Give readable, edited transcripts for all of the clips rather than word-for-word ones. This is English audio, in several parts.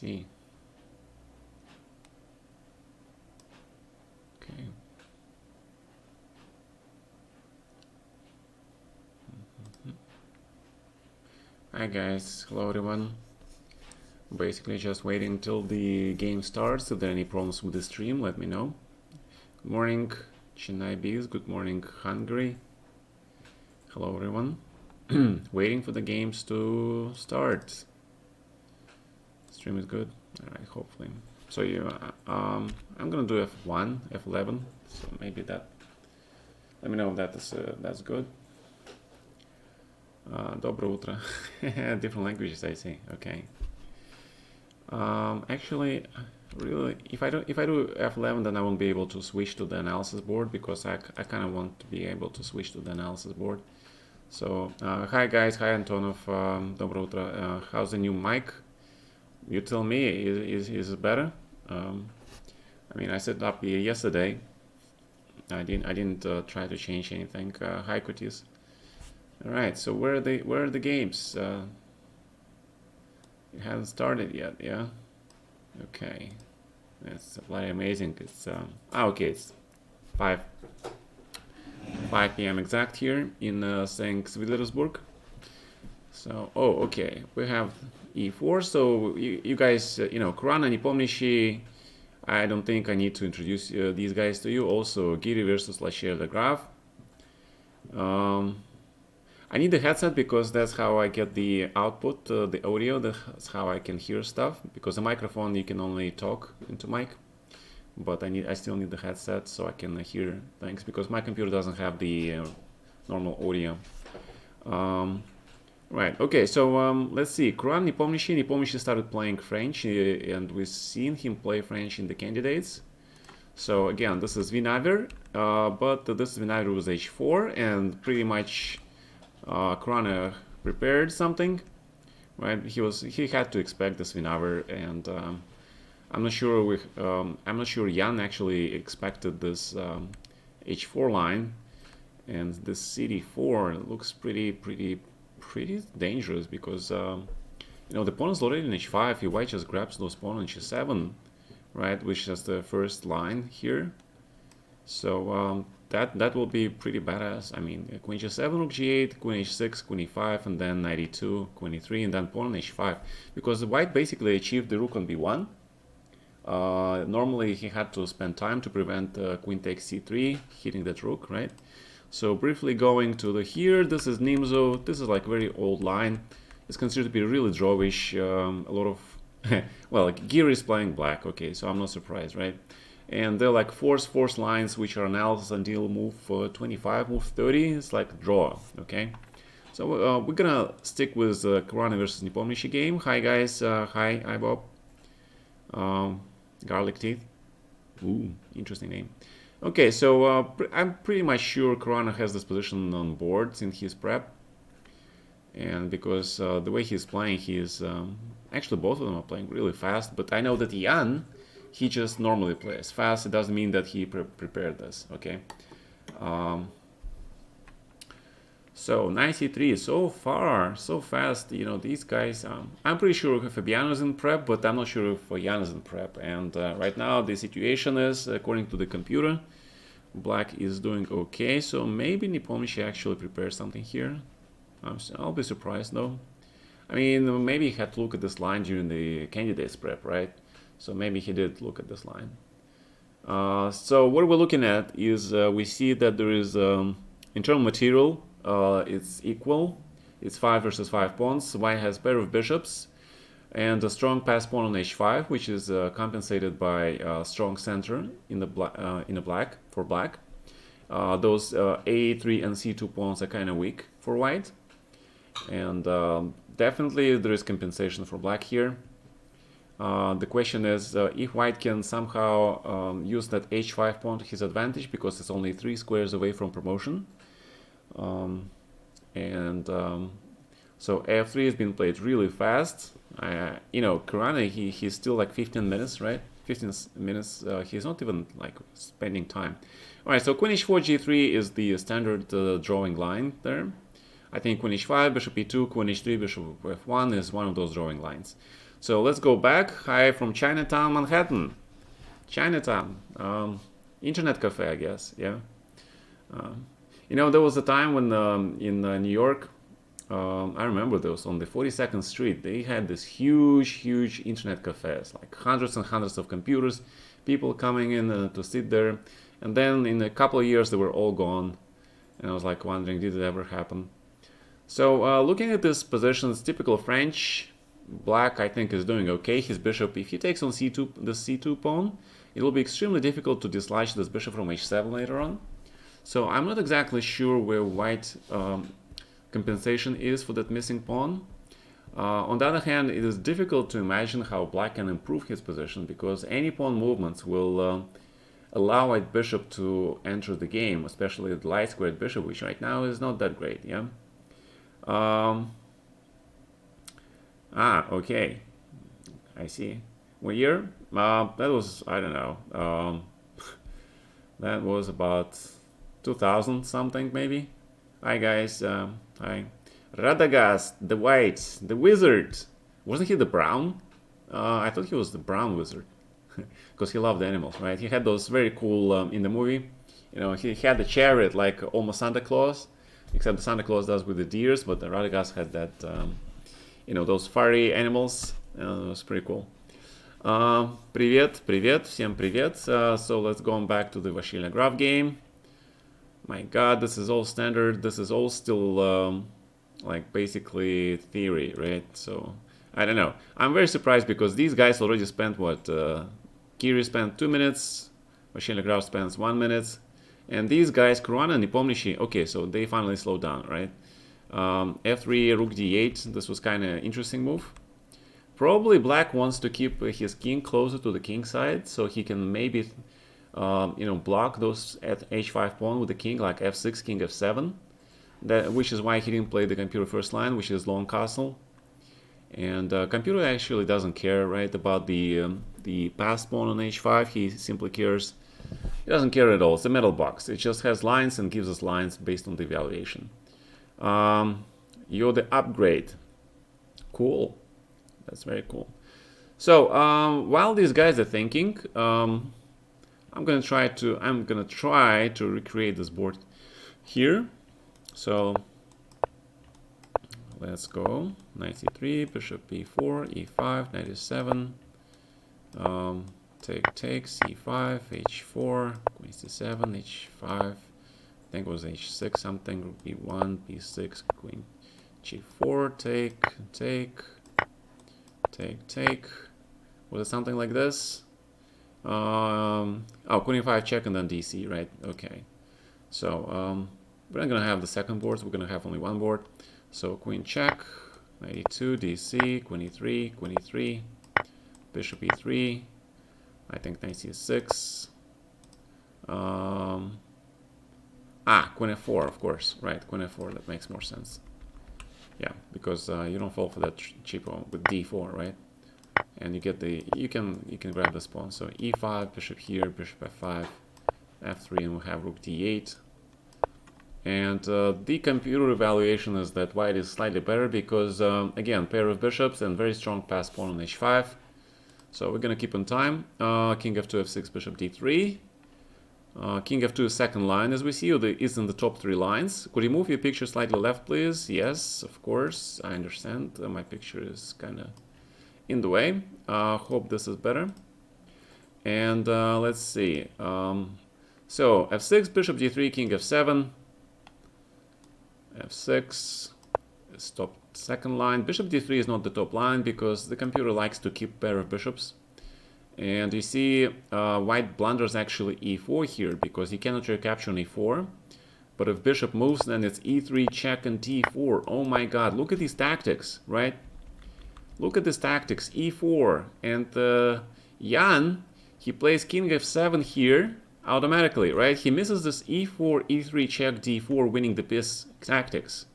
see. Okay. Hi guys, hello everyone. Basically just waiting till the game starts. If there are any problems with the stream, let me know. Good morning, Chennai Bees. Good morning, Hungary. Hello everyone. Waiting for the games to start. Stream is good. Alright, hopefully. So I'm gonna do F1, F11. So maybe that. Let me know if that's good. Доброе утро. Different languages, I see. Okay. Actually, really, if I do F11, then I won't be able to switch to the analysis board because I kind of want to be able to switch to the analysis board. So, hi guys, hi Antonov, доброе утро. How's the new mic? You tell me, is it better? I mean, I set it up yesterday. I didn't try to change anything. Hi Kutis. All right, so where are the games? It hasn't started yet, yeah. Okay, that's bloody amazing. It's okay, it's 5 p.m. exact here in St. Petersburg. So, okay, we have e4. So you guys, Kurana, Nepomniachtchi. I don't think I need to introduce these guys to you. Also, Giri versus LiChess the Graph. I need the headset because that's how I get the output, the audio. That's how I can hear stuff. Because the microphone, you can only talk into mic, but I still need the headset so I can hear things. Because my computer doesn't have the normal audio. Right. Okay. So let's see. Kuran Nepomniachtchi started playing French, and we've seen him play French in the candidates. So again, this is Vinaver, but this Vinaver was h4, and pretty much. Krana prepared something, right? He had to expect this Vinaver, and I'm not sure Jan actually expected this h4 line, and this cd4 looks pretty dangerous because the pawn's already in h5. White just grabs those pawn on h7, right? Which is the first line here. So that will be pretty badass. I mean, queen h7, rook g8, queen h6, queen e5, and then knight e2, queen e3, and then pawn on h5. Because the white basically achieved the rook on b1. Normally he had to spend time to prevent queen takes c3, hitting that rook, right? So briefly going to the here, this is Nimzo. This is like very old line. It's considered to be really drawish. A lot of well, like Giri is playing black. Okay, so I'm not surprised, right? And they're like force lines which are analysis until move 25, move 30. It's like draw, okay? So we're gonna stick with Kurana versus Nepomniachtchi game. Hi guys, hi Bob. Garlic teeth. Ooh, interesting name. Okay, so I'm pretty much sure Kurana has this position on boards in his prep. And because the way he's playing, he's actually both of them are playing really fast. But I know that Jan, he just normally plays fast. It doesn't mean that he prepared this, okay? So knight c3, so far, so fast. These guys, I'm pretty sure Fabiano's in prep, but I'm not sure if Jan is in prep. And right now the situation is, according to the computer, black is doing okay. So maybe Nepomniachtchi actually prepared something here. I'll be surprised though. I mean, maybe he had to look at this line during the candidates prep, right? So maybe he did look at this line. So what we're looking at is we see that there is internal material. It's equal. It's 5 versus 5 pawns. White has pair of bishops and a strong pass pawn on h5, which is compensated by strong center in the black for black. Those a3 and c2 pawns are kind of weak for white, and definitely there is compensation for black here. The question is if white can somehow use that h5 pawn to his advantage, because it's only 3 squares away from promotion. So f3 has been played really fast. Kurana, he's still like 15 minutes, right? 15 minutes, he's not even like spending time. All right, so queen h4, g3 is the standard drawing line there. I think queen h5, bishop e2, queen h3, bishop f1 is one of those drawing lines. So let's go back. Hi from Chinatown, Manhattan. Chinatown. Internet cafe, I guess. Yeah. You know, there was a time when in New York, I remember those on the 42nd Street, they had this huge internet cafes, like hundreds and hundreds of computers, people coming in to sit there. And then in a couple of years, they were all gone. And I was like wondering, did it ever happen? So looking at this position, it's typical French. Black, I think, is doing okay. His bishop, if he takes on c2, the c2 pawn, it will be extremely difficult to dislodge this bishop from h7 later on. So I'm not exactly sure where white compensation is for that missing pawn. On the other hand, it is difficult to imagine how black can improve his position, because any pawn movements will allow white bishop to enter the game, especially the light squared bishop, which right now is not that great. Yeah. Okay. I see. What year? That was, I don't know. That was about 2000 something maybe. Hi guys. Hi. Radagast, the white, the wizard. Wasn't he the brown? I thought he was the brown wizard. Because he loved animals, right? He had those very cool, in the movie, you know, he had a chariot like almost Santa Claus, except the Santa Claus does with the deers, but the Radagast had that, you know, those furry animals. It was pretty cool. Привет, привет, всем привет. So let's go on back to the Vasily Graf game. My god, this is all standard. This is all still like basically theory, right? So I don't know. I'm very surprised because these guys already spent what? Kiri spent 2 minutes, Vasily Graf spends 1 minute, and these guys, Caruana and Nepomniachtchi, okay, so they finally slowed down, right? F3, Rook D8. This was kind of interesting move. Probably black wants to keep his king closer to the king side, so he can maybe, you know, block those at h5 pawn with the king, like f6, king f7. Which is why he didn't play the computer first line, which is long castle. And computer actually doesn't care, right, about the passed pawn on h5. He simply cares. He doesn't care at all. It's a metal box. It just has lines and gives us lines based on the evaluation. You're the upgrade. Cool. That's very cool. So while these guys are thinking, I'm gonna try to recreate this board here. So let's go. Knight c3, bishop b4, e5, knight e7. Take c5, h4, queen c7, h5. I think it was h6 something. b1, b6, queen g4, take. Was it something like this? Oh, queen e5 check and then dc, right? Okay. So we're not gonna have the second board, so we're gonna have only one board. So queen check, knight e2, dc, queen e3, bishop e3. I think knight c6. Queen f4, of course, right? Queen f4, that makes more sense. Yeah, because you don't fall for that cheapo with d4, right? And you get the you can grab this pawn. So e5, bishop here, bishop f5, f3, and we'll have rook d8. And the computer evaluation is that white is slightly better because again, pair of bishops and very strong passed pawn on h5. So we're gonna keep on time. King f2, f6, bishop d3. King f2 is second line, as we see, is in the top 3 lines. Could you move your picture slightly left, please? Yes, of course, I understand. My picture is kind of in the way. Hope this is better. And let's see. So f6, bishop d3, king f7. f6 is top second line. Bishop d3 is not the top line because the computer likes to keep pair of bishops. And you see white blunders actually e4 here because he cannot recapture on e4. But if bishop moves, then it's e3 check and t4. Oh my god, look at these tactics, right? Look at these tactics, e4. And Jan, he plays king f7 here automatically, right? He misses this e4, e3 check, d4 winning the piece tactics.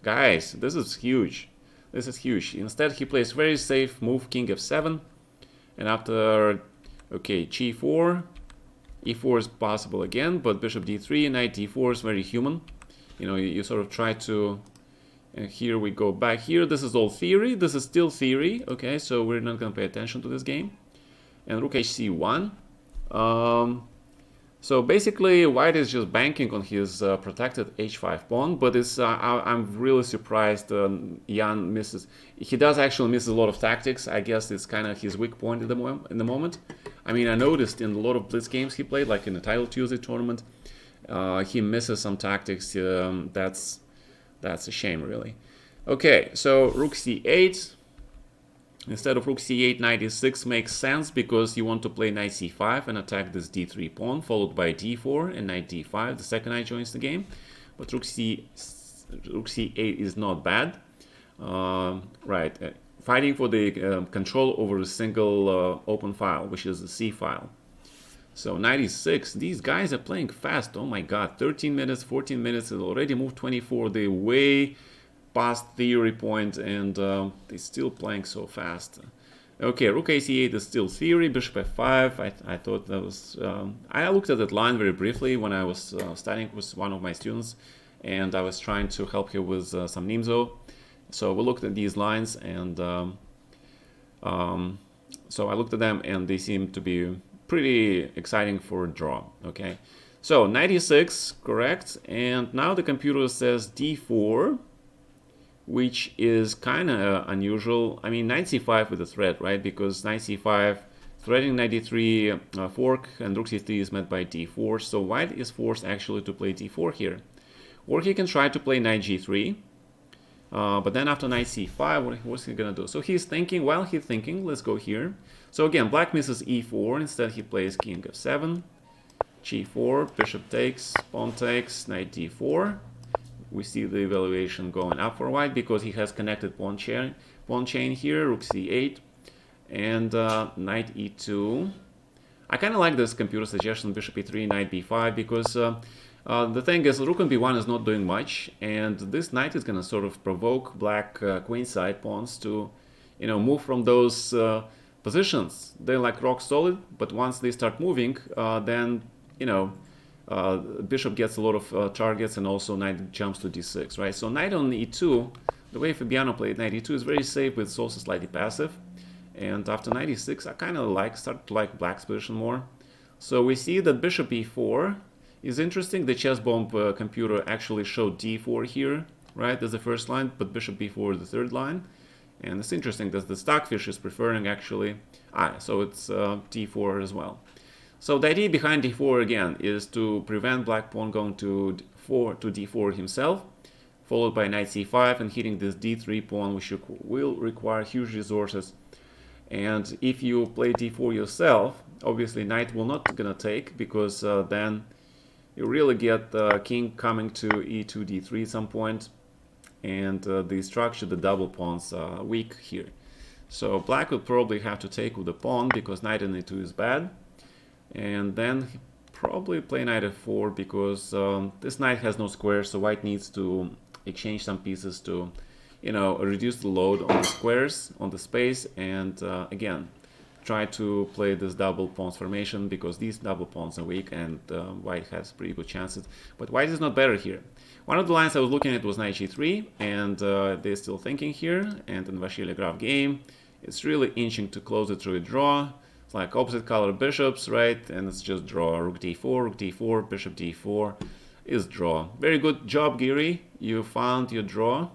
Guys, this is huge. This is huge. Instead, he plays very safe move, king f7. And after, okay, g4, e4 is possible again, but bishop d3, knight d4 is very human. You know, you sort of try to And here we go back here. This is all theory. This is still theory. Okay, so we're not going to pay attention to this game. And rook hc1. So basically, white is just banking on his protected h5 pawn, but I'm really surprised Jan misses. He does actually miss a lot of tactics. I guess it's kind of his weak point in the moment. I mean, I noticed in a lot of blitz games he played, like in the Title Tuesday tournament, he misses some tactics. That's a shame, really. Okay, so rook c8. Instead of rook c8, knight e6 makes sense because you want to play knight c5 and attack this d3 pawn, followed by d4 and knight d5. The second knight joins the game. But rook c8 is not bad. Right, fighting for the control over a single open file, which is the c file. So knight e6, these guys are playing fast. Oh my god, 13 minutes, 14 minutes, they already moved 24. They're way past theory point, and they're still playing so fast. Okay, rook ac8 is still theory, bishop f5. I thought that was... I looked at that line very briefly when I was studying with one of my students, and I was trying to help him with some Nimzo. So we looked at these lines, and so I looked at them, and they seem to be pretty exciting for a draw. Okay, so knight e6, correct, and now the computer says d4, which is kind of unusual. I mean, knight c5 with a threat, right? Because knight c5 threatening knight d3 fork, and rook c3 is met by d4. So white is forced actually to play d4 here. Or he can try to play knight g3. But then after knight c5, what's he gonna do? So he's thinking, while he's thinking, let's go here. So again, black misses e4. Instead he plays king f7, g4, bishop takes, pawn takes, knight d4. We see the evaluation going up for white because he has connected pawn chain here, rook c8, and knight e2. I kind of like this computer suggestion, bishop e3, knight b5, because the thing is, rook on b1 is not doing much, and this knight is going to sort of provoke black queenside pawns to, move from those positions. They're like rock solid, but once they start moving, then, bishop gets a lot of targets, and also knight jumps to d6, right? So knight on e2, the way Fabiano played knight e2 is very safe, but it's also slightly passive. And after knight e6, I kind of start to like black's position more. So we see that bishop e4 is interesting. The chess bomb computer actually showed d4 here, right, as the first line, but bishop b4 is the third line. And it's interesting that the stockfish is preferring actually, so it's d4 as well. So the idea behind d4 again is to prevent black pawn going to d4 himself, followed by knight c5 and hitting this d3 pawn, which will require huge resources. And if you play d4 yourself, obviously knight will not gonna take, because then you really get the king coming to e2 d3 at some point, and the structure, the double pawns are weak here. So black will probably have to take with the pawn because knight on e2 is bad. And then probably play knight f4 because this knight has no squares, so white needs to exchange some pieces to, reduce the load on the squares, on the space, and again, try to play this double pawns formation because these double pawns are weak, and white has pretty good chances. But white is not better here. One of the lines I was looking at was knight g3, and they're still thinking here, and in Vasily Graf game, it's really inching to close it through a draw. It's like opposite color bishops, right? And it's just draw. Rook d4, bishop d4 is draw. Very good job, Giri. You found your draw.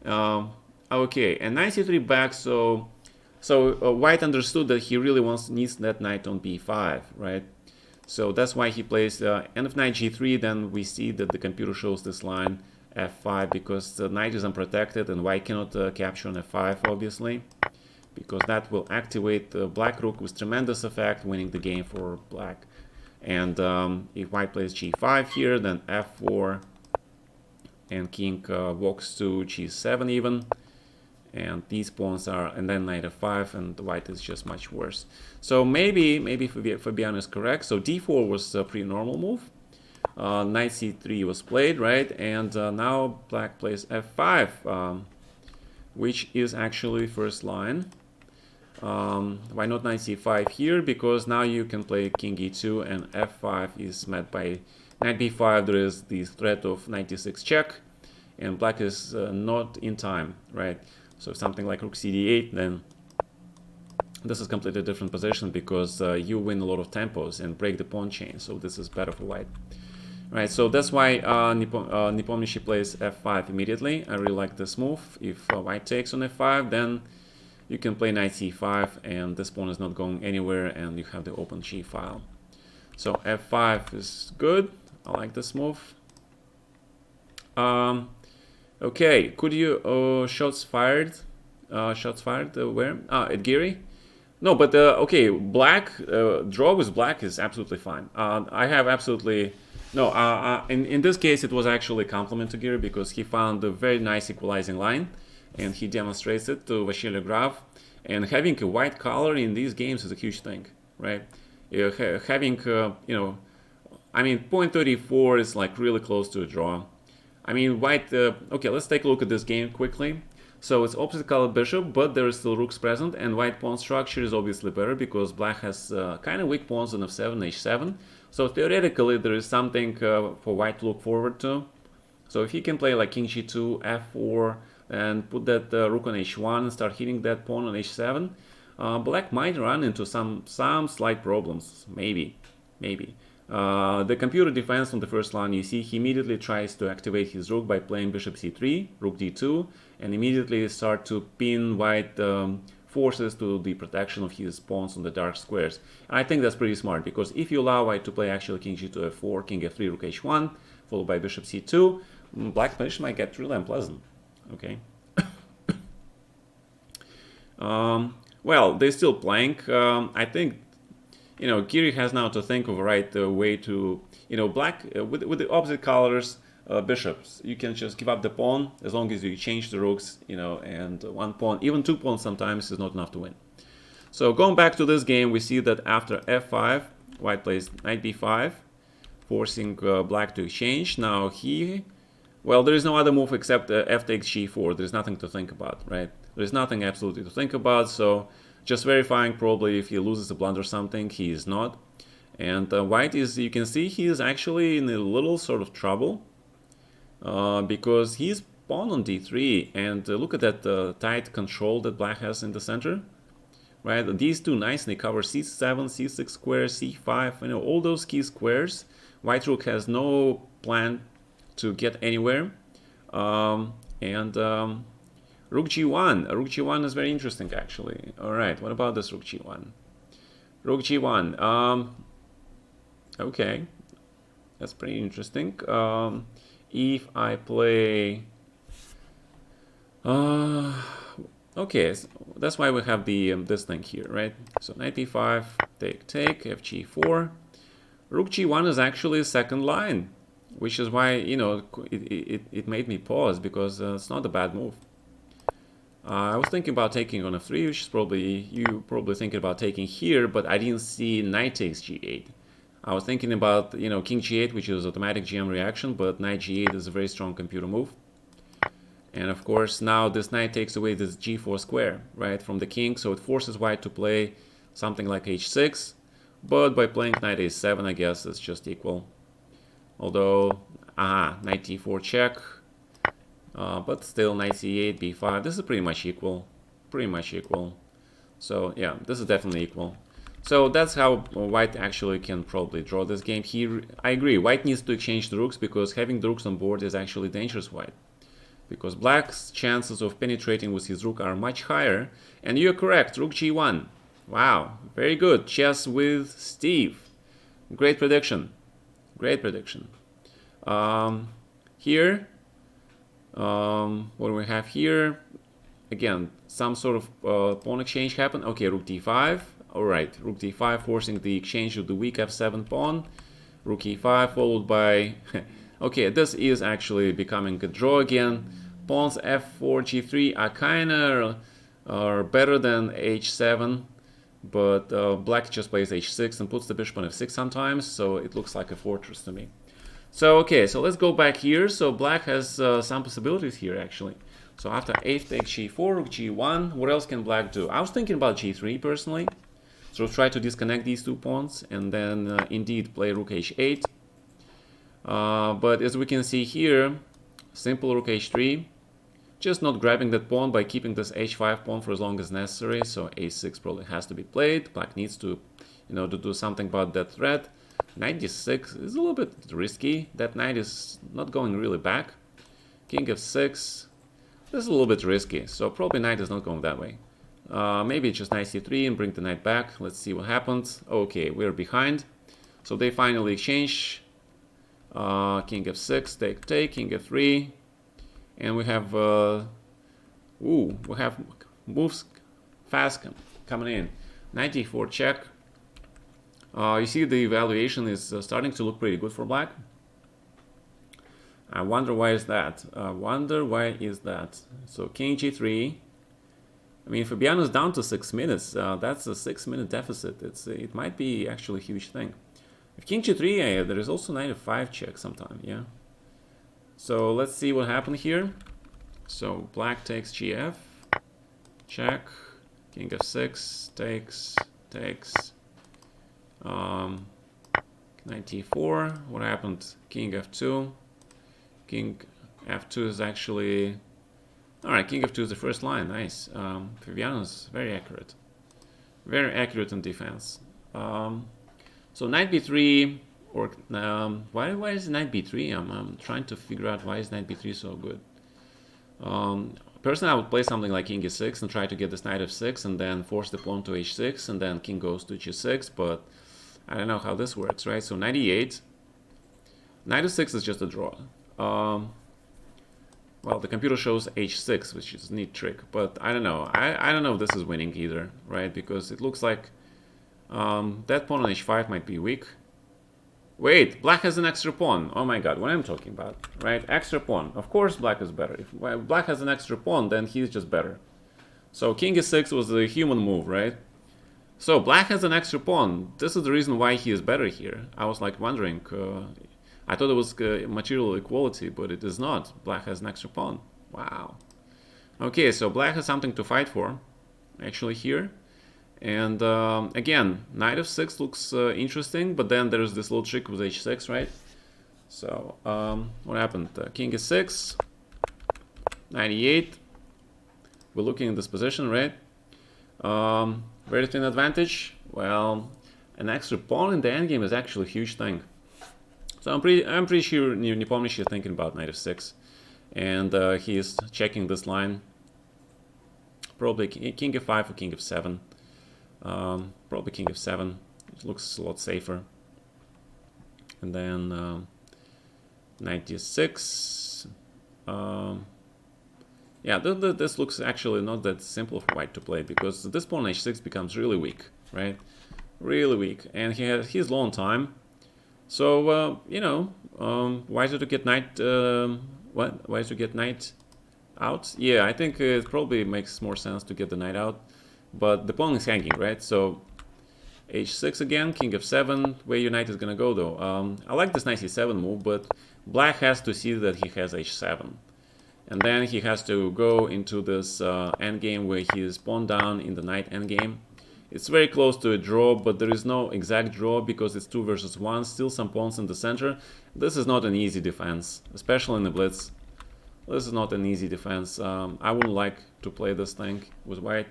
Okay, and knight c3 back. So white understood that he really needs that knight on b5, right? So that's why he plays end of knight g3. Then we see that the computer shows this line f5 because the knight is unprotected and white cannot capture on f5, obviously, because that will activate the black rook with tremendous effect, winning the game for black. And if white plays g5 here, then f4, and king walks to g7 even. And these pawns are, and then knight f5, and white is just much worse. So maybe Fabiano is correct. So d4 was a pretty normal move. Knight c3 was played, right? And now black plays f5, which is actually first line. Why not knight c5 here? Because now you can play king e2, and f5 is met by knight b5. There is the threat of knight d6 check, and black is not in time, right? So if something like rook cd8, then this is completely different position because you win a lot of tempos and break the pawn chain, so this is better for white. Right, so that's why Nepomniachtchi plays f5 immediately. I really like this move. If white takes on f5, then you can play knight c5, and this pawn is not going anywhere, and you have the open g file. So f5 is good. I like this move. Okay, could you shots fired? Where? At Giri? No, but okay, black draw with black is absolutely fine. I have absolutely no. In this case, it was actually a compliment to Giri because he found a very nice equalizing line, and he demonstrates it to Vasily Graf. And having a white color in these games is a huge thing, right? Having you know, I mean, 0.34 is like really close to a draw. I mean, white. Okay, let's take a look at this game quickly. So it's opposite color bishop, but there is still rooks present, and white pawn structure is obviously better because black has kind of weak pawns on f7, h7. So theoretically, there is something for white to look forward to. So if he can play like king g2, f4, and put that rook on h1 and start hitting that pawn on h7, black might run into some slight problems, maybe. The computer defense on the first line, you see he immediately tries to activate his rook by playing bishop c3, rook d2, and immediately start to pin white forces to the protection of his pawns on the dark squares. And I think that's pretty smart, because if you allow white to play actually king g2, f4, king f3, rook h1, followed by bishop c2, black position might get really unpleasant. Okay. Well, they're still playing. I think, you know, Giri has now to think of a right way to, you know, black with the opposite colors bishops. You can just give up the pawn as long as you change the rooks, you know, and one pawn, even two pawns sometimes is not enough to win. So going back to this game, we see that after f5, white plays knight b5, forcing black to exchange. Now well, there is no other move except f takes g4. There's nothing to think about, right? There's nothing absolutely to think about, so just verifying probably if he loses a blunder or something. He is not. And white is, you can see, he is actually in a little sort of trouble because he's pawn on d3, and look at that tight control that black has in the center, right? These two nicely cover c7, c6 square, c5, you know, all those key squares. White rook has no plan to get anywhere. Rook g1. Rook g1 is very interesting, actually. All right, what about this rook g1? Rook g1. Okay, that's pretty interesting. If I play... okay, so that's why we have the this thing here, right? So knight b5, take, fg4. Rook g1 is actually a second line, which is why, you know, it made me pause, because it's not a bad move. I was thinking about taking on f3, which is you probably thinking about taking here, but I didn't see knight takes g8. I was thinking about, you know, king g8, which is automatic GM reaction, but knight g8 is a very strong computer move. And of course, now this knight takes away this g4 square, right, from the king, so it forces white to play something like h6, but by playing knight a7, I guess it's just equal. Although, knight d4 check, but still knight c8, b5, this is pretty much equal. So yeah, this is definitely equal. So that's how white actually can probably draw this game. I agree, white needs to exchange the rooks, because having the rooks on board is actually dangerous white. Because black's chances of penetrating with his rook are much higher. And you're correct, rook g1. Wow, very good. Chess with Steve. Great prediction. Here, what do we have here? Again, some sort of pawn exchange happened. Okay, rook d5. All right, rook d5 forcing the exchange of the weak f7 pawn. Rook e5 followed by... okay, this is actually becoming a draw again. Pawns f4, g3 are kind of better than h7, but black just plays h6 and puts the bishop on f6 sometimes, so it looks like a fortress to me. So okay, so let's go back here. So black has some possibilities here, actually. So after f takes g4, rook g1, what else can black do? I was thinking about g3 personally. So try to disconnect these two pawns and then indeed play rook h8. But as we can see here, Simple rook h3. Just not grabbing that pawn by keeping this h5 pawn for as long as necessary. So a6 probably has to be played. Black needs to, to do something about that threat. Knight d6 is a little bit risky. That knight is not going really back. King f6. This is a little bit risky. So probably knight is not going that way. Maybe just knight c3 and bring the knight back. Let's see what happens. Okay, we're behind. So they finally exchange. King f6, take, king f3. And we have moves fast coming in. Knight e4 check. You see the evaluation is starting to look pretty good for black. I wonder why is that. So king g3. I mean, Fabiano's down to 6 minutes. That's a 6-minute deficit. It might be actually a huge thing. If king g3, there is also knight f5 check sometime. Yeah. So let's see what happened here. So black takes gf, check, king f6, takes, knight t4, what happened? King f2, king f2 is actually, alright, king f2 is the first line, nice. Fabiano's very accurate in defense. So knight b3, or why is knight b3? I'm trying to figure out why is knight b3 so good. Personally, I would play something like king e6 and try to get this knight f6 and then force the pawn to h6 and then king goes to g6, but I don't know how this works, right? So knight e8. Knight f6 is just a draw. Well, the computer shows h6, which is a neat trick, but I don't know. I don't know if this is winning either, right? Because it looks like that pawn on h5 might be weak. Wait, black has an extra pawn. Oh my god, what I'm talking about, right? Extra pawn. Of course black is better. If black has an extra pawn, then he's just better. So king e6 was the human move, right? So black has an extra pawn. This is the reason why he is better here. I was like wondering. I thought it was material equality, but it is not. Black has an extra pawn. Wow. Okay, so black has something to fight for, actually here. And again, knight f6 looks interesting, but then there's this little trick with h6, right? So what happened? King e6, knight e8. We're looking at this position, right? Very thin advantage. Well, an extra pawn in the endgame is actually a huge thing. So I'm pretty sure Nepomniachtchi is thinking about knight f6, and he is checking this line. Probably king f5 or king f7. Probably king f7. It looks a lot safer. And then knight d6. Yeah, this looks actually not that simple for white to play, because this pawn h6 becomes really weak, right? Really weak, and he's low on time. So wiser to get knight. Wiser to get knight out? Yeah, I think it probably makes more sense to get the knight out. But the pawn is hanging, right? So h6 again, king f7. Where your knight is gonna go though? I like this knight c7 move, but black has to see that he has h7, and then he has to go into this endgame where he is pawn down in the knight endgame. It's very close to a draw, but there is no exact draw because it's 2 versus 1. Still some pawns in the center. This is not an easy defense, especially in the blitz. This is not an easy defense. I wouldn't like to play this thing with white.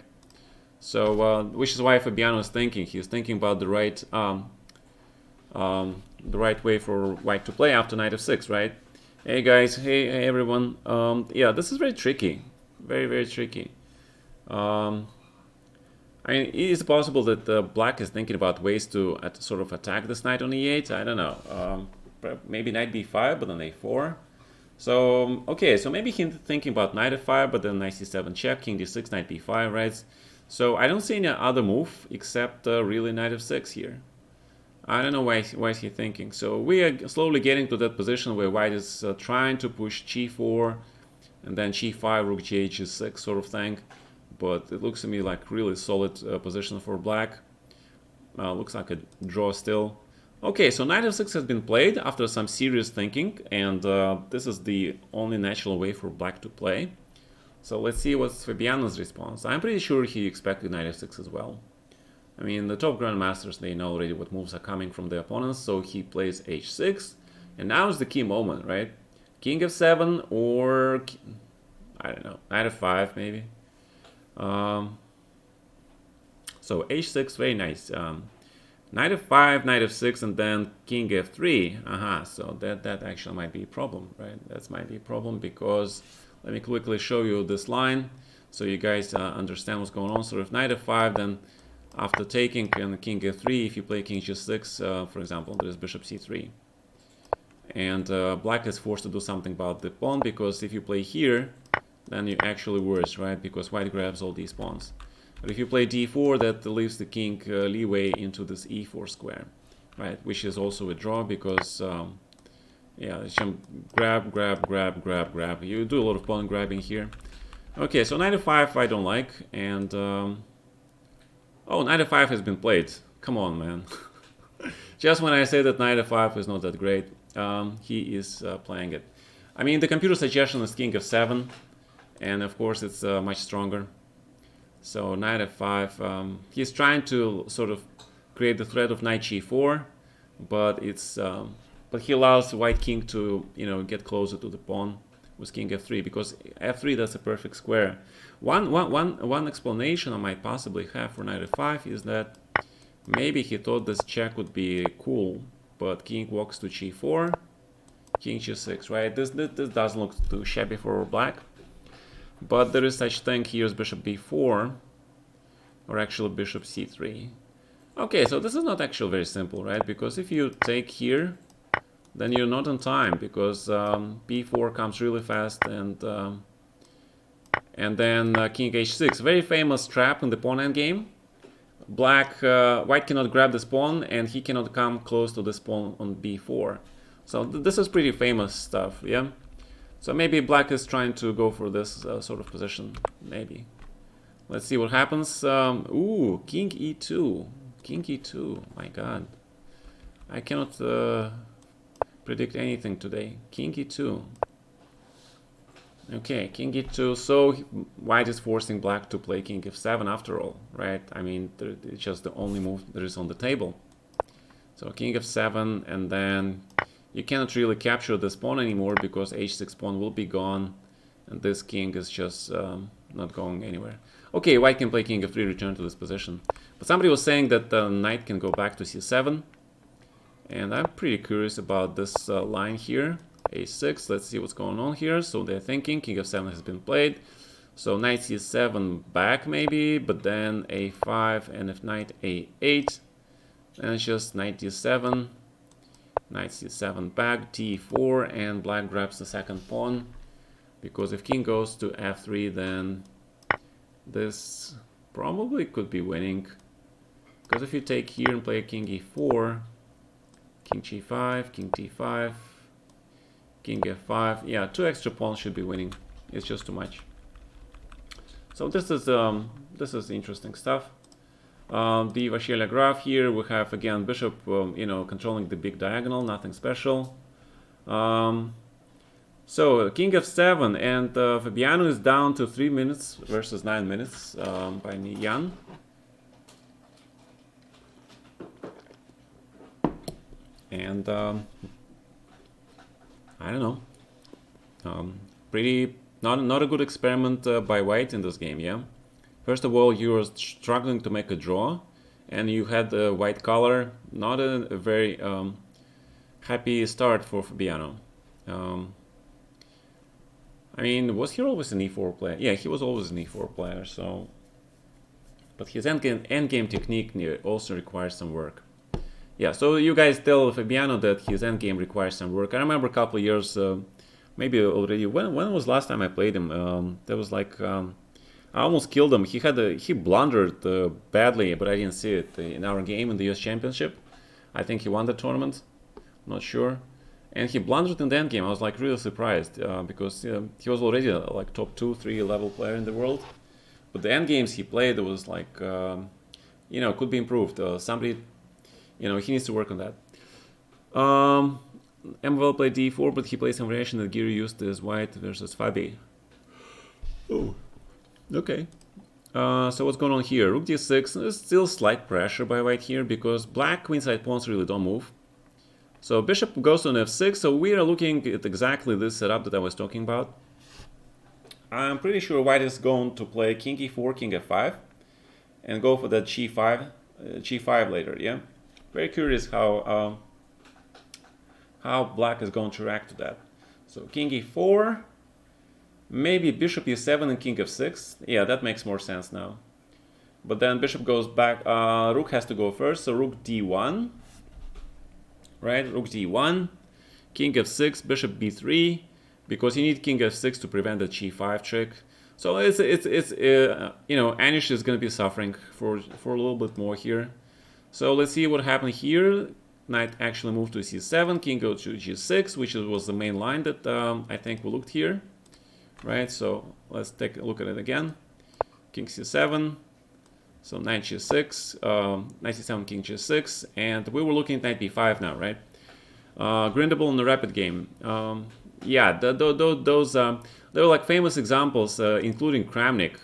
So, which is why Fabiano is thinking. He's thinking about the right way for white to play after knight f6, right? Hey guys, hey everyone. Yeah, this is very tricky, very tricky. I mean, it is possible that black is thinking about ways to sort of attack this knight on e8. I don't know. Maybe knight b5, but then a4. So okay, so maybe he's thinking about knight f5, but then knight c7 check, king d6, knight b5, right? So I don't see any other move except really knight f6 here. I don't know why is he thinking. So we are slowly getting to that position where white is trying to push g4 and then g5, rook g8, g6 sort of thing. But it looks to me like really solid position for black. Looks like a draw still. Okay, so knight f6 has been played after some serious thinking, and this is the only natural way for black to play. So let's see what's Fabiano's response. I'm pretty sure he expected knight f6 as well. I mean, the top grandmasters, they know already what moves are coming from the opponents, so he plays h6, and now is the key moment, right? king f7 or I don't know, knight f5 maybe. So h6, very nice. Knight f5, knight f6, and then king f3. So that actually might be a problem, right? That might be a problem because let me quickly show you this line so you guys understand what's going on. So if knight f5, then after taking and king f3, if you play king g6, for example, there is bishop c3. And black is forced to do something about the pawn, because if you play here, then you're actually worse, right? Because white grabs all these pawns. But if you play d4, that leaves the king leeway into this e4 square, right? Which is also a draw because, yeah, it's grab, grab, grab, grab, grab. You do a lot of pawn grabbing here. Okay, so knight f5 I don't like, and oh, knight f5 has been played. Come on, man. Just when I say that knight f5 is not that great, he is playing it. I mean, the computer suggestion is king f7, and of course it's much stronger. So knight f5, he's trying to sort of create the threat of knight g4, but it's but he allows white king to, you know, get closer to the pawn with king f3, because f3, that's a perfect square. One explanation I might possibly have for knight f5 is that maybe he thought this check would be cool, but king walks to g4, king g6, right? This doesn't look too shabby for black. But there is such thing here as bishop b4, or actually bishop c3. Okay, so this is not actually very simple, right? Because if you take here, then you're not on time, because b4 comes really fast, and then king h6. Very famous trap in the pawn endgame. White cannot grab this pawn, and he cannot come close to this pawn on b4. So this is pretty famous stuff, yeah? So maybe black is trying to go for this sort of position, maybe. Let's see what happens. Ooh, king e2. King e2, my god. I cannot predict anything today. King e2. Okay, king e2. So white is forcing black to play king f7 after all, right? I mean, it's just the only move that is on the table. So king f7, and then you cannot really capture this pawn anymore because h6 pawn will be gone, and this king is just not going anywhere. Okay, white can play king f3, return to this position. But somebody was saying that the knight can go back to c7, and I'm pretty curious about this line here. a6, let's see what's going on here. So they're thinking king f7 has been played. So knight c7 back maybe, but then a5, and if knight a8, then it's just knight d7. Knight c7 back, d4, and black grabs the second pawn, because if king goes to f3, then this probably could be winning. Because if you take here and play king e4, king g5, king d5, king f5, yeah, 2 extra pawns should be winning. It's just too much. So this is interesting stuff. The Vashelia graph here, we have again bishop, you know, controlling the big diagonal, nothing special. So king f7, and Fabiano is down to 3 minutes versus 9 minutes by Jan. And I don't know, pretty not a good experiment by white in this game, yeah. First of all, you were struggling to make a draw, and you had the white color. Not a very happy start for Fabiano. I mean, was he always an e4 player? Yeah, he was always an e4 player. So, but his endgame technique also requires some work. Yeah, so you guys tell Fabiano that his endgame requires some work. I remember a couple of years, maybe already. When was last time I played him? There was like. I almost killed him. He blundered badly, but I didn't see it in our game in the US Championship. I think he won the tournament. Not sure. And he blundered in the endgame. I was like really surprised because he was already like top 2-3 level player in the world. But the endgames he played was like, you know, could be improved. Somebody, you know, he needs to work on that. MVL played d4, but he played some variation that Giri used as white versus Fabi. Oh. Okay, so what's going on here? Rook d6, there's still slight pressure by white here, because black queenside pawns really don't move. So bishop goes on f6, so we are looking at exactly this setup that I was talking about. I'm pretty sure white is going to play king e4, king f5, and go for that g5 later, yeah? Very curious how black is going to react to that. So king e4, maybe bishop e7 and king f6. Yeah, that makes more sense now. But then bishop goes back, rook has to go first, so rook d1, right? Rook d1, king f6, bishop b3, because you need king f6 to prevent the g5 trick. So it's you know, Anish is going to be suffering for a little bit more here. So let's see what happened here. Knight actually moved to c7, king goes to g6, which was the main line that I think we looked here, right? So let's take a look at it again. King c7, so knight g6, knight c7, king g6, and we were looking at knight b5 now, right? Grindable in the rapid game. Yeah, those they were like famous examples, including Kramnik.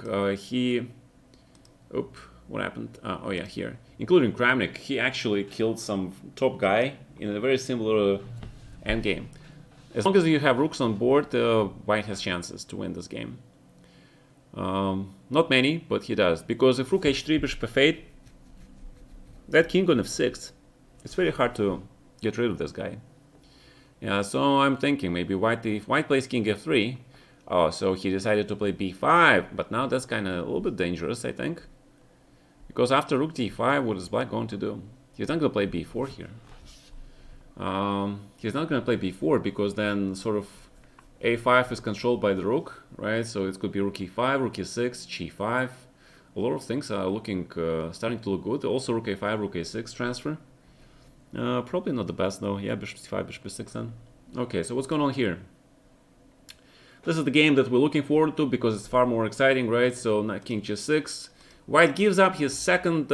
What happened? Oh yeah, here. Including Kramnik, he actually killed some top guy in a very similar endgame. As long as you have rooks on board, white has chances to win this game. Not many, but he does. Because if rook h3, bishop f8, that king on f6, it's very hard to get rid of this guy. Yeah, so I'm thinking maybe if white plays king f3, oh, so he decided to play b5, but now that's kind of a little bit dangerous, I think. Because after rook d5, what is black going to do? He's not going to play b4 here. He's not going to play b4 because then sort of a5 is controlled by the rook, right? So it could be rook e5, rook e6, g5. A lot of things are looking, starting to look good. Also rook a5, rook a6 transfer. Probably not the best though. Yeah, bishop c5, bishop e6 then. Okay, so what's going on here? This is the game that we're looking forward to because it's far more exciting, right? So knight king g6. White gives up his second,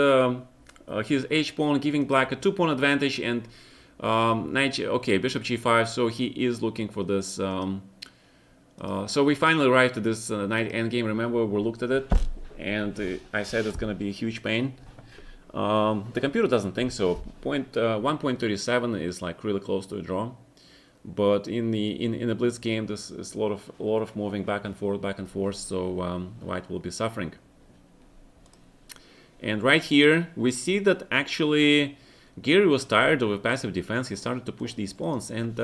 his h-pawn, giving black a 2-pawn advantage, and knight, okay, bishop g5, so he is looking for this. So we finally arrived at this knight endgame. Remember, we looked at it, and I said it's going to be a huge pain. The computer doesn't think so. 1.37 is like really close to a draw, but in the blitz game, this is a lot of moving back and forth. So white will be suffering. And right here, we see that actually Gary was tired of a passive defense. He started to push these pawns, and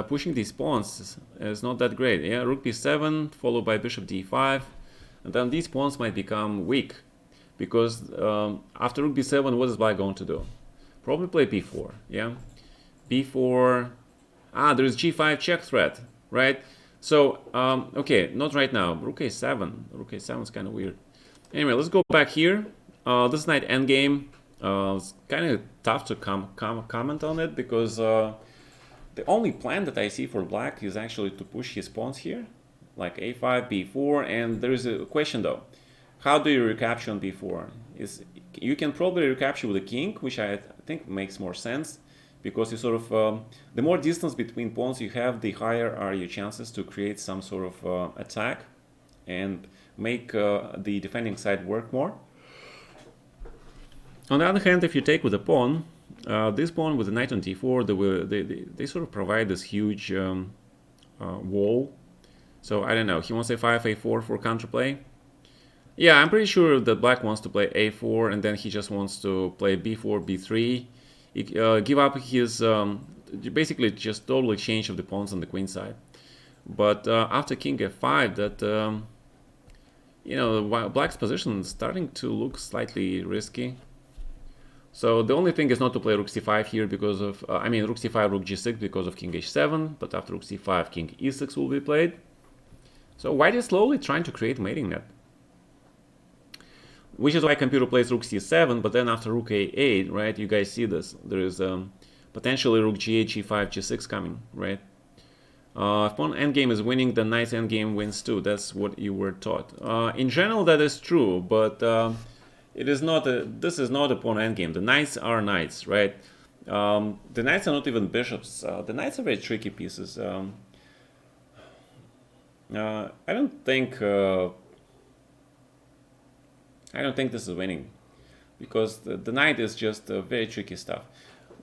pushing these pawns is not that great. Yeah, rook b7 followed by bishop d5, and then these pawns might become weak because after rook b7, what is black going to do? Probably play b4. Yeah, b4. There is g5 check threat, right? So okay, not right now. Rook a7. Rook a7 is kind of weird. Anyway, let's go back here. This knight endgame, it's kind of tough to comment on it because the only plan that I see for black is actually to push his pawns here, like a5, b4, and there is a question though. How do you recapture on b4? You can probably recapture with a king, which I think makes more sense because you sort of, the more distance between pawns you have, the higher are your chances to create some sort of attack and make the defending side work more. On the other hand, if you take with a pawn, this pawn with the knight on d4, they sort of provide this huge wall. So I don't know, he wants a5, a4 for counterplay. Yeah, I'm pretty sure that black wants to play a4 and then he just wants to play b4, b3, give up his, basically just total exchange of the pawns on the queen side. But after king f5, that you know, black's position is starting to look slightly risky. So the only thing is not to play rook c5 here because of, I mean rook c5, rook g6 because of king h7, but after rook c5, king e6 will be played. So white is slowly trying to create mating net. Which is why computer plays rook c7, but then after rook a8, right, you guys see this, there is potentially rook g8, g5, g6 coming, right? If pawn endgame is winning, then knight's endgame wins too. That's what you were taught. In general, that is true, but it is not. This is not a pawn endgame. The knights are knights, right? The knights are not even bishops. The knights are very tricky pieces. I don't think. I don't think this is winning, because the knight is just very tricky stuff.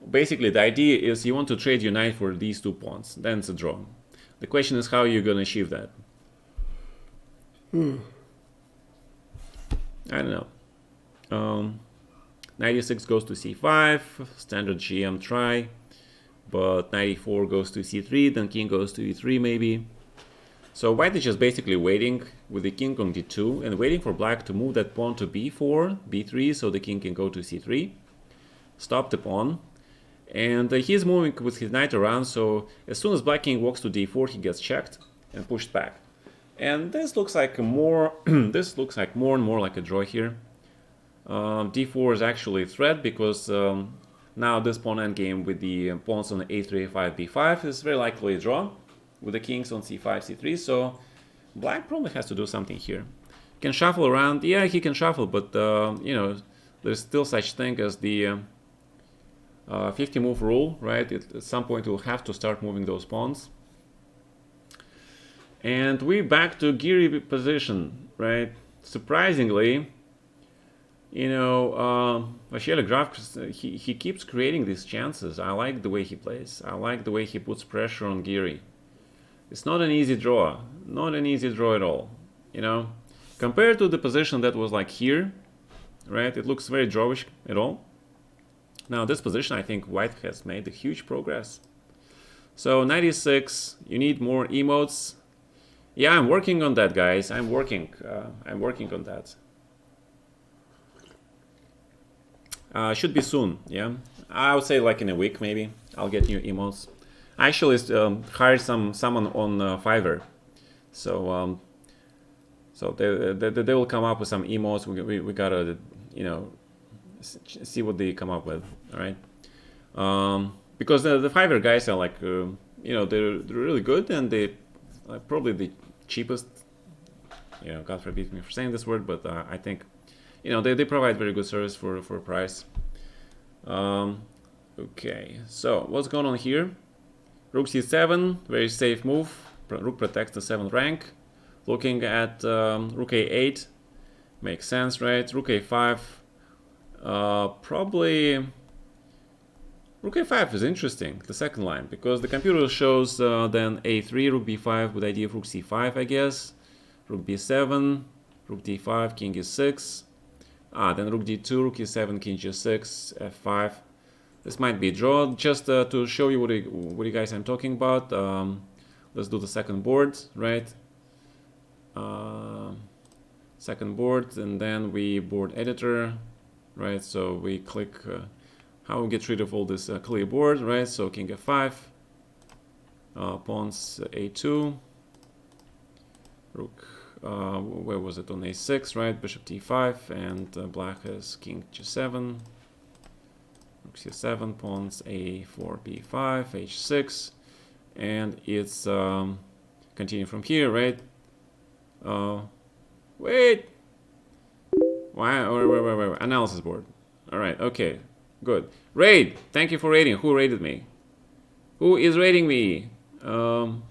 basically the idea is you want to trade your knight for these 2 pawns, then it's a draw. The question is how you're gonna achieve that. I don't know. 96 goes to c5, standard GM try, but 94 goes to c3, then king goes to e3 maybe. So white is just basically waiting with the king on d2 and waiting for black to move that pawn to b4, b3, so the king can go to c3, stop the pawn. And he's moving with his knight around, so as soon as black king walks to d4, he gets checked and pushed back. And this looks like more this looks like more and more like a draw here. d4 is actually a threat because now this pawn endgame with the pawns on a3, a5, b5 is very likely a draw with the kings on c5, c3. So black probably has to do something here. Can shuffle around. Yeah, he can shuffle, but you know, there's still such thing as the 50 move rule, right? At some point we'll have to start moving those pawns. And we're back to Geary position, right? Surprisingly, you know, Vasily Graf, he keeps creating these chances. I like the way he plays. I like the way he puts pressure on Geary. It's not an easy draw. Not an easy draw at all, you know? Compared to the position that was like here, right? It looks very drawish at all. Now this position, I think white has made a huge progress. So 96, you need more emotes. Yeah, I'm working on that, guys. I'm working on that. Should be soon, yeah. I would say like in a week maybe. I'll get new emotes. I actually hired someone on Fiverr, so so they will come up with some emotes. We gotta, you know, see what they come up with. All right, because the Fiverr guys are like, you know, they're really good and they probably the cheapest. You know, God forbid me for saying this word, but I think, you know, they provide very good service for a price. Okay, so what's going on here? Rook c7, very safe move. Rook protects the 7th rank. Looking at rook a8, makes sense, right? Rook a5, probably rook a5 is interesting, the second line, because the computer shows then a3, rook b5 with idea of rook c5, I guess. Rook b7, rook d5, king e6. Then rook d2, rook e7, king g6, f5. This might be a draw. Just to show you what you guys I'm talking about. Let's do the second board, right? Second board, and then we board editor, right? So we click how we get rid of all this clear board, right? So king f5, pawns a2, rook. Where was it? On a6, right? Bishop t5, and black has king g7, rook c7, pawns a4, b5, h6, and it's continue from here, right? Wait. Why? Wait. Analysis board. All right. Okay. Good. Raid. Thank you for raiding. Who raided me? Who is raiding me? Oh.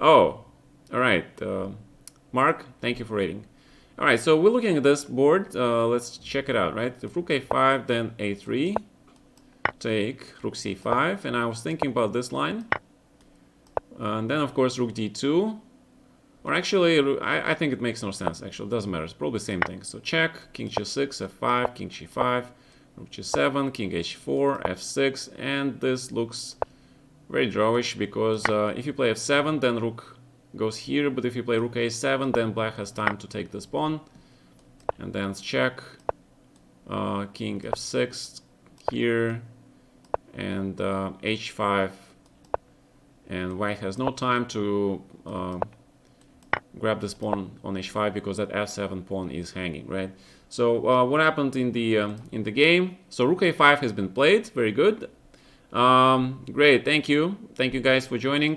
All right. Mark, thank you for raiding. All right, so we're looking at this board. Let's check it out, right? If rook a5, then a3, take rook c5, and I was thinking about this line. And then, of course, rook d2. Or actually, I think it makes no sense, actually. It doesn't matter. It's probably the same thing. So check, king g6, f5, king g5, rook g7, king h4, f6. And this looks very drawish because if you play f7, then rook goes here, but if you play rook a7, then black has time to take this pawn, and then check, king f6 here, and h5, and white has no time to grab this pawn on h5 because that f7 pawn is hanging, right? So what happened in the game? So rook a5 has been played, very good. Great, thank you guys for joining.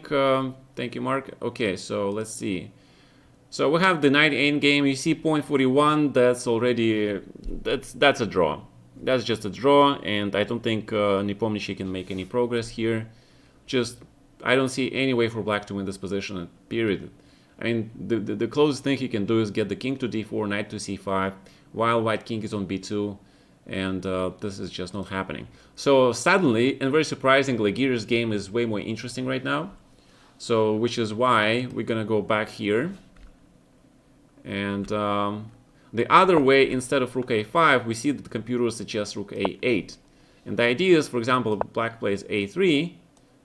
Thank you, Mark. Okay, so let's see. So we have the knight endgame. You see point 41. That's already that's a draw. That's just a draw, and I don't think Nepomniachtchi can make any progress here. Just I don't see any way for black to win this position. Period. I mean, the closest thing he can do is get the king to d4, knight to c5, while white king is on b2, and this is just not happening. So suddenly, and very surprisingly, Giri's game is way more interesting right now. So which is why we're gonna go back here, and the other way, instead of rook a5, we see that the computer suggests rook a8. And the idea is, for example, if black plays a3,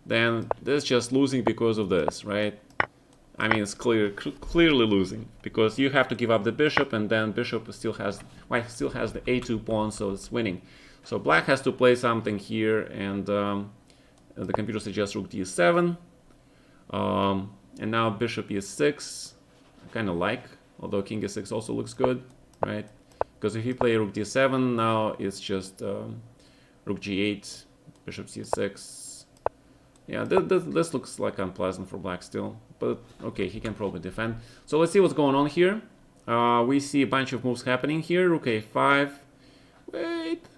then this is just losing because of this, right? I mean, it's clearly losing, because you have to give up the bishop, and then bishop still has, white still has the a2 pawn, so it's winning. So black has to play something here, and the computer suggests rook d7. And now bishop e6, I kind of like, although king e6 also looks good, right? Because if you play rook d7, now it's just rook g8, bishop c6. Yeah, this looks like unpleasant for black still, but okay, he can probably defend. So let's see what's going on here. We see a bunch of moves happening here. Rook a5.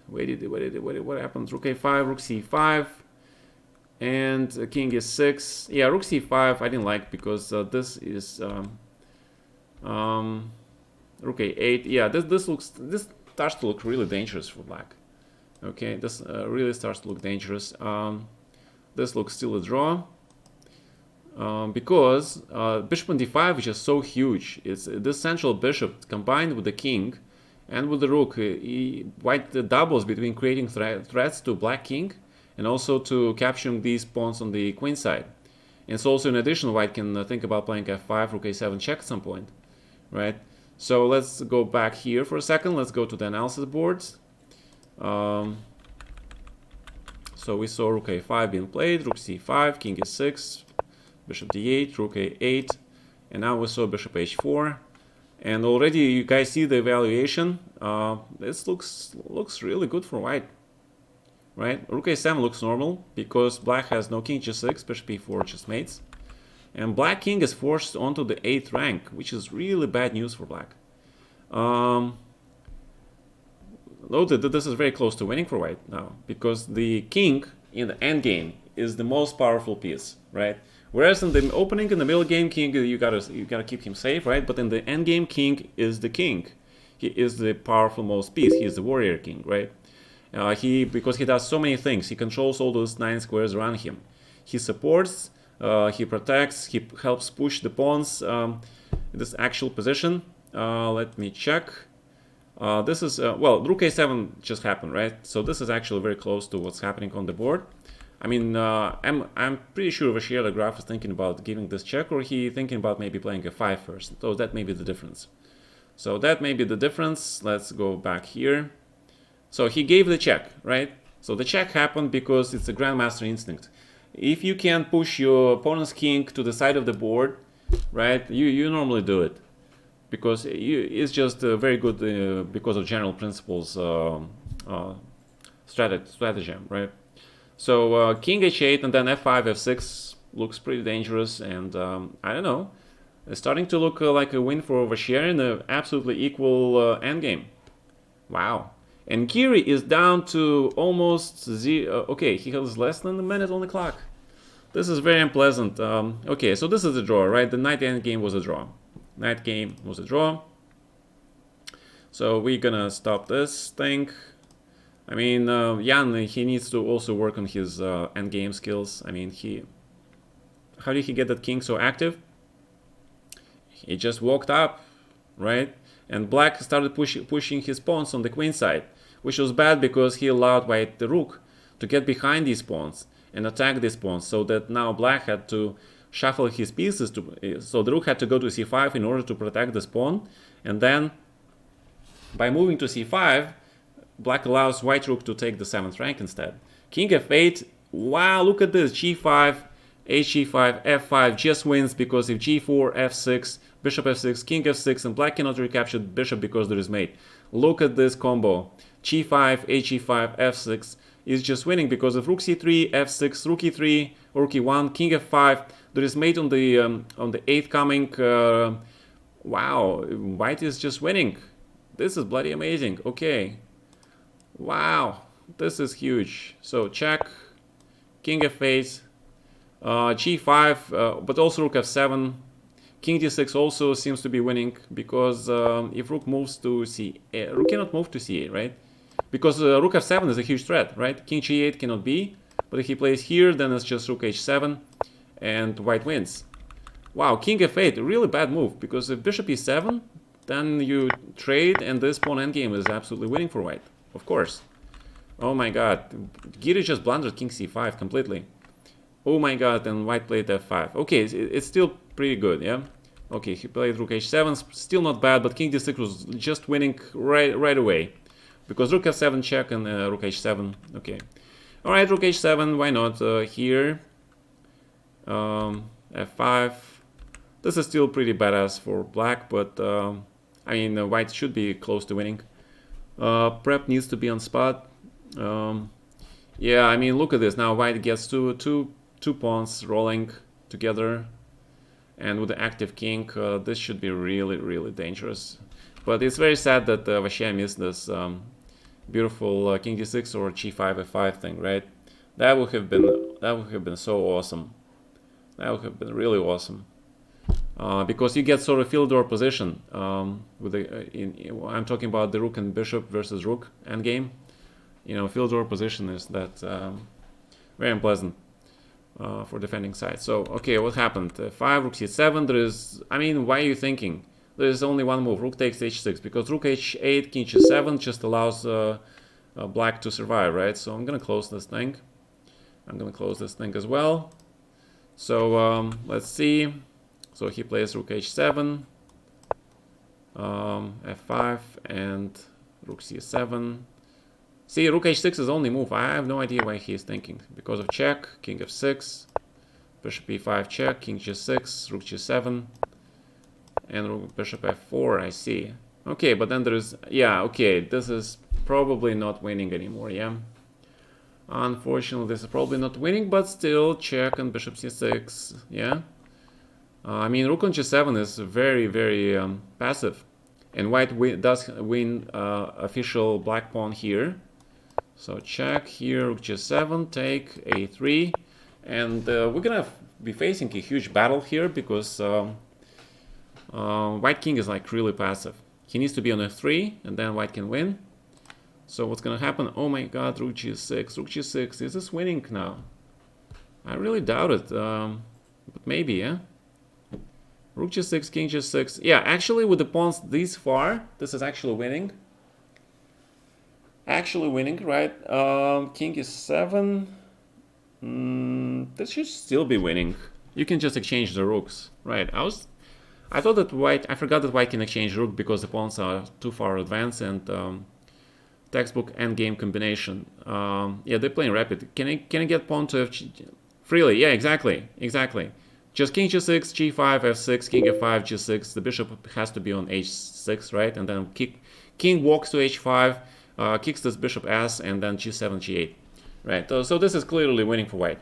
What happens? Rook a5, rook c5, and king e6. Yeah, rook c5 I didn't like, because this is rook a8. Yeah, this starts to look really dangerous for black. Okay, this really starts to look dangerous. This looks still a draw, because bishop on d5 is just so huge. It's this central bishop combined with the king and with the rook. White doubles between creating threats to black king and also to capturing these pawns on the queen side. And so also in addition, white can think about playing f5, rook a7 check at some point, right? So let's go back here for a second. Let's go to the analysis boards. So we saw rook a5 being played, rook c5, king e6, bishop d8, rook a8, and now we saw bishop h4. And already you guys see the evaluation. This looks really good for white, right? Rook a7 looks normal because black has no king g6, bishop e4 just mates, and black king is forced onto the 8th rank, which is really bad news for black. Note that this is very close to winning for white now, because the king in the endgame is the most powerful piece, right? Whereas in the opening and the middle game, king, you gotta keep him safe, right? But in the endgame, king is the king. He is the powerful most piece. He is the warrior king, right? Because he does so many things. He controls all those 9 squares around him. He supports, he protects, he helps push the pawns in this actual position. Let me check. This is, well, rook a7 just happened, right? So this is actually very close to what's happening on the board. I mean, I'm pretty sure Vashier the Graf is thinking about giving this check, or he thinking about maybe playing a5 first. So that may be the difference. So that may be the difference. Let's go back here. So he gave the check, right? So the check happened because it's a grandmaster instinct. If you can push your opponent's king to the side of the board, right, you normally do it. Because it's just very good because of general principles stratagem, right? So king h8 and then f5, f6 looks pretty dangerous, and I don't know, it's starting to look like a win for Vashier in an absolutely equal endgame. Wow. And Giri is down to almost 0. Okay, he has less than a minute on the clock. This is very unpleasant. Okay, so this is a draw, right? The knight endgame was a draw. Knight game was a draw. So we're gonna stop this thing. I mean, Jan, he needs to also work on his endgame skills. I mean, how did he get that king so active? He just walked up, right? And black started pushing his pawns on the queen side, which was bad because he allowed white the rook to get behind these pawns and attack these pawns, so that now black had to shuffle his pieces, so the rook had to go to c5 in order to protect this pawn, and then by moving to c5, black allows white rook to take the 7th rank instead. King f8, wow, look at this, g5, hg5, f5 just wins, because if g4, f6, bishop f6, king f6, and black cannot recapture the bishop because there is mate. Look at this combo, g5, hg5, f6 is just winning, because of rook c3, f6, rook e3, or rook e1, king f5, there is mate on the 8th coming. Wow, white is just winning. This is bloody amazing. Okay. Wow, this is huge. So check, king f8, g5, but also rook f7. King d6 also seems to be winning, because if rook moves to c8, rook cannot move to c8, right? because rook f7 is a huge threat, right? King g8 cannot be, but if he plays here, then it's just rook h7, and white wins. Wow, king f8, really bad move, because if bishop e7, then you trade, and this pawn endgame is absolutely winning for white, of course. Oh my god, Giri just blundered king c5 completely. Oh my god, and white played f5. Okay, it's still pretty good, yeah? Okay, he played rook h7, still not bad, but king d6 was just winning right away. Because rook f7 check and rook h7, okay. Alright, rook h7, why not? Here, f5. This is still pretty badass for black, but I mean, white should be close to winning. Prep needs to be on spot. Yeah, I mean, look at this. Now white gets two pawns rolling together, and with the active king, this should be really dangerous. But it's very sad that Vasia missed this beautiful king d6 or g5 f5 thing, right? That would have been so awesome. That would have been really awesome. Because you get sort of field door position with the. I'm talking about the rook and bishop versus rook endgame. You know, field door position is that very unpleasant for defending side. So okay, what happened? 5 rook c7. There is. I mean, why are you thinking? There is only one move. Rook takes h6 because rook h8, king g7 just allows black to survive, right? So I'm gonna close this thing. I'm gonna close this thing as well. So let's see. So he plays rook h7, f5, and rook c7. See, rook h6 is the only move. I have no idea why he is thinking. Because of check, king f6, bishop e5 check, king g6, rook g7, and rook bishop f4, I see. Okay, but then there is... Yeah, okay, this is probably not winning anymore, yeah? Unfortunately, this is probably not winning, but still check and bishop c6, yeah? I mean, rook on g7 is very passive, and white does win official black pawn here. So check here, rook g7, take a3, and we're gonna be facing a huge battle here because white king is like really passive. He needs to be on f3, and then white can win. So what's gonna happen? Oh my god, rook g6, rook g6. Is this winning now? I really doubt it, but maybe, yeah. Rook g6, king g6. Yeah, actually with the pawns this far, this is actually winning. Actually winning, right? King is7. This should still be winning. You can just exchange the rooks, right? I thought that white... I forgot that white can exchange rook because the pawns are too far advanced and textbook endgame combination. Yeah, they're playing rapid. Can I get pawn to f freely? Yeah, exactly. Just king g6, g5, f6, king f5, g6. The bishop has to be on h6, right? And then king walks to h5, kicks this bishop s, and then g7, g8, right? So this is clearly winning for white.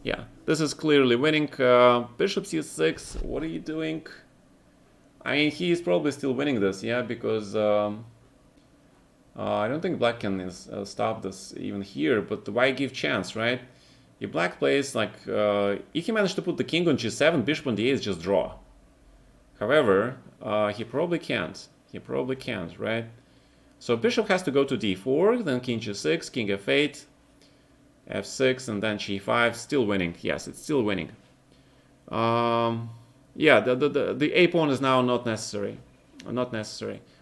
Yeah, this is clearly winning. Bishop c6, what are you doing? I mean, he is probably still winning this, yeah, because I don't think black can stop this even here, but why give chance, right? If black plays, like, if he managed to put the king on g7, bishop on d8 is just draw. However, he probably can't. Right? So bishop has to go to d4, then king g6, king f8, f6, and then g5. Still winning. Yes, it's still winning. Yeah, the a pawn is now not necessary.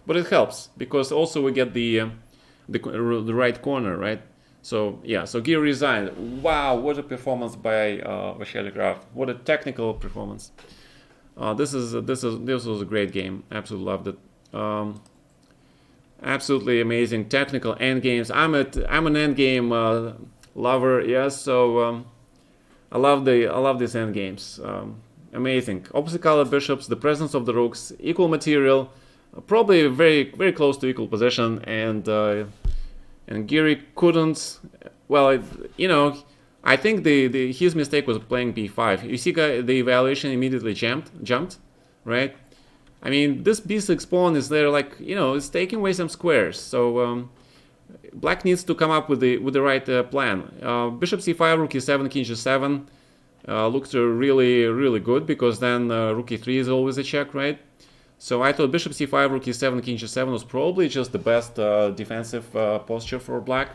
But it helps, because also we get the right corner, right? So yeah, so Giri resigned. Wow, what a performance by Vasily Graf. What a technical performance. This was a great game. Absolutely loved it. Absolutely amazing technical endgames. I'm an endgame lover. Yes, so I love these endgames. Amazing. Opposite colored bishops, the presence of the rooks, equal material, probably very close to equal position, and Giri couldn't. Well, you know, I think his mistake was playing b5. You see, the evaluation immediately jumped, right? I mean, this b6 pawn is there, like, you know, it's taking away some squares. So black needs to come up with the right plan. Bishop c5, rook e7, king g7 looks really good, because then rook e3 is always a check, right? So I thought bishop c5, rook e7, king g7 was probably just the best defensive posture for black,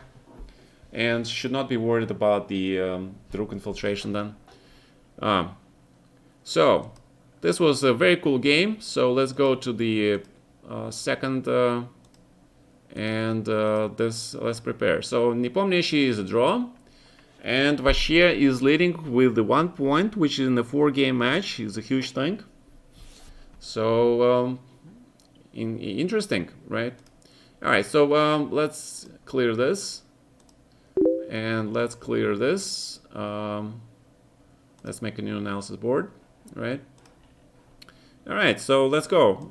and should not be worried about the rook infiltration then. So this was a very cool game. So let's go to the second and let's prepare. So Nepomniachtchi is a draw, and Vachier is leading with the 1 point, which is in a 4-game match. Is a huge thing. So interesting, right? All right, so let's clear this, and let's clear this. Let's make a new analysis board, right? All right, so let's go.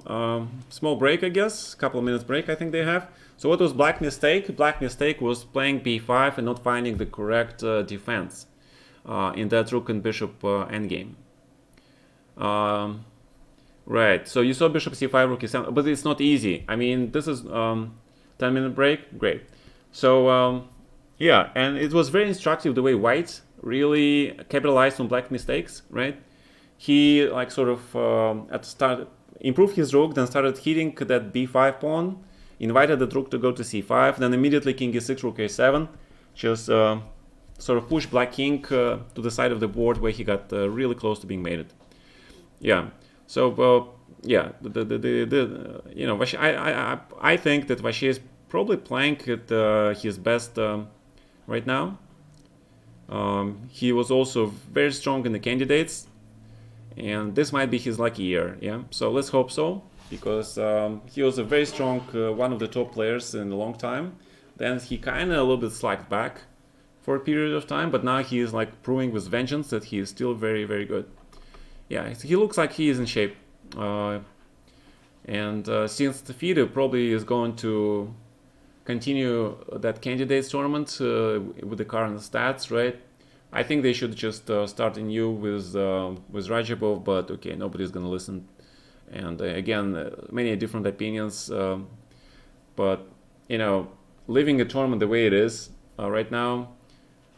Small break, I guess. Couple of minutes break, I think they have. So what was black mistake? Black mistake was playing b5 and not finding the correct defense in that rook and bishop endgame. Right, so you saw bishop c5, rook e7, but it's not easy. I mean, this is 10-minute break, great. So yeah, and it was very instructive the way white really capitalized on black mistakes, right? He like sort of at the start improved his rook, then started hitting that b5 pawn, invited the rook to go to c5, then immediately king e6, rook a7, just sort of pushed black king to the side of the board where he got really close to being mated. Yeah. So yeah, you know, I think that Vachier is probably playing at his best right now. He was also very strong in the candidates, and this might be his lucky year. Yeah, so let's hope so, because he was a very strong one of the top players in a long time. Then he kind of a little bit slacked back for a period of time, but now he is like proving with vengeance that he is still very, very good. Yeah, he looks like he is in shape. And since the FIDE probably is going to continue that candidates tournament with the current stats, right? I think they should just start anew with Rajabov, but okay, nobody's gonna listen. And again, many different opinions. But you know, leaving a tournament the way it is right now,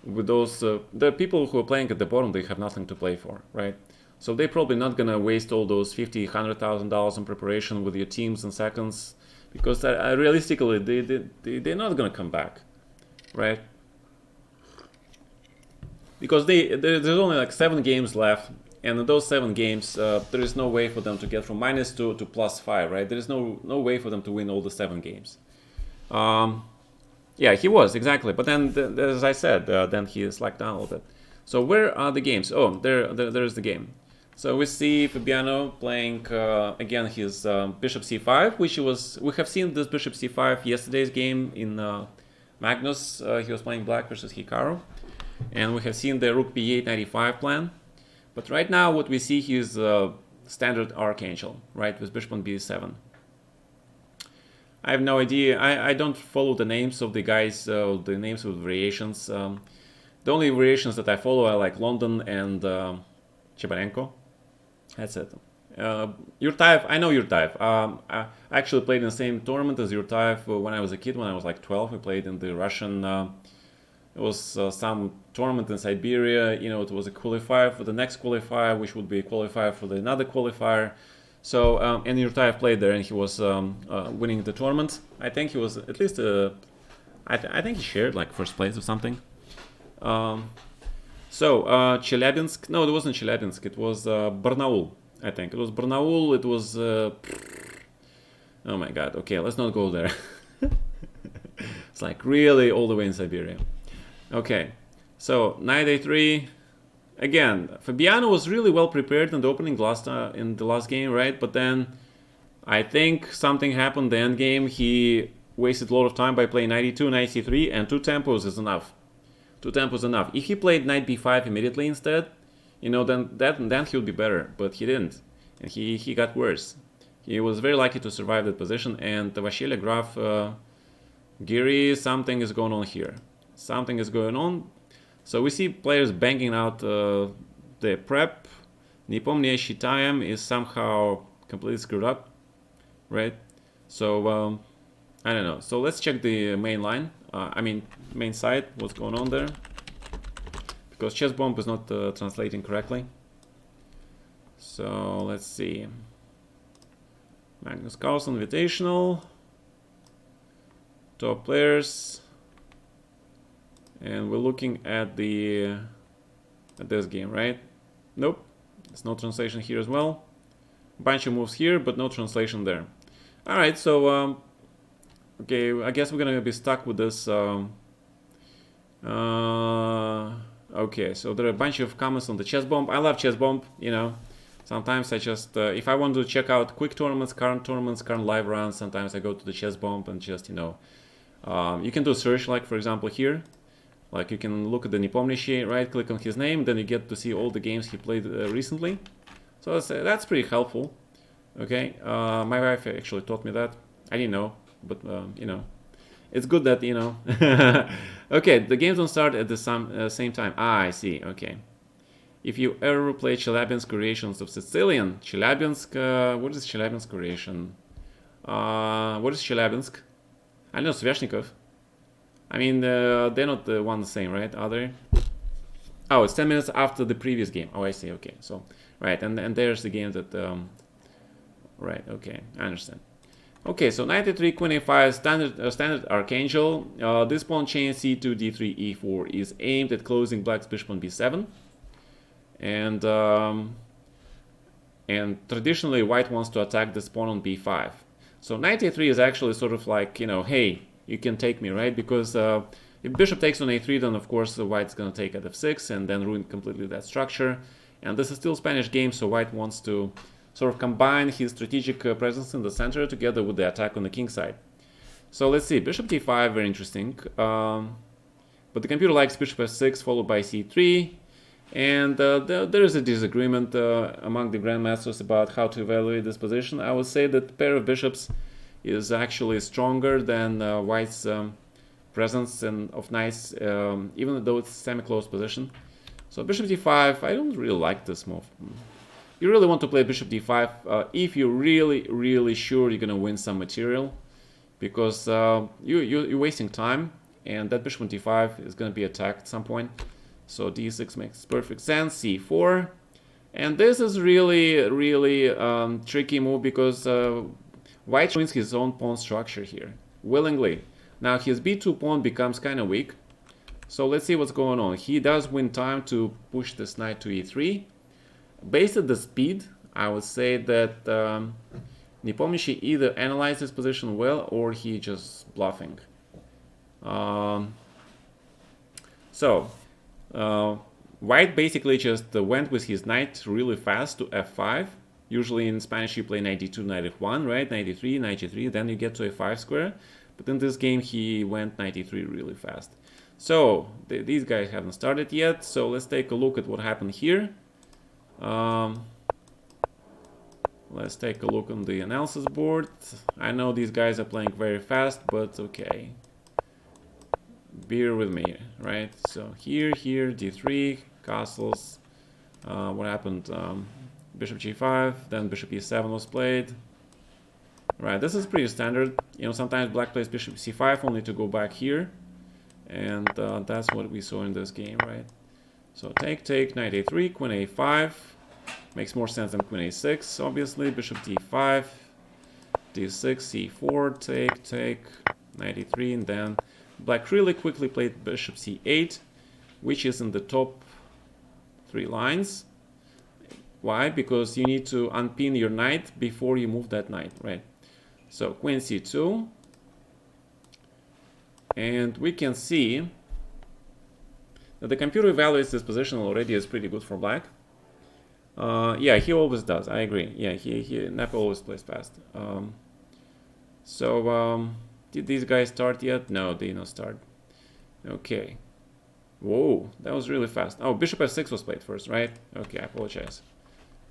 with those the people who are playing at the bottom, they have nothing to play for, right? So they're probably not gonna waste all those $50,000, $100,000 in preparation with your teams in seconds, because realistically, they're not gonna come back, right? Because there's only like 7 games left, and in those 7 games, there is no way for them to get from -2 to +5, right? There is no way for them to win all the 7 games. Yeah, he was exactly, but then as I said, then he slacked down a little bit. So where are the games? Oh, there is the game. So we see Fabiano playing again his bishop c5, which we have seen this bishop c5 yesterday's game in Magnus. He was playing black versus Hikaru, and we have seen the rook b8 95 plan. But right now what we see is standard archangel, right, with bishop on b7. I have no idea. I don't follow the names of the guys, the names of the variations. The only variations that I follow are like London and Chebarenko. That's it. Yurtaev, I know Yurtaev. I actually played in the same tournament as Yurtaev when I was a kid, when I was like 12. We played in the Russian, it was some tournament in Siberia. You know, it was a qualifier for the next qualifier, which would be a qualifier for the another qualifier. So, and Yurtaev played there, and he was winning the tournament. I think he was at least, I think he shared like first place or something. So, Chelyabinsk, no, it wasn't Chelyabinsk, it was Barnaul, I think. It was Barnaul, it was, oh my god, okay, let's not go there. It's like really all the way in Siberia. Okay, so knight a3. Again, Fabiano was really well prepared in the opening in the last game, right? But then I think something happened the end game. He wasted a lot of time by playing knight e2, knight c3, and 2 tempos is enough. 2 tempos is enough. If he played knight b5 immediately instead, you know, then he would be better. But he didn't, and he got worse. He was very lucky to survive that position. And Vasily Graf, Giri, something is going on here. Something is going on. So we see players banging out the prep. Nepomniachtchi time is somehow completely screwed up, right? So I don't know. So let's check the main line. I mean main site. What's going on there? Because ChessBomb is not translating correctly. So let's see. Magnus Carlsen Invitational. Top players. And we're looking at the at this game, right? Nope. There's no translation here as well. Bunch of moves here, but no translation there. All right, so okay, I guess we're gonna be stuck with this. Okay, so there are a bunch of comments on the chess bomb. I love chess bomb. You know, sometimes I just if I want to check out quick tournaments, current live rounds, sometimes I go to the chess bomb and just, you know, you can do a search, like for example here. Like you can look at the Nepomniachtchi, right? Click on his name, then you get to see all the games he played recently. So that's pretty helpful. Okay, my wife actually taught me that. I didn't know, but you know, it's good that, you know. Okay, the games don't start at the same time. Ah, I see. Okay. If you ever played Chelyabinsk creations of Sicilian, Chelyabinsk, what is Chelyabinsk creation? What is Chelyabinsk? I know Sveshnikov. I mean, they're not the one the same, right? Are they? Oh, it's 10 minutes after the previous game. Oh, I see. Okay, so right, and there's the game that. Right. Okay, I understand. Okay, so 93, Queen A5, standard Archangel. This pawn chain C2, D3, E4 is aimed at closing Black's bishop on B7, and traditionally White wants to attack this pawn on B5. So 93 is actually sort of like, you know, hey, you can take me, right? Because if bishop takes on A3, then of course the White's gonna take at F6 and then ruin completely that structure. And this is still Spanish game, so White wants to sort of combine his strategic presence in the center together with the attack on the king side. So let's see, bishop d5, very interesting. But the computer likes bishop f6 followed by c3. And there is a disagreement among the grandmasters about how to evaluate this position. I would say that the pair of bishops is actually stronger than White's presence of knights, even though it's a semi-close position. So bishop d5, I don't really like this move. You really want to play bishop d5 if you're really sure you're gonna win some material, because you're wasting time, and that bishop on d5 is gonna be attacked at some point. So d6 makes perfect sense. c4, and this is really tricky move because White wins his own pawn structure here willingly. Now his b2 pawn becomes kind of weak. So let's see what's going on. He does win time to push this knight to e3. Based on the speed, I would say that Nepomniachtchi either analyzed his position well or he just bluffing. White basically just went with his knight really fast to f5. Usually in Spanish you play knight d2, knight f1, right? Knight d3, knight g3, then you get to a5 square. But in this game he went knight e3 really fast. So these guys haven't started yet. So let's take a look at what happened here. Let's take a look on the analysis board. I know these guys are playing very fast, but okay. Bear with me, right? So here, d3, castles. What happened? Bishop g5, then bishop e7 was played. Right, this is pretty standard. You know, sometimes black plays bishop c5 only to go back here. And that's what we saw in this game, right? So take, knight a3, queen a5. Makes more sense than queen a6, obviously. Bishop d5, d6, c4, take, knight e3, and then black really quickly played bishop c8, which is in the top 3 lines. Why? Because you need to unpin your knight before you move that knight, right? So queen c2, and we can see that the computer evaluates this position already as pretty good for black. Yeah, he always does. I agree. Yeah, Nepo always plays fast. Did these guys start yet? No, they did not start. Okay. Whoa, that was really fast. Oh, bishop f6 was played first, right? Okay, I apologize.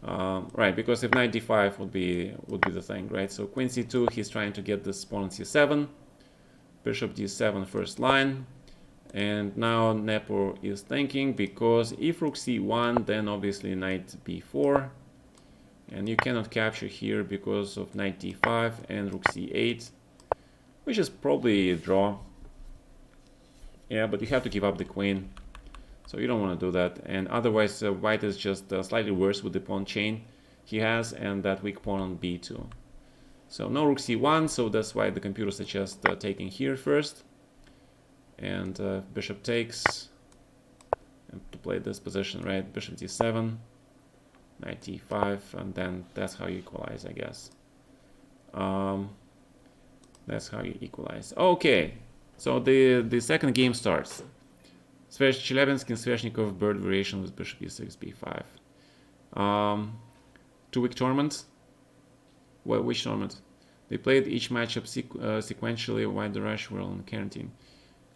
Right, because if knight d5 would be the thing, right? So queen c2, he's trying to get this pawn on c7. Bishop d7 first line. And now Nepo is thinking, because if rook c1, then obviously knight b4. And you cannot capture here because of knight d5 and rook c8, which is probably a draw. Yeah, but you have to give up the queen. So you don't want to do that. And otherwise, white is just slightly worse with the pawn chain he has and that weak pawn on b2. So no rook c1, so that's why the computer suggests taking here first. And bishop takes, and to play this position, right? Bishop d7, knight d5, and then that's how you equalize, I guess. That's how you equalize. Okay, so the second game starts. Chelyabinsk and Sveshnikov bird variation with bishop e6, b5. 2-week tournament. Which tournament? They played each matchup sequentially. Why the rush? We're on quarantine.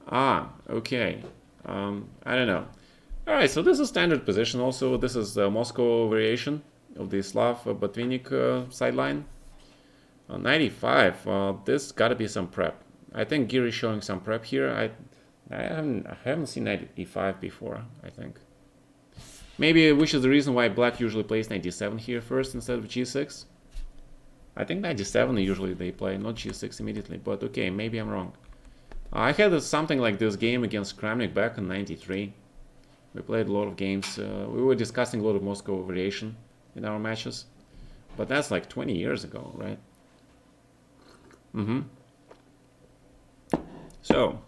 Ah, okay. I don't know. All right, so this is standard position. Also, this is the Moscow variation of the Slav Botvinnik sideline. 95. This got to be some prep. I think Giri is showing some prep here. I haven't seen knight e5 before, I think. Maybe, which is the reason why black usually plays knight d7 here first instead of g6. I think knight d7 usually they play, not g6 immediately, but okay, maybe I'm wrong. I had something like this game against Kramnik back in '93. We played a lot of games. We were discussing a lot of Moscow variation in our matches. But that's like 20 years ago, right? So,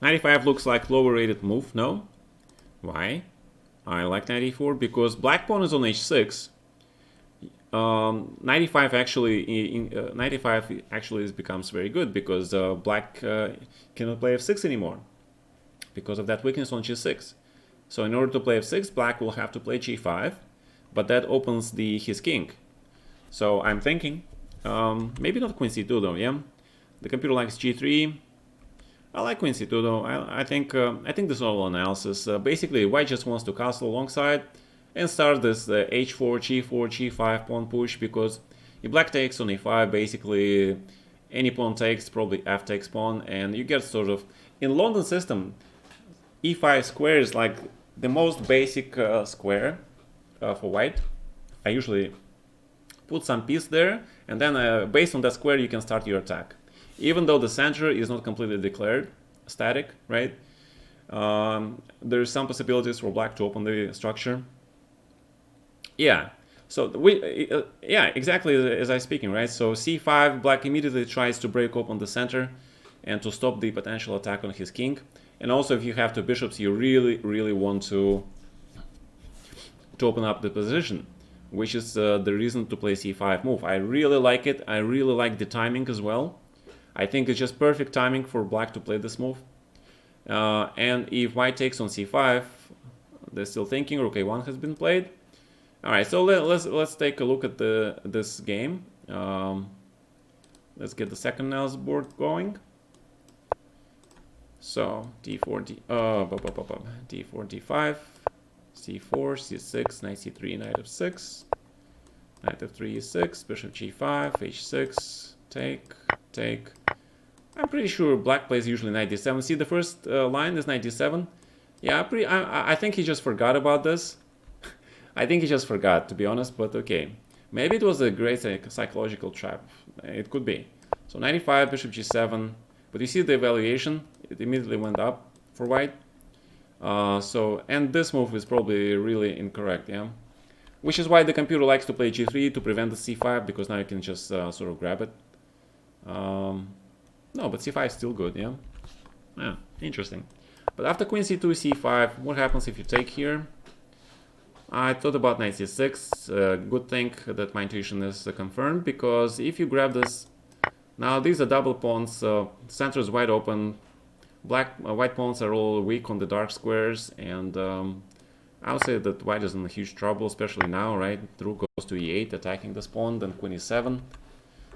95 looks like lower rated move, no? Why? I like 94 because black pawn is on h6. 95 actually becomes very good because black cannot play f6 anymore because of that weakness on g6. So in order to play f6, black will have to play g5, but that opens his king. So I'm thinking maybe not queen c2 though. Yeah, the computer likes g3. I like queen c2 though. I think this is all analysis. Basically, white just wants to castle alongside and start this h4, g4, g5 pawn push, because if black takes on e5, basically any pawn takes, probably f takes pawn, and you get sort of, in London system, e5 square is like the most basic square for white. I usually put some piece there, and then based on that square you can start your attack. Even though the center is not completely declared, static, right? There's some possibilities for black to open the structure. Yeah, so yeah, exactly as I speaking, right? So c5, black immediately tries to break open the center and to stop the potential attack on his king. And also, if you have two bishops, you really want to open up the position, which is the reason to play c5 move. I really like it. I really like the timing as well. I think it's just perfect timing for black to play this move. And if white takes on c5, they're still thinking rook a1 has been played. All right, so let's take a look at this game. Let's get the second analysis board going. So d4, d4, d5, c4, c6, knight c3, knight f6, knight f3, e6, bishop g5, h6, take. I'm pretty sure black plays usually knight d7. See, the first line is knight d7. Yeah, I think he just forgot about this. I think he just forgot, to be honest, but okay. Maybe it was a great psychological trap. It could be. So 95, bishop g7. But you see the evaluation, it immediately went up for white. And this move is probably really incorrect, yeah? Which is why the computer likes to play g3 to prevent the c5, because now you can just sort of grab it. No, but c5 is still good, yeah? Yeah, interesting. But after queen c2, c5, what happens if you take here? I thought about knight c6. Good thing that my intuition is confirmed, because if you grab this, now these are double pawns, center is wide open, white pawns are all weak on the dark squares, and I would say that white is in huge trouble, especially now, right? The rook goes to e8, attacking this pawn, then queen e7.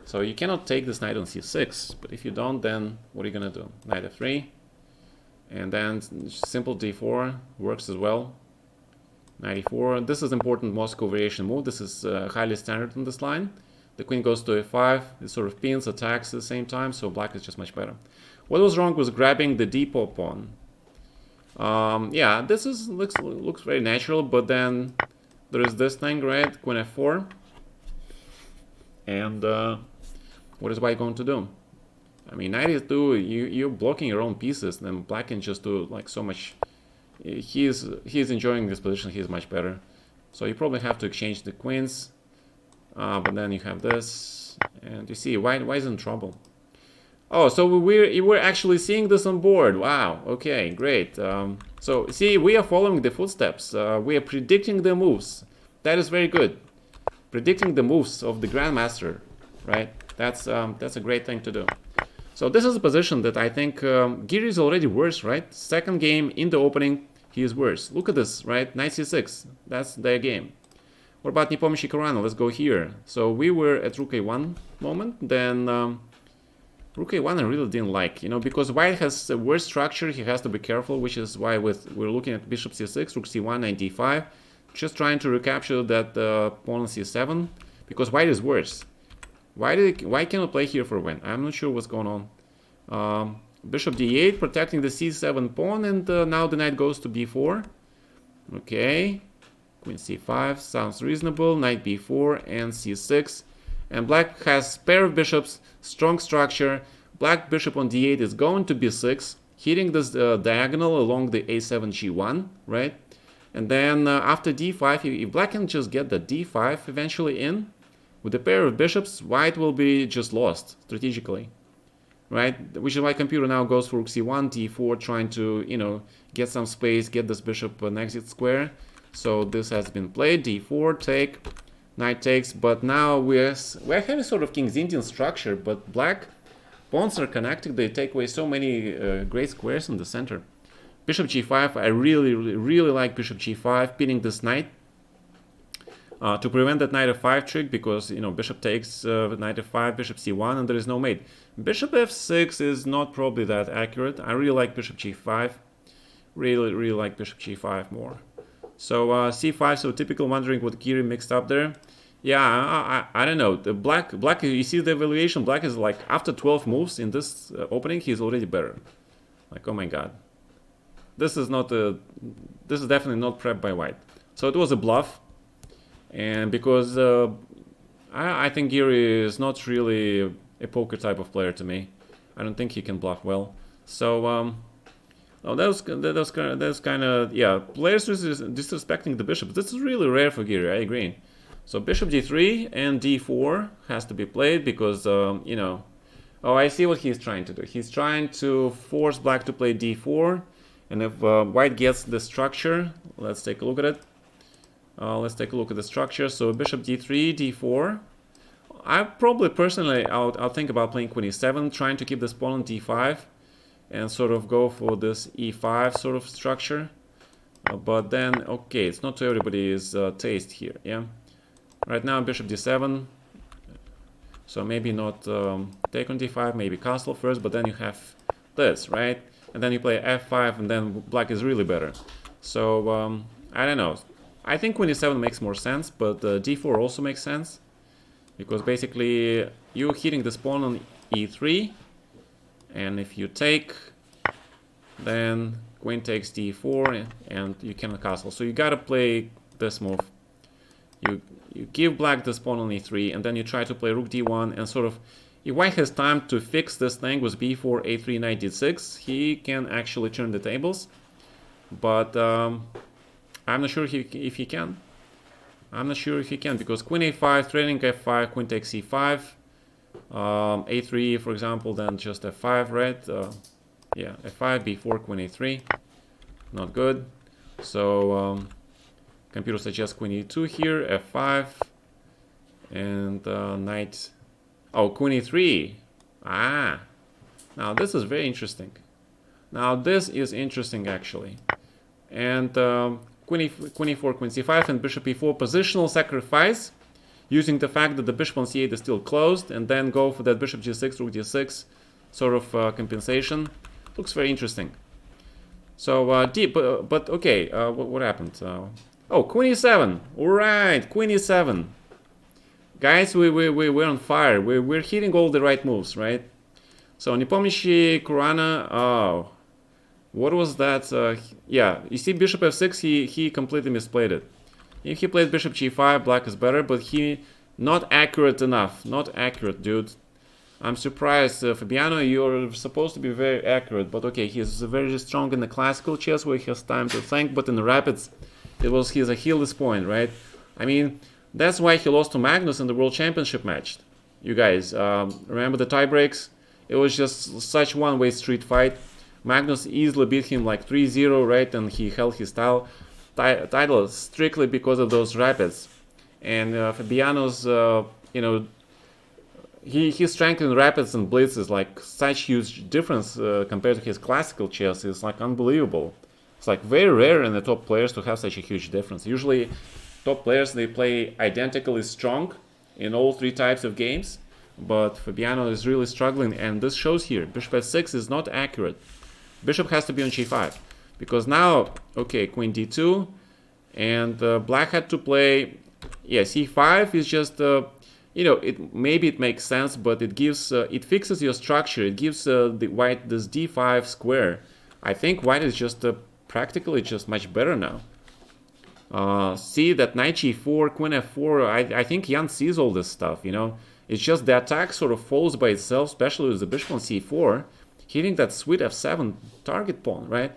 So you cannot take this knight on c6, but if you don't, then what are you gonna do? Knight f3, and then simple d4 works as well. 94. This is important Moscow variation move. This is highly standard on this line. The queen goes to f5. It sort of pins, attacks at the same time, so black is just much better. What was wrong was grabbing the d-pawn pawn. Yeah, this looks very natural, but then there is this thing, right? Queen f4. And what is white going to do? I mean, knight e2, you're blocking your own pieces, then black can just do like so much. He's enjoying this position. He's much better. So you probably have to exchange the queens. But then you have this, and you see white is in trouble. Oh, so we're actually seeing this on board. Wow. Okay, great. So see, we are following the footsteps. We are predicting the moves. That is very good. Predicting the moves of the grandmaster, right? That's a great thing to do. So this is a position that I think Giri is already worse, right? Second game in the opening, he is worse. Look at this, right? Knight c6. That's their game. What about Nepomniachtchi Corona? Let's go here. So we were at Rook a1 moment. Then Rook a1 I really didn't like, because white has a worse structure. He has to be careful, which is why we're looking at bishop c6, rook c1, knight d5. Just trying to recapture that pawn on c7, because white is worse. Why cannot play here for a win? I'm not sure what's going on. Bishop d8, protecting the c7 pawn, and now the knight goes to b4. Okay, queen c5 sounds reasonable. Knight b4 and c6, and black has pair of bishops, strong structure. Black bishop on d8 is going to b6, hitting this diagonal along the a7 g1, right? And then after d5, if black can just get the d5 eventually in, with a pair of bishops, white will be just lost strategically, right? Which is why computer now goes for rook c1, d4, trying to, get some space, get this bishop an exit square. So this has been played, d4, take, knight takes, but now we're having sort of King's Indian structure, but black pawns are connected, they take away so many great squares in the center. Bishop g5, I really like bishop g5, pinning this knight to prevent that knight f5 trick, because bishop takes knight f5, bishop c1, and there is no mate. Bishop f6 is not probably that accurate. I really like bishop g5, really like bishop g5 more. So c5, so typical, wondering what Giri mixed up there. Yeah, I don't know. The black, you see the evaluation. Black is like after 12 moves in this opening, he's already better. Like, oh my god. This is definitely not prep by white. So it was a bluff, and because I think Giri is not really a poker type of player to me. I don't think he can bluff well. So that's kind of yeah. Players disrespecting the bishop. This is really rare for Giri. I agree. So bishop d3 and d4 has to be played, because Oh, I see what he's trying to do. He's trying to force black to play d4. And if white gets the structure, let's take a look at it. Let's take a look at the structure. So bishop d3, d4. I probably personally, I'll think about playing queen e7, trying to keep this pawn on d5, and sort of go for this e5 sort of structure. But then, okay, it's not to everybody's taste here. Yeah. Right now, bishop d7. So maybe not take on d5, maybe castle first, but then you have this, right? And then you play f5, and then black is really better. So I don't know. I think queen e7 makes more sense, but d4 also makes sense, because basically you're hitting this pawn on e3, and if you take, then queen takes d4, and you cannot castle. So you gotta play this move. You give black this pawn on e3, and then you try to play rook d1, and sort of, if white has time to fix this thing with b4, a3, knight d6, he can actually turn the tables. But I'm not sure if he can. I'm not sure if he can, because queen a5, threatening f5, queen takes c5, a3, for example, then just f5, right? Yeah, f5, b4, queen a3, not good. So computer suggests queen e2 here, f5, and knight. Oh, queen e3. Ah, now this is very interesting. Now this is interesting actually. And queen e4, queen c5, and bishop e4, positional sacrifice, using the fact that the bishop on c8 is still closed, and then go for that bishop g6, rook d6 sort of compensation. Looks very interesting. So but okay, what happened? Oh, queen e7. All right, queen e7. Guys, we're on fire. We're hitting all the right moves, right? So Nepomniachtchi Corona. Oh, what was that? Yeah, you see bishop f6. He completely misplayed it. If he played bishop g5, black is better, but he not accurate enough. Not accurate, dude. I'm surprised, Fabiano. You're supposed to be very accurate, but okay, he's very strong in the classical chess where he has time to think, but in the rapids, he's a Achilles point, right? I mean, That's why he lost to Magnus in the World Championship match. You guys, remember the tie breaks? It was just such one-way street fight. Magnus easily beat him like 3-0, right? And he held his title strictly because of those rapids. And Fabiano's, you know, his strength in rapids and blitz is like such huge difference compared to his classical chess. It's like unbelievable. It's like very rare in the top players to have such a huge difference. Usually, top players, they play identically strong in all three types of games, but Fabiano is really struggling, and this shows here. Bishop f6 is not accurate. Bishop has to be on g5, because now, okay, queen d2, and black had to play, yeah, c5 is just, you know, maybe it makes sense, but it gives, it fixes your structure. It gives the white this d5 square. I think white is just practically just much better now. See that knight g4, queen f4. I think Jan sees all this stuff, you know. It's just the attack sort of falls by itself, especially with the bishop on c4, hitting that sweet f7 target pawn, right?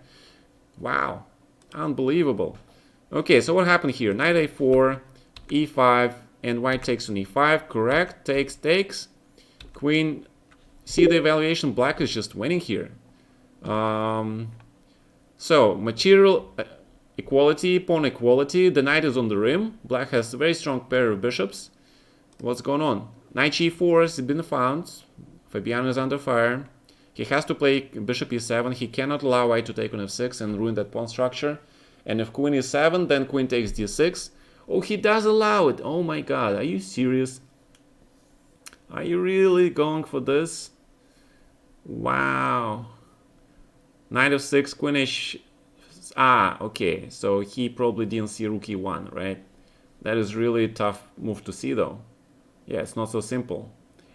Wow, unbelievable. Okay, so what happened here? Knight a4, e5, and white takes on e5, correct, takes. Queen, see the evaluation, black is just winning here. So, material equality, pawn equality, the knight is on the rim, black has a very strong pair of bishops. What's going on? Knight g4 has been found, Fabiano is under fire. He has to play bishop e7, he cannot allow white to take on f6 and ruin that pawn structure. And if queen e7, then queen takes d6. Oh, he does allow it. Oh my god, are you serious? Are you really going for this? Wow. Knight f6, queen h... Ah, okay, so he probably didn't see rook e1, right? That is really a tough move to see, though. Yeah, it's not so simple.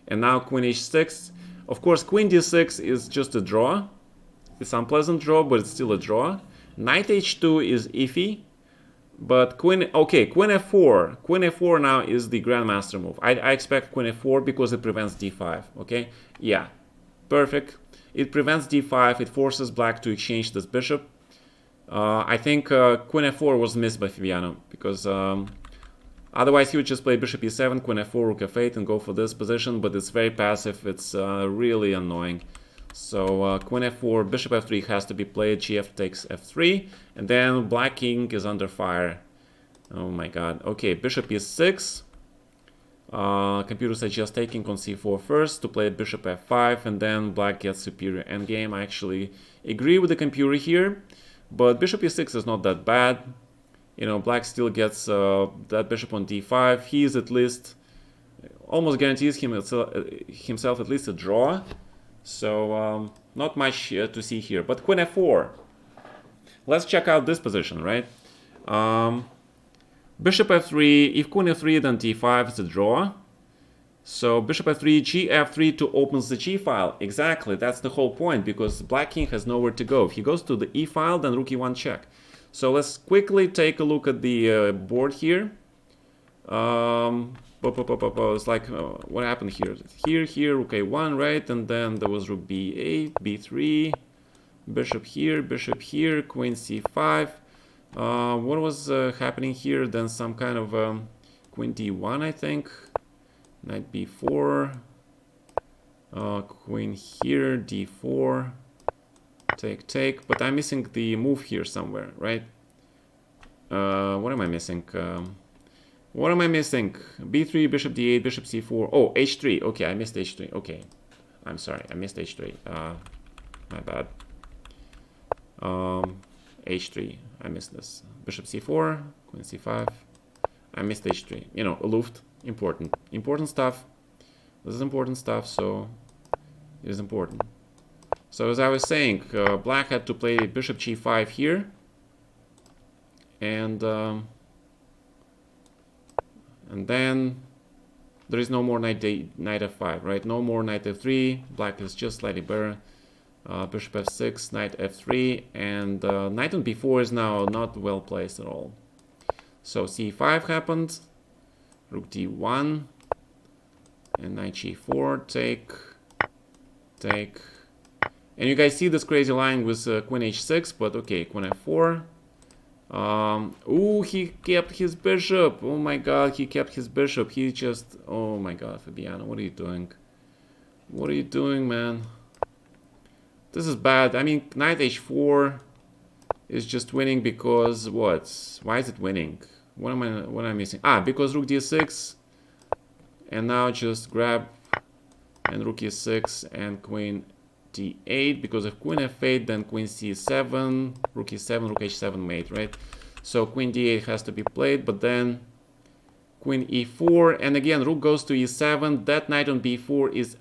And now queen h6. Of course, queen d6 is just a draw. It's an unpleasant draw, but it's still a draw. Knight h2 is iffy. But queen... Okay, queen f4. Queen f4 now is the grandmaster move. I expect queen f4 because it prevents d5, okay? Yeah, perfect. It prevents d5. It forces black to exchange this bishop. I think queen f4 was missed by Fabiano because otherwise he would just play bishop e7, queen f4, rook f8 and go for this position, but it's very passive. It's really annoying. So queen f4, bishop f3 has to be played, gf takes f3, and then black king is under fire. Oh my god. Okay, bishop e6. Computer suggests taking on c4 first to play bishop f5, and then black gets superior endgame. I actually agree with the computer here. But bishop e6 is not that bad. You know, black still gets that bishop on d5. He is at least, almost guarantees himself at least a draw. So not much to see here. But queen f4. Let's check out this position, right? Bishop f3. If queen f3, then d5 is a draw. So bishop f3, gf3 to opens the g file. Exactly, that's the whole point, because black king has nowhere to go. If he goes to the e file, then rook e1 check. So let's quickly take a look at the board here. It's like, what happened here? Here, rook a1, right? And then there was rook b8, b3, bishop here, queen c5. What was happening here? Then some kind of queen d1, I think. Knight b4, queen here, d4, take, but I'm missing the move here somewhere, right? What am I missing? B3, bishop d8, bishop c4. Oh, h3. Okay, I missed h3. Okay, I'm sorry, I missed h3. My bad. H3. I missed this. Bishop c4, queen c5. I missed h3. You know, aloofed. Important stuff. This is important stuff, so it is important. So as I was saying, black had to play bishop g5 here, and then there is no more knight f5, right? No more knight f3. Black is just slightly better. Bishop f6, knight f3, and knight on b4 is now not well placed at all. So c5 happened. Rook d1 and knight g4, take. And you guys see this crazy line with queen h6, but okay, queen f4. Ooh, he kept his bishop. Oh my god, he kept his bishop. He just... Oh my god, Fabiano, what are you doing? What are you doing, man? This is bad. I mean, knight h4 is just winning because what? Why is it winning? What am I missing? Ah, because rook d6. And now just grab and rook e6 and queen d8. Because if queen f8, then queen c7, rook e7, rook h7 mate, right? So queen d8 has to be played, but then queen e4, and again rook goes to e7. That knight on b4 is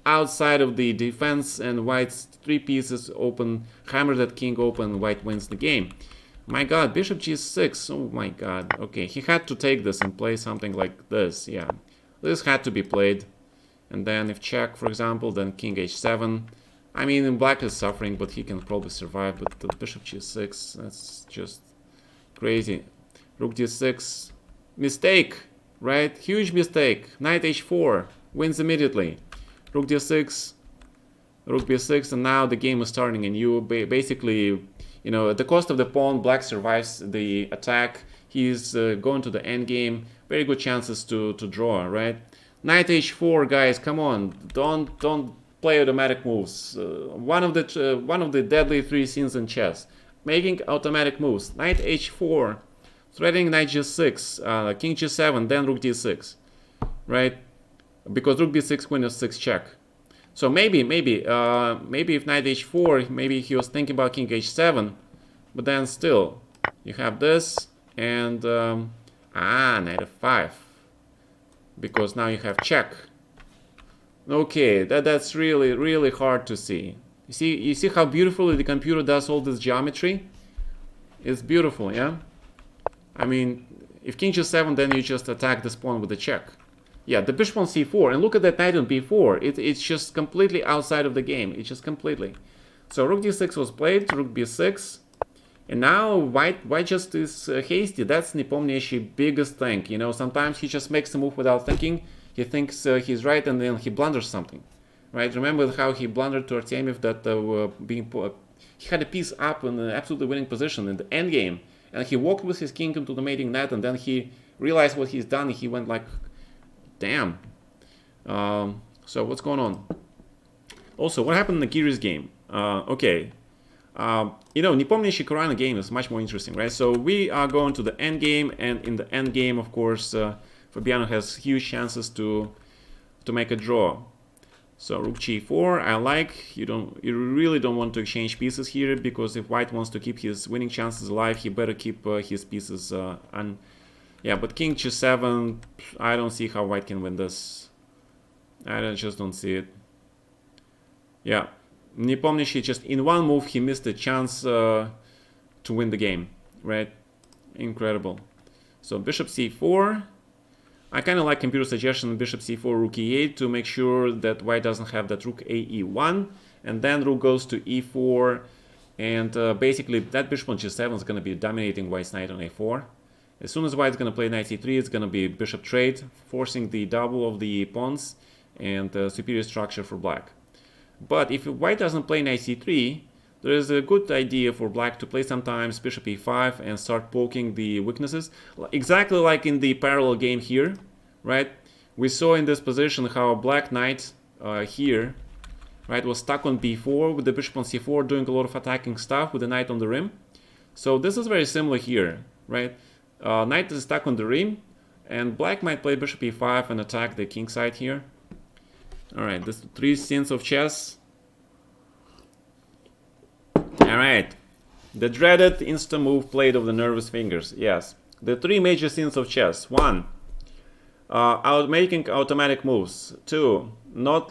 outside of the defense, and white's 3 pieces open, hammer that king open, white wins the game. My god, bishop g6, oh my god. Okay, he had to take this and play something like this, yeah. This had to be played. And then if check, for example, then king h7. I mean, black is suffering, but he can probably survive. But the bishop g6, that's just crazy. Rook d6, mistake, right? Huge mistake. Knight h4, wins immediately. Rook d6, rook b6, and now the game is starting anew. Basically, you know, at the cost of the pawn, black survives the attack. He's going to the endgame. Very good chances to draw, right? Knight h4, guys, come on, don't play automatic moves. One of the deadly 3 scenes in chess, making automatic moves. Knight h4, threatening knight g6, king g7, then rook d6, right? Because rook b6, queen f6 check. So maybe if knight h4, maybe he was thinking about king h7, but then still, you have this and knight f5. Because now you have check. Okay, that's really hard to see. You see how beautifully the computer does all this geometry? It's beautiful, yeah? I mean, if king g7, then you just attack this pawn with a check. Yeah, the bishop on c4, and look at that knight on b4. It's just completely outside of the game. It's just completely. So rook d6 was played, rook b6. And now white just is hasty. That's Nepomniachtchi's biggest thing. You know, sometimes he just makes a move without thinking. He thinks he's right, and then he blunders something, right? Remember how he blundered to Artemiev that he had a piece up in an absolutely winning position in the endgame, and he walked with his king into the mating net, and then he realized what he's done. And he went like, "Damn." So what's going on? Also, what happened in the Kyrgyz game? Okay. You know, Nepomniachtchi Kurana game is much more interesting, right? So we are going to the end game, and in the end game, of course, Fabiano has huge chances to make a draw. So rook g4, I like. You really don't want to exchange pieces here, because if white wants to keep his winning chances alive, he better keep his pieces yeah, but king g7, I don't see how white can win this. I just don't see it. Yeah. Nepomniachtchi just in one move he missed a chance to win the game, right? Incredible. So bishop c4. I kind of like computer suggestion bishop c4, rook e8 to make sure that white doesn't have that rook ae1, and then rook goes to e4, and basically that bishop on g7 is going to be dominating white's knight on a4. As soon as white's going to play knight c3, it's going to be bishop trade, forcing the double of the pawns and superior structure for black. But if white doesn't play knight c3, there is a good idea for black to play sometimes bishop e5 and start poking the weaknesses. Exactly like in the parallel game here, right? We saw in this position how black knight here, right, was stuck on b4 with the bishop on c4 doing a lot of attacking stuff with the knight on the rim. So this is very similar here, right? Knight is stuck on the rim, and black might play bishop e5 and attack the king side here. Alright, this 3 scenes of chess. Alright, the dreaded insta move played of the nervous fingers. Yes, the 3 major scenes of chess. 1, making automatic moves. 2, not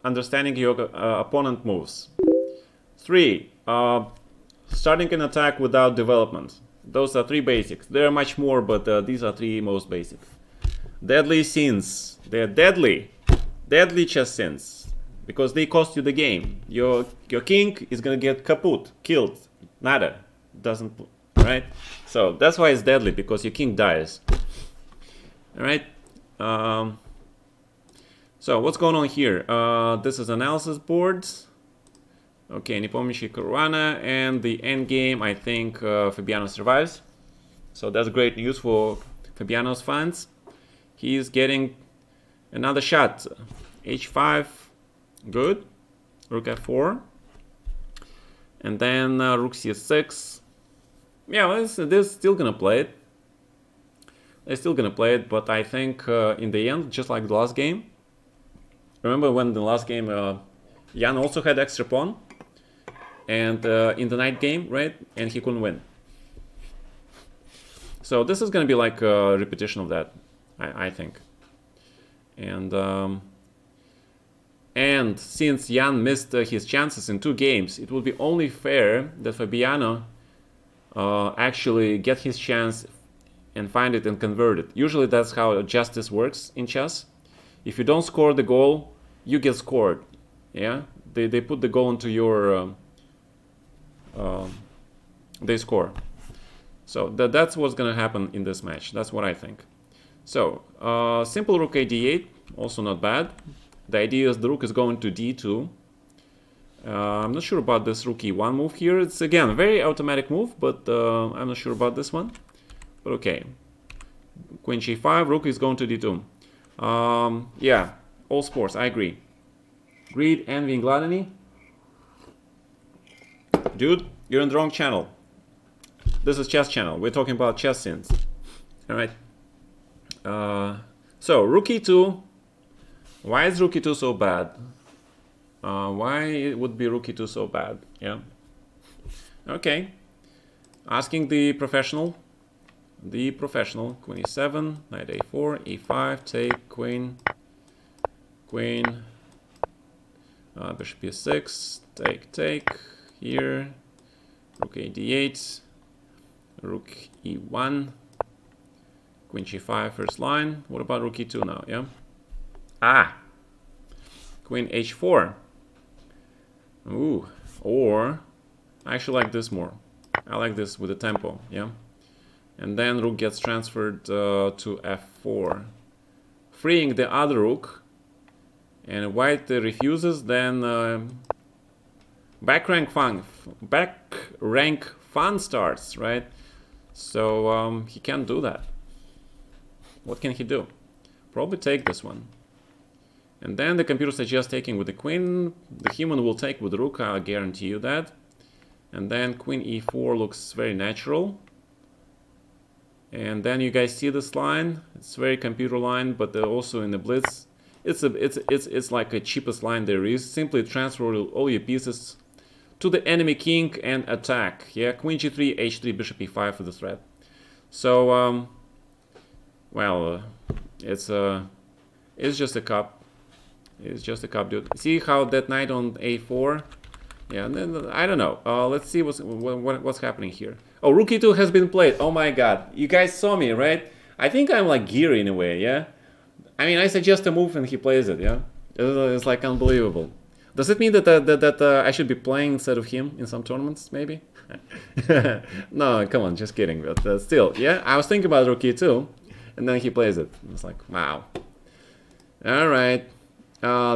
understanding your opponent moves. 3, starting an attack without development. Those are 3 basics. There are much more, but these are 3 most basic. Deadly scenes. They're deadly. Deadly chess scenes, because they cost you the game. Your king is gonna get kaput, killed, nada, doesn't, right? So that's why it's deadly, because your king dies. All right. So what's going on here? This is analysis board. Okay, Nepomniachtchi Caruana, and the end game, I think Fabiano survives. So that's great news for Fabiano's fans. He's getting another shot. H5, good. Rook F4. And then Rook C6. Yeah, they're still gonna play it. They're still gonna play it, but I think in the end, just like the last game, remember when the last game Jan also had extra pawn? And in the night game, right? And he couldn't win. So this is gonna be like a repetition of that, I think. And since Jan missed his chances in 2 games, it would be only fair that Fabiano actually get his chance and find it and convert it. Usually that's how justice works in chess. If you don't score the goal, you get scored. Yeah, they put the goal into your they score. So that's what's gonna happen in this match. That's what I think. So simple rook a8, also not bad. The idea is the rook is going to d2. I'm not sure about this rook e1 move here. It's again a very automatic move, but I'm not sure about this one. But okay. Queen g5, rook is going to d2. Yeah, all sports, I agree. Greed, envy, and gluttony. Dude, you're on the wrong channel. This is chess channel. We're talking about chess sins. All right. So rook e2. Why is rook e2 so bad? Why would be rook e2 so bad? Yeah. Okay. Asking the professional. The professional. Queen e7, knight a4, e5, take, queen, queen, bishop e6, take, here, rook a d8, rook e1, queen g5, first line. What about rook e2 now? Yeah. Ah, queen h4. Ooh, or I actually like this more. I like this with the tempo, yeah. And then rook gets transferred to f4, freeing the other rook. And white refuses. Then back rank fun starts, right? So he can't do that. What can he do? Probably take this one. And then the computer suggests taking with the queen. The human will take with the rook, I'll guarantee you that. And then queen e4 looks very natural. And then you guys see this line. It's very computer line, but also in the blitz, it's like a cheapest line there is. Simply transfer all your pieces to the enemy king and attack. Yeah, queen g3, h3, bishop e5 for the threat. So well, it's just a cup. It's just a cup, dude. See how that knight on a4? Yeah, and then I don't know. Let's see what's happening here. Oh, rook e2 has been played. Oh my god, you guys saw me, right? I think I'm like geary in a way, yeah. I mean, I suggest a move and he plays it, yeah. It's like unbelievable. Does it mean that I should be playing instead of him in some tournaments, maybe? No, come on, just kidding. But still, yeah. I was thinking about rook e2, and then he plays it. It's like, wow. All right.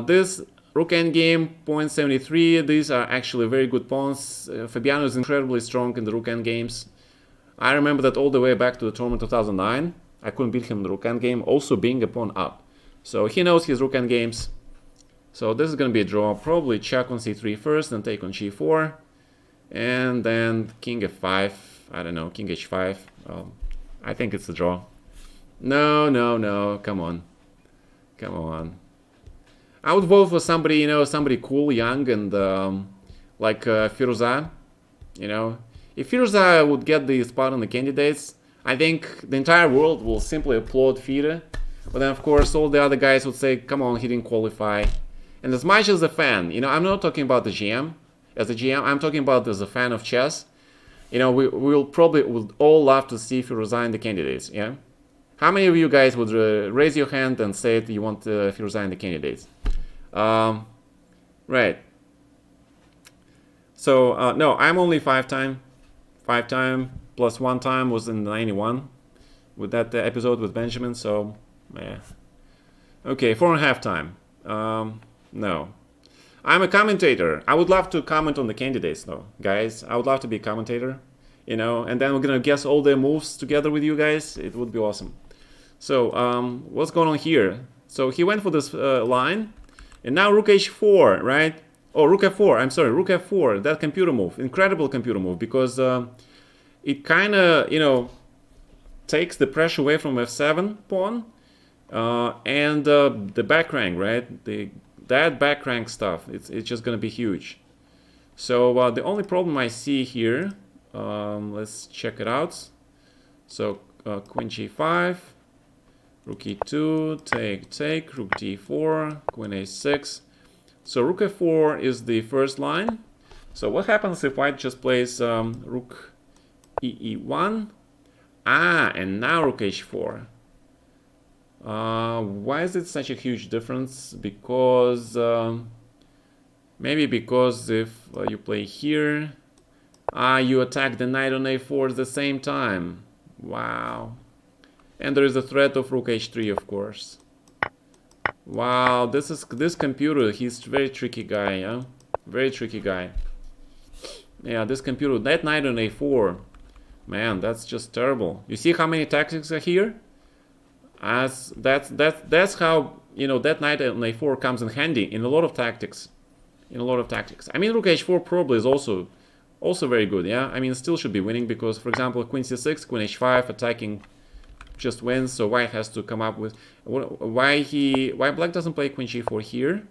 This rook endgame, 0.73. These are actually very good pawns. Fabiano is incredibly strong in the rook endgames. I remember that all the way back to the tournament 2009. I couldn't beat him in the rook endgame, also being a pawn up. So he knows his rook endgames. So this is going to be a draw. Probably check on c3 first, then take on g4. And then king f5. I don't know, king h5. I think it's a draw. No. Come on. Come on. I would vote for somebody, you know, somebody cool, young, and like Firuza. You know, if Firuza would get the spot on the candidates, I think the entire world will simply applaud Fira. But then, of course, all the other guys would say, come on, he didn't qualify. And as much as a fan, you know, I'm not talking about the GM. As a GM, I'm talking about as a fan of chess. You know, we will probably would all love to see Firuza in the candidates, yeah? How many of you guys would raise your hand and say that you want Firuza in the candidates? Right. So, no, I'm only 5-time. 5-time plus 1 time was in 91 with that episode with Benjamin, so, yeah. Okay, 4.5 time. No. I'm a commentator. I would love to comment on the candidates, though, guys. I would love to be a commentator, you know, and then we're gonna guess all their moves together with you guys. It would be awesome. So, what's going on here? So he went for this line, and now rook h4, right? Oh, rook f4. I'm sorry, rook f4. That computer move, incredible computer move, because it kind of, you know, takes the pressure away from f7 pawn and the back rank, right? That back rank stuff, it's just gonna be huge. So the only problem I see here, let's check it out. So queen g5, rook e2, take, rook d4, queen a6. So rook f4 is the first line. So what happens if white just plays rook e1? And now rook h4. Why is it such a huge difference? Because maybe because if you play here, you attack the knight on a4 at the same time. Wow. And there is a threat of rook h3, of course. Wow, this computer, he's a very tricky guy, yeah? Very tricky guy. Yeah, this computer, that knight on a4, man, that's just terrible. You see how many tactics are here? That's how, you know, that knight on a4 comes in handy in a lot of tactics. I mean, rook h4 probably is also very good, yeah? I mean, still should be winning because, for example, queen c6, queen h5, attacking just wins, so white has to come up with... Why black doesn't play queen g4 here?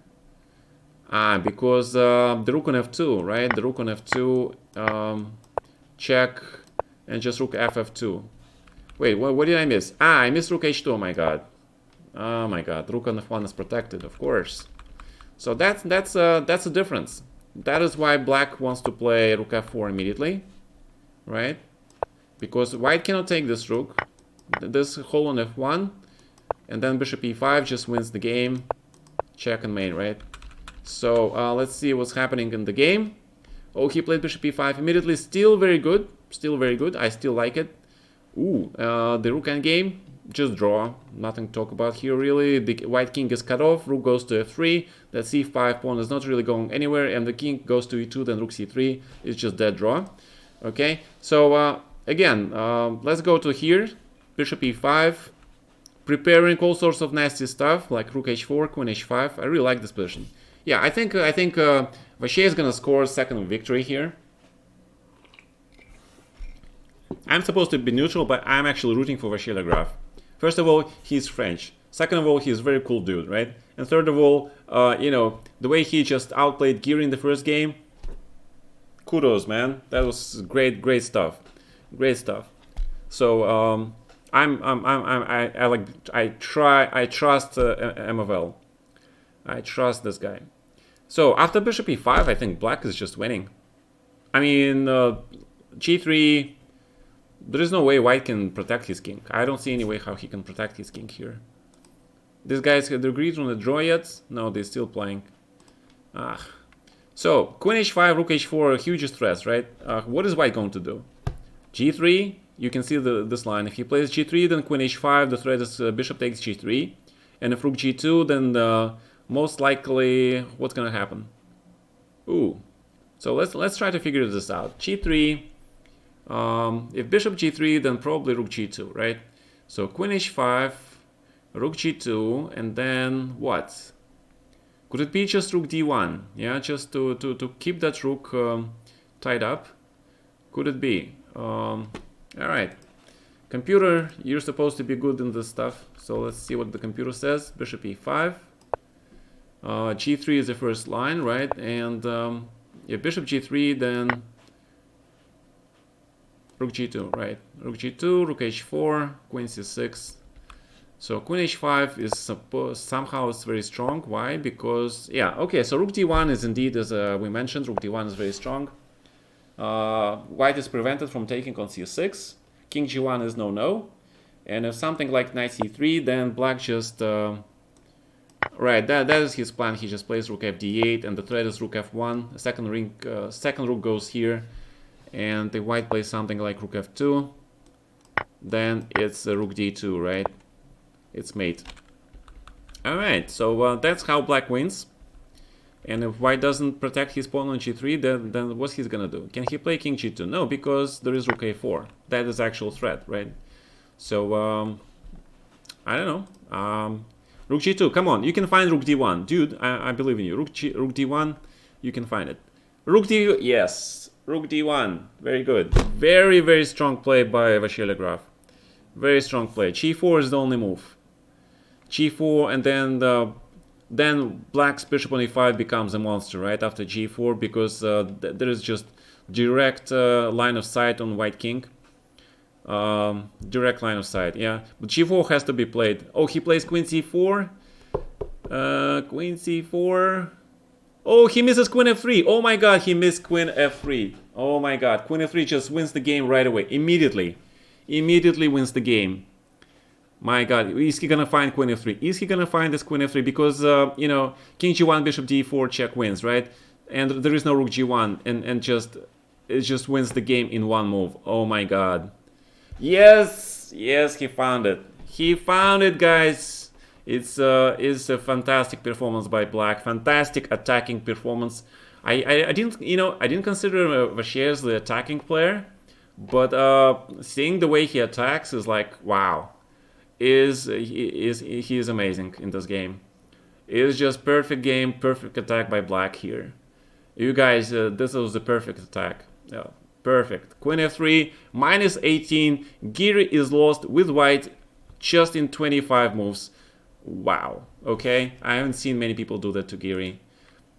Because the rook on f2, right? The rook on f2, check, and just rook ff2. Wait, what did I miss? I missed rook h2, oh my god. Oh my god, rook on f1 is protected, of course. So that's a difference. That is why black wants to play rook f4 immediately, right? Because white cannot take this rook, this whole on f1, and then bishop e5 just wins the game. Check and mate, right? So let's see what's happening in the game. Oh, he played bishop e5 immediately. Still very good. Still very good. I still like it. Ooh, the rook endgame, just draw. Nothing to talk about here, really. The white king is cut off. Rook goes to f3. That c5 pawn is not really going anywhere. And the king goes to e2, then rook c3. It's just dead draw. Okay, so again, let's go to here. Bishop e5. Preparing all sorts of nasty stuff, like rook h4, queen h5. I really like this position. Yeah, I think Vachier is gonna score second victory here. I'm supposed to be neutral, but I'm actually rooting for Vachier Graf. First of all, he's French. Second of all, he's a very cool dude, right? And third of all, you know, the way he just outplayed Geary in the first game, kudos, man. That was great stuff. Great stuff. So I trust MFL. I trust this guy. So after bishop e5, I think black is just winning. I mean, g3. There is no way white can protect his king. I don't see any way how he can protect his king here. These guys had agreed on the draw yet? No, they're still playing. So, queen h5, rook h4, huge stress, right? What is white going to do? g3, you can see this line. If he plays g3, then queen h5, the threat is bishop takes g3. And if rook g2, then most likely, what's gonna happen? Ooh. So let's try to figure this out. g3, if bishop g3, then probably rook g2, right? So queen h5, rook g2, and then what? Could it be just rook d1? Yeah, just to keep that rook tied up. Could it be? All right. Computer, you're supposed to be good in this stuff. So let's see what the computer says. Bishop e5. G3 is the first line, right? And if bishop g3, then rook g2, right? Rook g2, rook h4, queen c6. So queen h5 is somehow it's very strong. Why? Because, yeah, okay, so rook d1 is indeed, as we mentioned, rook d1 is very strong. White is prevented from taking on c6. King g1 is no-no. And if something like knight c3, then black just... right, that is his plan. He just plays rook fd8, and the threat is rook f1. Second rook goes here. And the white plays something like rook f2. Then it's rook d2, right? It's mate. Alright, so that's how black wins. And if white doesn't protect his pawn on g3, then what's he gonna do? Can he play king g2? No, because there is rook a4. That is actual threat, right? So I don't know. Rook g2, come on, you can find rook d1, dude. I believe in you. Rook d1, you can find it. Rook d, yes, rook d1, very good. Very, very strong play by Vasily Graf. Very strong play. g4 is the only move. g4, and then black's bishop on e5 becomes a monster right after g4, because there is just direct line of sight on white king. Direct line of sight, yeah. But g4 has to be played. Oh, he plays queen c4. Queen c4. Oh, he misses queen f3. Oh my god, he missed queen f3. Oh my god, queen f3 just wins the game right away. Immediately wins the game. My god, is he gonna find queen f3? Is he gonna find this queen f3? Because, you know, king g1, bishop d4, check wins, right? And there is no rook g1, and it just wins the game in one move. Oh my god. Yes, yes, he found it. He found it, guys. It's a fantastic performance by black. Fantastic attacking performance. I didn't, you know, I didn't consider Vasily as the attacking player, but seeing the way he attacks is like, wow. He is amazing in this game. It is just perfect game, perfect attack by black here. You guys, this was the perfect attack. Yeah, perfect. Queen f3, minus 18. Giri is lost with white just in 25 moves. Wow. Okay, I haven't seen many people do that to Giri.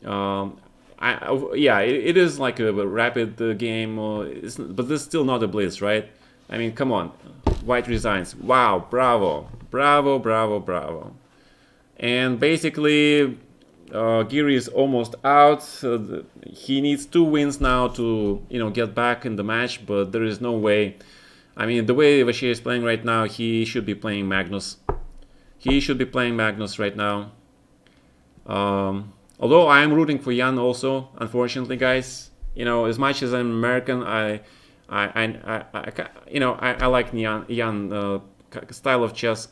Yeah, it is like a rapid game, but this is still not a blitz, right? I mean, come on. White resigns. Wow, bravo. Bravo, bravo, bravo. And basically, Giri is almost out. He needs 2 wins now to, you know, get back in the match, but there is no way. I mean, the way Vasily is playing right now, he should be playing Magnus. He should be playing Magnus right now. Although I am rooting for Jan also, unfortunately, guys. You know, as much as I'm American, you know, I like Jan style of chess.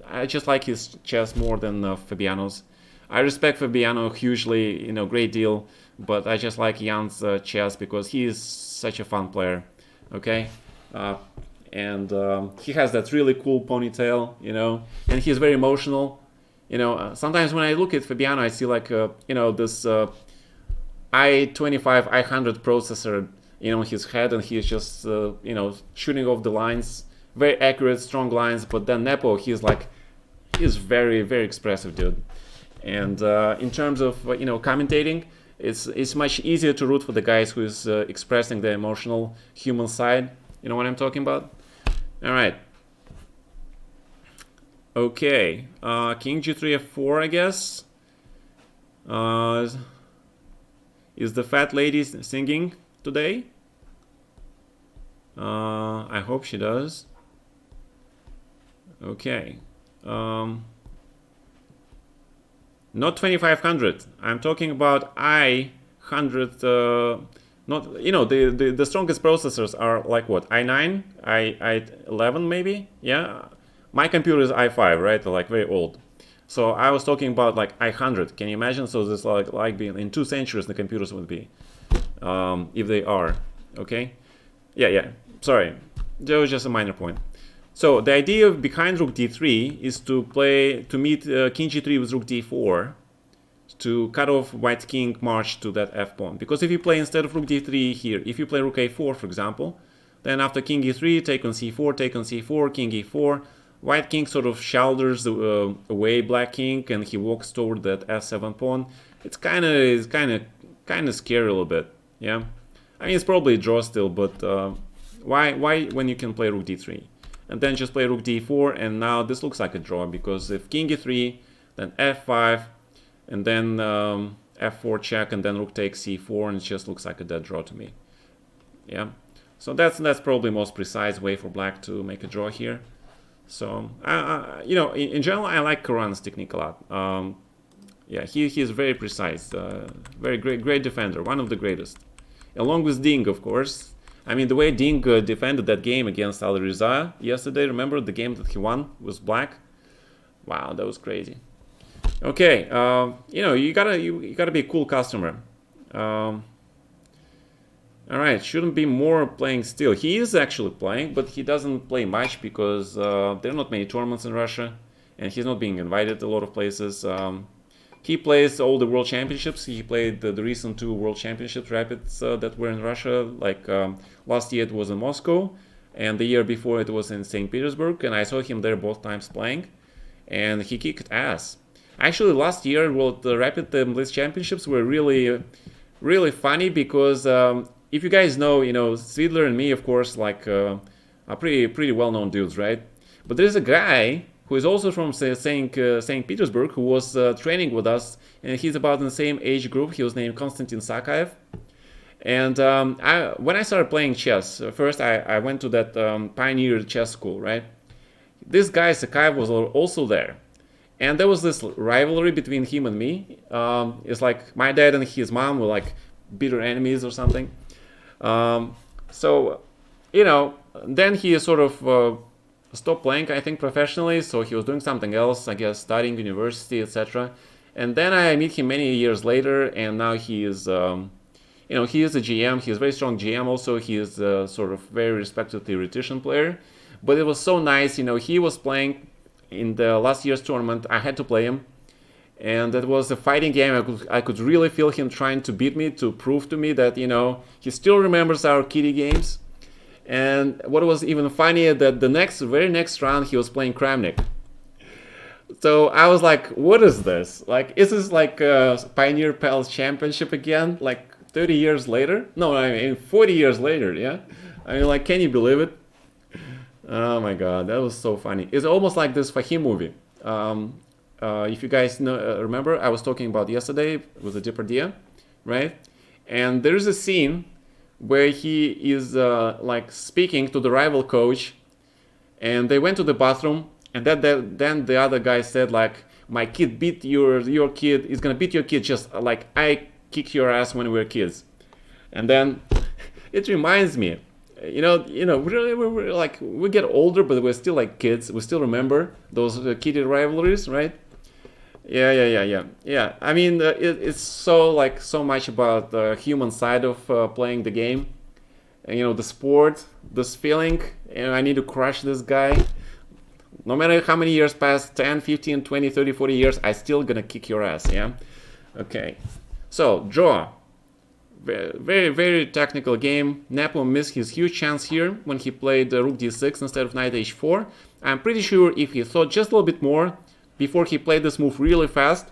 I just like his chess more than Fabiano's. I respect Fabiano hugely, you know, great deal, but I just like Jan's chess because he is such a fun player. Okay, and he has that really cool ponytail, you know, and he's very emotional. You know, sometimes when I look at Fabiano, I see like you know, this i25 i100 processor, you know, in his head, and he's just you know, shooting off the lines, very accurate, strong lines. But then Nepo, he's very, very expressive dude. And in terms of you know, commentating, it's much easier to root for the guys who's expressing the emotional human side. You know what I'm talking about? All right. Okay, king g3 f4, I guess. Is the fat lady singing today? I hope she does. Okay. Not 2500. I'm talking about i100. Not, you know, the strongest processors are like what, i9, i11 maybe. Yeah, my computer is i5, right? Like very old. So I was talking about like i100. Can you imagine? So this like being in 2 centuries the computers would be, if they are. Okay. Yeah. Sorry, that was just a minor point. So the idea behind rook d3 is to meet king g3 with rook d4 to cut off white king march to that f pawn. Because if you play instead of rook d3 here, if you play rook a4, for example, then after king e3, take on c4, take on c4, king e4, white king sort of shoulders away black king, and he walks toward that f7 pawn. It's kind of scary a little bit. Yeah, I mean, it's probably a draw still, but why when you can play rook d3 and then just play rook d4, and now this looks like a draw, because if king e3, then f5, and then f4 check, and then rook takes c4, and it just looks like a dead draw to me. Yeah, so that's probably the most precise way for black to make a draw here. So you know, in general, I like Karan's technique a lot. Yeah, he is very precise, very great defender, one of the greatest, along with Ding, of course. I mean, the way Ding defended that game against Alireza yesterday, remember the game that he won was black? Wow, that was crazy. Okay, you gotta be a cool customer. All right, shouldn't be more playing still. He is actually playing, but he doesn't play much because there are not many tournaments in Russia, and he's not being invited to a lot of places. He plays all the World Championships. He played the recent 2 World Championships Rapids that were in Russia. Like last year it was in Moscow, and the year before it was in St. Petersburg, and I saw him there both times playing, and he kicked ass. Actually, last year, the Rapid Blitz Championships were really funny because if you guys know, Svidler and me, of course, like are pretty well-known dudes, right? But there's a guy who is also from St. Petersburg who was training with us, and he's about in the same age group. He was named Konstantin Sakaev. And when I started playing chess, first I went to that Pioneer chess school, right? This guy Sakaev was also there. And there was this rivalry between him and me. It's like my dad and his mom were like bitter enemies or something. So, then he sort of stopped playing, I think, professionally. So he was doing something else, I guess, studying university, etc. And then I meet him many years later, and now he is, he is a GM. He is a very strong GM also. He is a sort of very respected theoretician player. But it was so nice, he was playing in the last year's tournament. I had to play him, and that was a fighting game. I could really feel him trying to beat me, to prove to me that he still remembers our kiddie games. And what was even funnier, that the very next round he was playing Kramnik. So I was like, what is this? Like, is this like a Pioneer Pals Championship again? Like 30 years later? No, I mean 40 years later. Yeah, I mean, like, can you believe it? Oh my god, that was so funny. It's almost like this Fahim movie. If you guys remember, I was talking about yesterday with the Depardieu, right? And there's a scene where he is like speaking to the rival coach, and they went to the bathroom, and then the other guy said like, my kid beat your kid, is gonna beat your kid just like I kicked your ass when we were kids. And then it reminds me, we're like, we get older, but we're still like kids. We still remember those kiddie rivalries, right? Yeah. I mean, it's so much about the human side of playing the game. And, the sport, this feeling, I need to crush this guy. No matter how many years pass, 10, 15, 20, 30, 40 years, I still gonna kick your ass, yeah? Okay. So, draw. Very, very technical game. Nepo missed his huge chance here when he played rook d6 instead of knight h4. I'm pretty sure if he thought just a little bit more before he played this move really fast,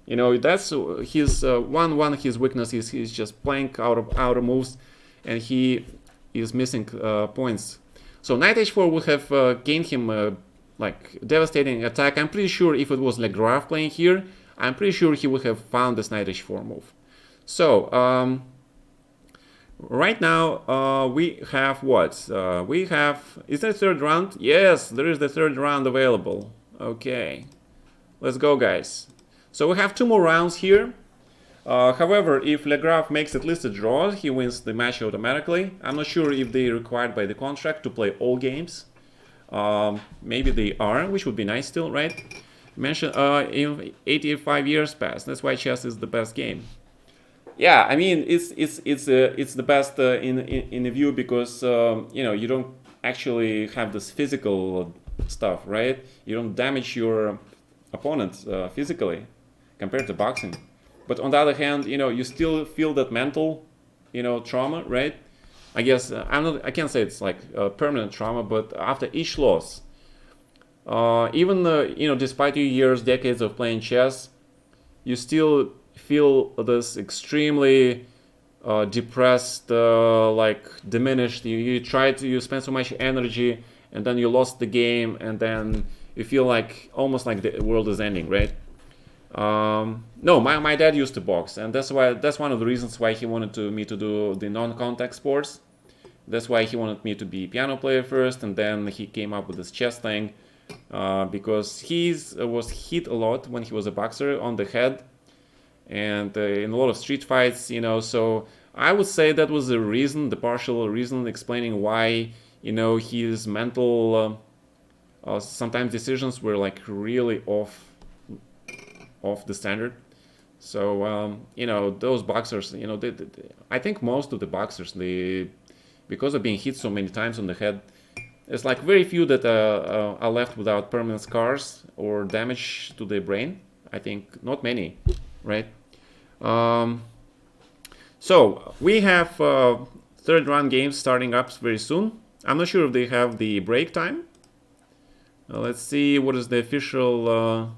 that's his his weakness is he's just playing out of moves, and he is missing points. So knight h4 would have gained him like devastating attack. I'm pretty sure if it was Legrave playing here, I'm pretty sure he would have found this knight h4 move. So right now we have what? Is there a third round? Yes, there is the third round available. Okay, let's go, guys. So we have 2 more rounds here. However, if Legrave makes at least a draw, he wins the match automatically. I'm not sure if they are required by the contract to play all games. Maybe they are, which would be nice still, right? Mention 85 years passed. That's why chess is the best game. Yeah, I mean, it's the best in a view because you don't actually have this physical stuff, right? You don't damage your opponent physically compared to boxing. But on the other hand, you still feel that mental, trauma, right? I guess I can't say it's like a permanent trauma, but after each loss, even despite your years, decades of playing chess, you still feel this extremely depressed, like diminished. You spend so much energy, and then you lost the game, and then you feel like almost like the world is ending, right? No, my dad used to box, and that's one of the reasons why he wanted me to do the non-contact sports. That's why he wanted me to be a piano player first, and then he came up with this chess thing, because he was hit a lot when he was a boxer on the head, and in a lot of street fights, so I would say that was the partial reason explaining why, his mental sometimes decisions were like really off of the standard. So those boxers, I think most of the boxers, because of being hit so many times on the head, it's like very few that are left without permanent scars or damage to the brain. I think not many, right? So we have third round games starting up very soon. I'm not sure if they have the break time. Let's see what is the official.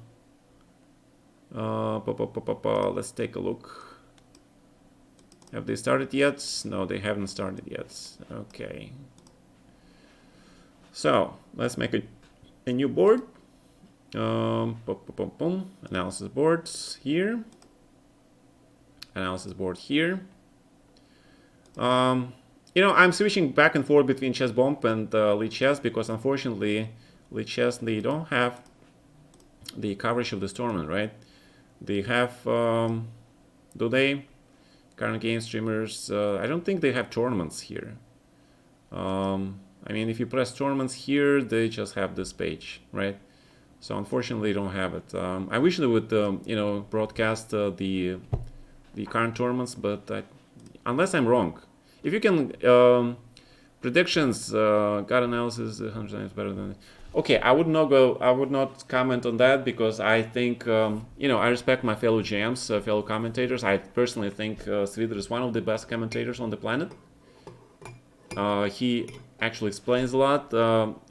Let's take a look. Have they started yet? No, they haven't started yet. Okay. So let's make a new board. Analysis boards here. Analysis board here. I'm switching back and forth between ChessBomb and LiChess because unfortunately LiChess, they don't have the coverage of this tournament, right? They have, do they? Current game streamers, I don't think they have tournaments here. I mean, if you press tournaments here, they just have this page, right? So unfortunately, they don't have it. I wish they would, broadcast the current tournaments, but unless I'm wrong, if you can predictions, gut analysis, 100 times better than. Okay, I would not comment on that because I think I respect my fellow GMs, fellow commentators. I personally think Sridhar is one of the best commentators on the planet. He actually explains a lot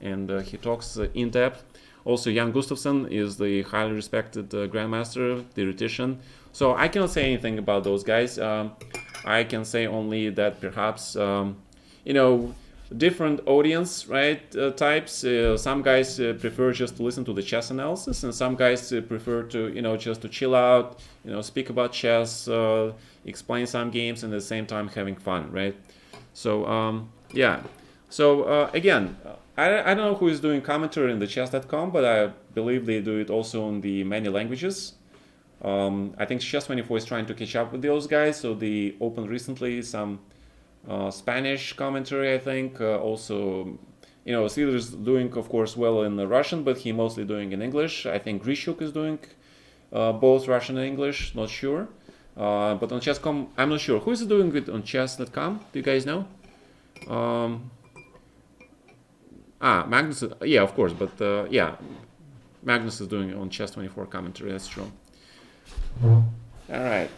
and he talks in depth. Also, Jan Gustafsson is the highly respected grandmaster, theoretician. So I cannot say anything about those guys. I can say only that perhaps different audience, right, types. Some guys prefer just to listen to the chess analysis, and some guys prefer to just to chill out, speak about chess, explain some games, and at the same time having fun, right? So yeah. So again, I don't know who is doing commentary in the chess.com, but I believe they do it also in the many languages. I think Chess24 is trying to catch up with those guys, so they opened recently some Spanish commentary, I think. Also, Sridhar is doing, of course, well in Russian, but he mostly doing in English. I think Grishuk is doing both Russian and English, not sure. But on chess.com, I'm not sure. Who is doing it on chess.com? Do you guys know? Magnus, yeah, of course, but yeah, Magnus is doing it on Chess24 commentary, that's true. All right.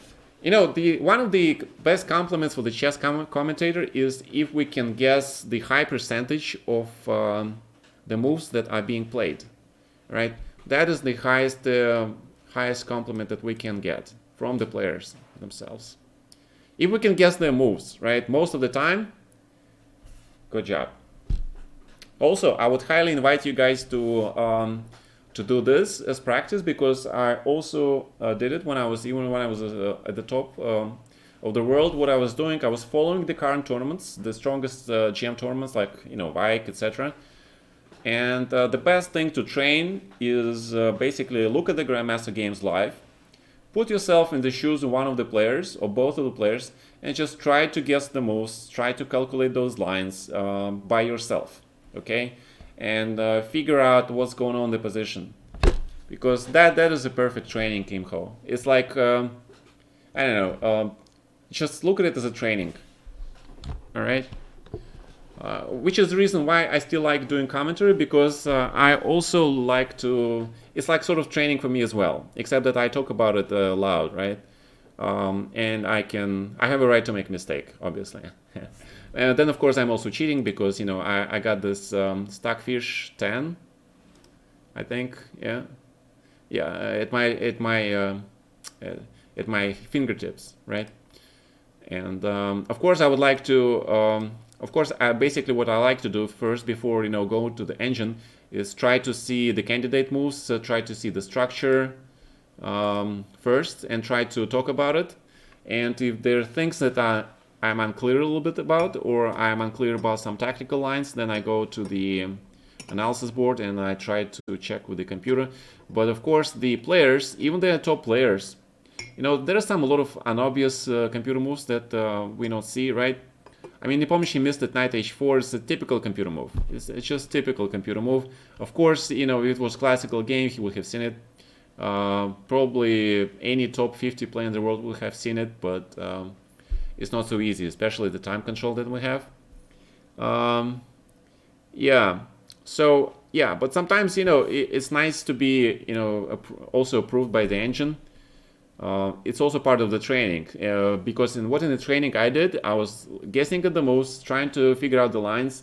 One of the best compliments for the chess commentator is if we can guess the high percentage of the moves that are being played, right? That is the highest compliment that we can get from the players themselves. If we can guess their moves, right, most of the time, good job. Also, I would highly invite you guys to do this as practice because I also did it when I was at the top of the world. What I was doing, I was following the current tournaments, the strongest GM tournaments like Vike, etc. And the best thing to train is basically look at the Grandmaster games live, put yourself in the shoes of one of the players or both of the players, and just try to guess the moves, try to calculate those lines by yourself, okay? And figure out what's going on in the position, because that is a perfect training, Kim Ho. It's like I don't know, just look at it as a training. All right, which is the reason why I still like doing commentary, because I also like to. It's like sort of training for me as well, except that I talk about it loud, right? And I have a right to make a mistake, obviously. And then, of course, I'm also cheating because I got this Stockfish 10, I think, yeah, at my fingertips, right? And of course, I would like to. Of course, basically what I like to do first before go to the engine is try to see the candidate moves, try to see the structure first, and try to talk about it. And if there are things that I'm unclear a little bit about, or I'm unclear about some tactical lines, then I go to the analysis board and I try to check with the computer. But of course, the players, even the top players, there are a lot of unobvious computer moves that we don't see, right? I mean, Nepomniachtchi missed at knight h4 is a typical computer move. It's just typical computer move. Of course, if it was classical game, he would have seen it. Probably any top 50 player in the world will have seen it, but it's not so easy, especially the time control that we have. Yeah, so yeah, but sometimes, you know, it's nice to be, you know, also approved by the engine. It's also part of the training, because in the training I did, I was guessing at the most, trying to figure out the lines,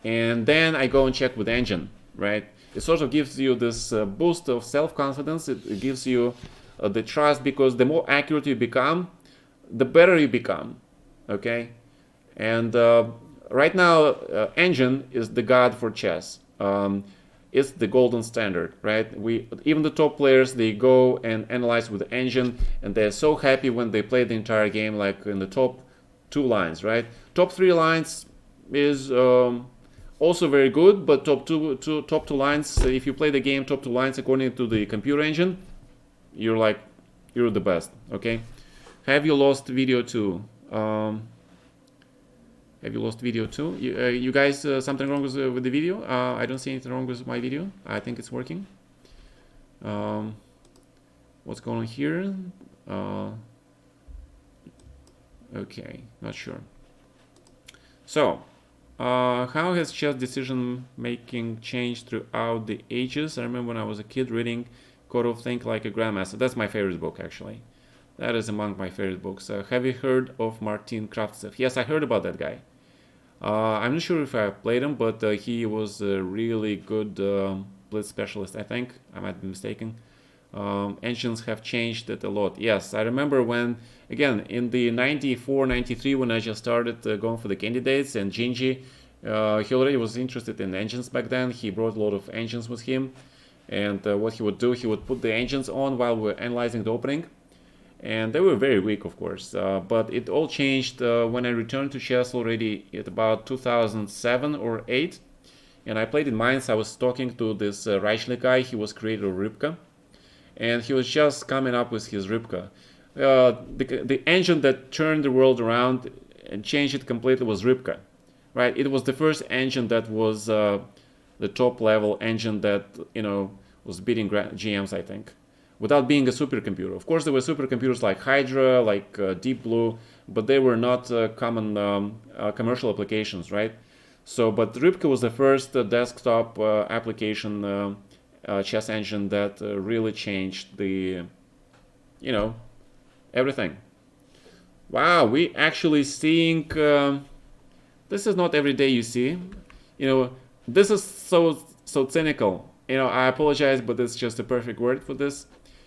and then I go and check with the engine, right? It sort of gives you this boost of self-confidence. It gives you the trust, because the more accurate you become, the better you become, okay? And right now, engine is the god for chess. It's the golden standard, right? Even the top players, they go and analyze with the engine, and they're so happy when they play the entire game, like in the top 2 lines, right? Top 3 lines is also very good, but top two lines, if you play the game top 2 lines according to the computer engine, you're the best, okay? Have you lost video too? Have you lost video too? You guys, something wrong with the video? I don't see anything wrong with my video. I think it's working. What's going on here? Okay, not sure. So, how has chess decision making changed throughout the ages? I remember when I was a kid reading Code of Think Like a Grandmaster. That's my favorite book, actually. That is among my favorite books. Have you heard of Martin Kravtsev? Yes, I heard about that guy. I'm not sure if I played him, but he was a really good blitz specialist, I think. I might be mistaken. Engines have changed it a lot. Yes, I remember when, again, in the 94, 93, when I just started going for the candidates, and Gingy, he already was interested in engines back then. He brought a lot of engines with him. And what he would do, he would put the engines on while we were analyzing the opening. And they were very weak, of course, but it all changed when I returned to chess already at about 2007 or 8, and I played in Mainz. I was talking to this Reichlich guy. He was creator of Rybka, and he was just coming up with his Rybka. The engine that turned the world around and changed it completely was Rybka, right? It was the first engine that was the top level engine that, you know, was beating GMs, I think, without being a supercomputer. Of course, there were supercomputers like Hydra, like Deep Blue, but they were not common commercial applications, right? So, but Rybka was the first desktop application chess engine that really changed the, you know, everything. Wow, we actually seeing, this is not every day you see, you know, this is so cynical. You know, I apologize, but it's just a perfect word for this.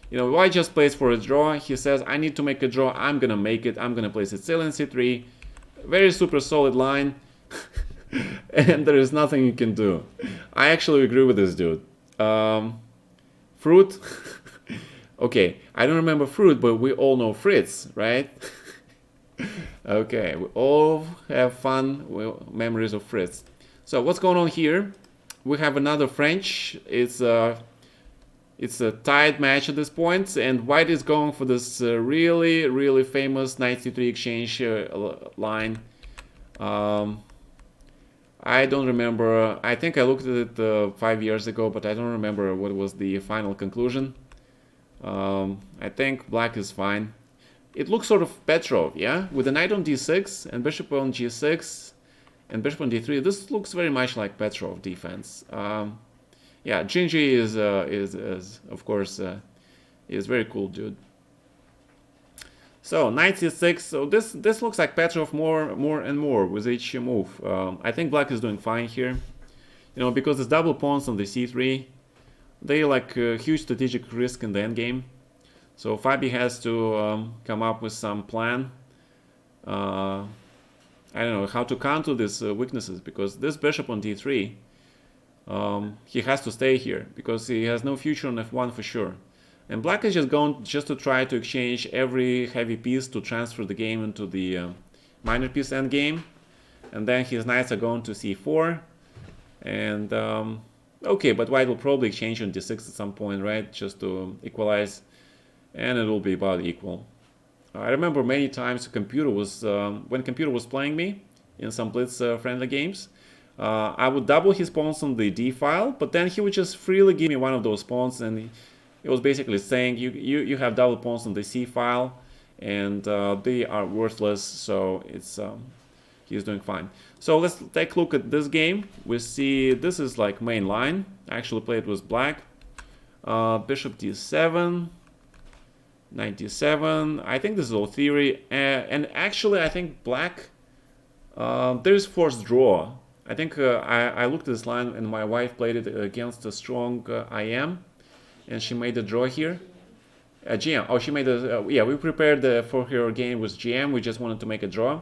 You know, why just plays for a draw? He says, I need to make a draw. I'm going to make it. I'm going to place it still in c3. Very super solid line. And there is nothing you can do. I actually agree with this dude. Fruit. Okay, I don't remember Fruit, but we all know Fritz, right? Okay, we all have fun memories of Fritz. So what's going on here? We have another French. It's a tied match at this point, and White is going for this really famous knight c3 exchange line. I don't remember. I think I looked at it 5 years ago, but I don't remember what was the final conclusion. I think Black is fine. It looks sort of Petrov, yeah, with the knight on d6 and bishop on g6 and bishop on d3. This looks very much like Petrov defense. Yeah, Gingy is of course is very cool dude. So knight c6. So this looks like Petrov more and more with each move. I think Black is doing fine here, you know, because there's double pawns on the c3. They like a huge strategic risk in the endgame. So Fabi has to come up with some plan. I don't know how to counter these weaknesses, because this bishop on d3. He has to stay here because he has no future on f1 for sure. And Black is just going to try to exchange every heavy piece to transfer the game into the minor piece endgame. And then his knights are going to c4. And okay, but White will probably exchange on d6 at some point, right? Just to equalize. And it will be about equal. I remember many times computer was when computer was playing me in some blitz friendly games. I would double his pawns on the d file, but then he would just freely give me one of those pawns, and It was basically saying you have double pawns on the c file, and they are worthless. So it's he's doing fine. So let's take a look at this game. We see this is like main line. I actually played with black. Bishop d7, knight d7. I think this is all theory. And actually, I think black, there's forced draw. I think I looked at this line and my wife played it against a strong IM, and she made a draw here. GM. Oh, she made a. Yeah, we prepared for her game with GM. We just wanted to make a draw.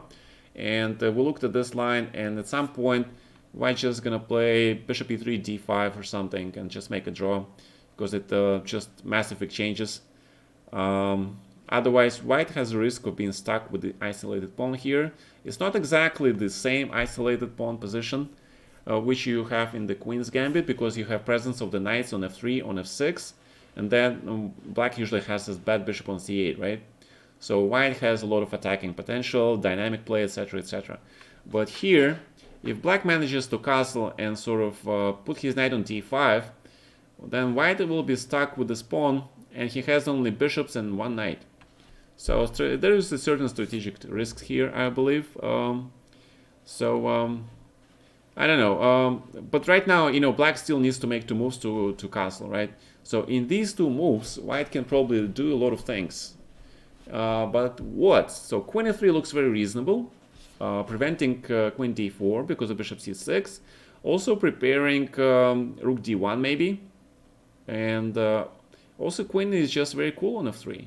And we looked at this line, and at some point, white just gonna play bishop e3, d5 or something, and just make a draw, because it just massive exchanges. Otherwise, white has a risk of being stuck with the isolated pawn here. It's not exactly the same isolated pawn position which you have in the queen's gambit, because you have presence of the knights on f3, on f6, and then black usually has this bad bishop on c8, right? So white has a lot of attacking potential, dynamic play, etc., etc. But here, if black manages to castle and sort of put his knight on d5, then white will be stuck with this pawn, and he has only bishops and one knight. So there is a certain strategic risk here, I believe. I don't know. But right now, you know, black still needs to make 2 moves to castle, right? So in these 2 moves, white can probably do a lot of things. But what? So queen f3 looks very reasonable, preventing queen d4 because of bishop c6. Also preparing rook d1 maybe. And also queen is just very cool on f3.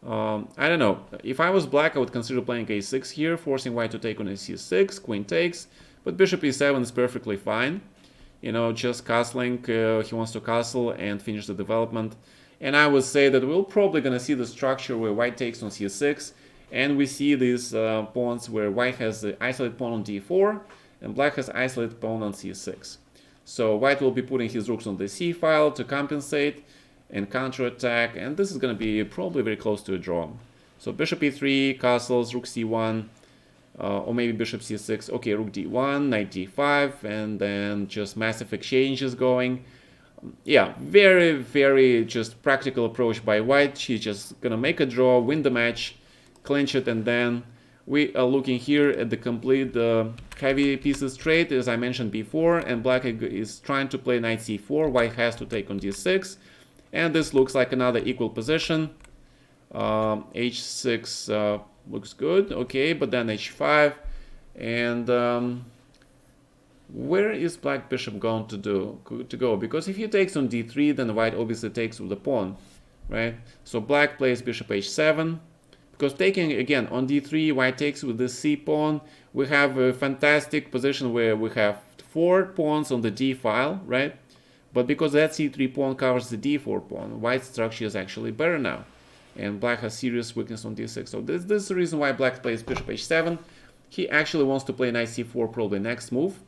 I don't know. If I was black, I would consider playing a6 here, forcing white to take on a c6, queen takes, but bishop e7 is perfectly fine. You know, just castling, he wants to castle and finish the development. And I would say that we're probably going to see the structure where white takes on c6, and we see these pawns where white has the isolated pawn on d4, and black has isolated pawn on c6. So white will be putting his rooks on the c file to compensate and counterattack, and this is going to be probably very close to a draw. So bishop e3, castles, rook c1, or maybe bishop c6. Okay, rook d1, knight d5, and then just massive exchanges going. Yeah, very, very just practical approach by white. She's just going to make a draw, win the match, clinch it, and then we are looking here at the complete heavy pieces trade, as I mentioned before, and black is trying to play knight c4, white has to take on d6. And this looks like another equal position. H6 looks good, okay, but then h5. And where is black bishop going to go? Because if he takes on d3, then white obviously takes with the pawn, right? So black plays bishop h7. Because taking, again, on d3, white takes with the c pawn. We have a fantastic position where we have 4 pawns on the d file, right? But because that c3 pawn covers the d4 pawn, white's structure is actually better now. And black has serious weakness on d6. So this is the reason why black plays bishop h7. He actually wants to play knight c4 probably next move.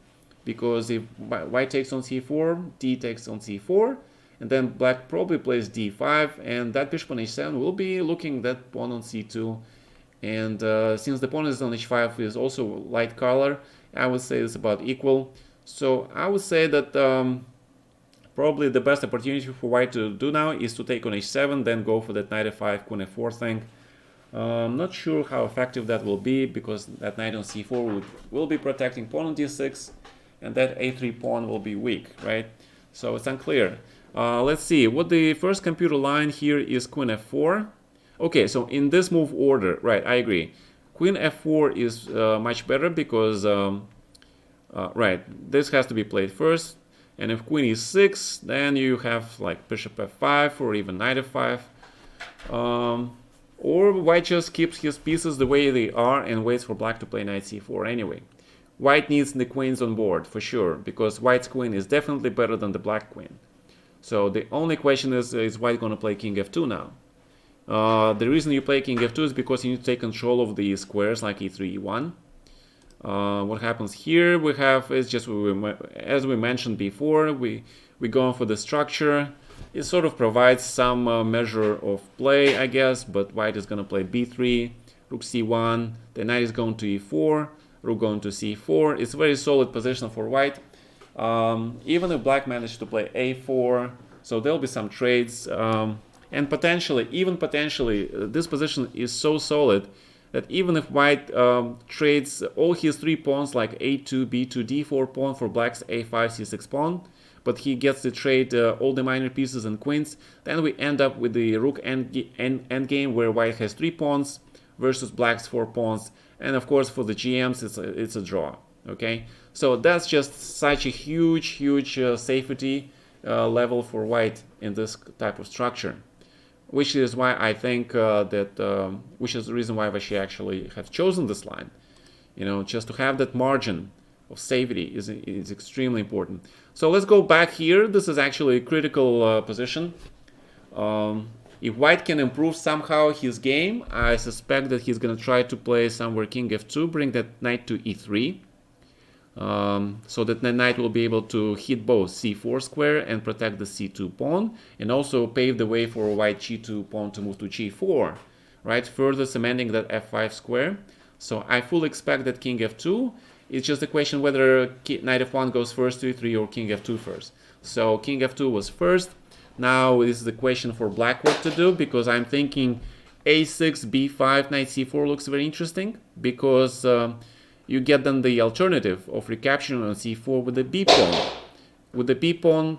Because if white takes on c4, d takes on c4. And then black probably plays d5. And that bishop on h7 will be looking that pawn on c2. And since the pawn is on h5 is also light color, I would say it's about equal. So I would say that probably the best opportunity for white to do now is to take on h7, then go for that knight f5, queen f4 thing. I'm not sure how effective that will be, because that knight on c4 will be protecting pawn on d6, and that a3 pawn will be weak, right? So it's unclear. Let's see, what the first computer line here is queen f4. Okay, so in this move order, right, I agree. Queen f4 is much better because, right, this has to be played first. And if queen e6, then you have like bishop f5 or even knight f5. Or white just keeps his pieces the way they are and waits for black to play knight c4 anyway. White needs the queens on board for sure, because white's queen is definitely better than the black queen. So the only question is white going to play king f2 now? The reason you play king f2 is because you need to take control of the squares like e3, e1. What happens here we have is just as we mentioned before, we go for the structure. It sort of provides some measure of play, I guess, but white is going to play b3, rook c1, the knight is going to e4, rook going to c4. It's a very solid position for white. Even if black managed to play a4, So there'll be some trades, and potentially, even potentially, this position is so solid that even if white trades all his 3 pawns like a2, b2, d4 pawn for black's a5, c6 pawn, but he gets to trade all the minor pieces and queens, then we end up with the rook endgame where white has 3 pawns versus black's 4 pawns, and of course for the GMs it's a draw. Okay, so that's just such a huge safety level for white in this type of structure, which is why I think which is the reason why Vashi actually have chosen this line. You know, just to have that margin of safety is extremely important. So let's go back here. This is actually a critical position. If white can improve somehow his game, I suspect that he's going to try to play somewhere king f2, bring that knight to e3. So that the knight will be able to hit both c4 square and protect the c2 pawn, and also pave the way for white g2 pawn to move to g4, right? Further cementing that f5 square. So I fully expect that king f2. It's just a question whether knight f1 goes first to e3 or king f2 first. So king f2 was first. Now this is the question for black what to do, because I'm thinking a6, b5, knight c4 looks very interesting, because you get then the alternative of recapturing on c4 with the b pawn. With the b pawn,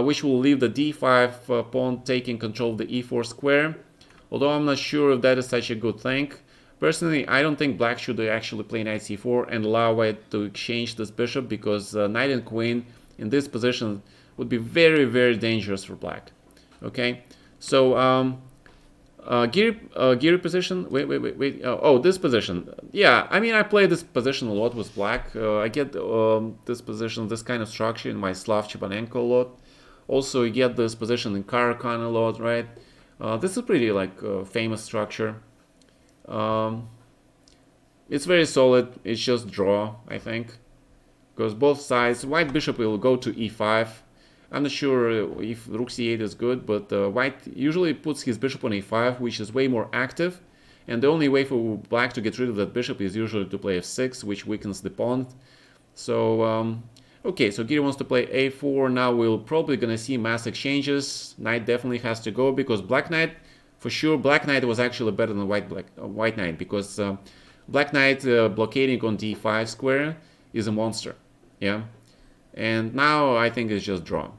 which will leave the d5 pawn taking control of the e4 square. Although I'm not sure if that is such a good thing. Personally, I don't think black should actually play knight c4 and allow white to exchange this bishop, because knight and queen in this position would be very dangerous for black. Okay, so gear position. Wait. Oh, this position. Yeah, I mean, I play this position a lot with black. I get this position, this kind of structure in my Slav Chepanenko a lot. Also, you get this position in Carlsen a lot, right? This is pretty like famous structure. It's very solid. It's just draw, I think, because both sides. White bishop will go to e5. I'm not sure if rook c8 is good, but white usually puts his bishop on a5, which is way more active. And the only way for black to get rid of that bishop is usually to play f6, which weakens the pawn. So, okay, so Giri wants to play a4. Now we're probably going to see mass exchanges. Knight definitely has to go, because black knight, for sure, black knight was actually better than white knight, because black knight blockading on d5 square is a monster. Yeah. And now I think it's just draw.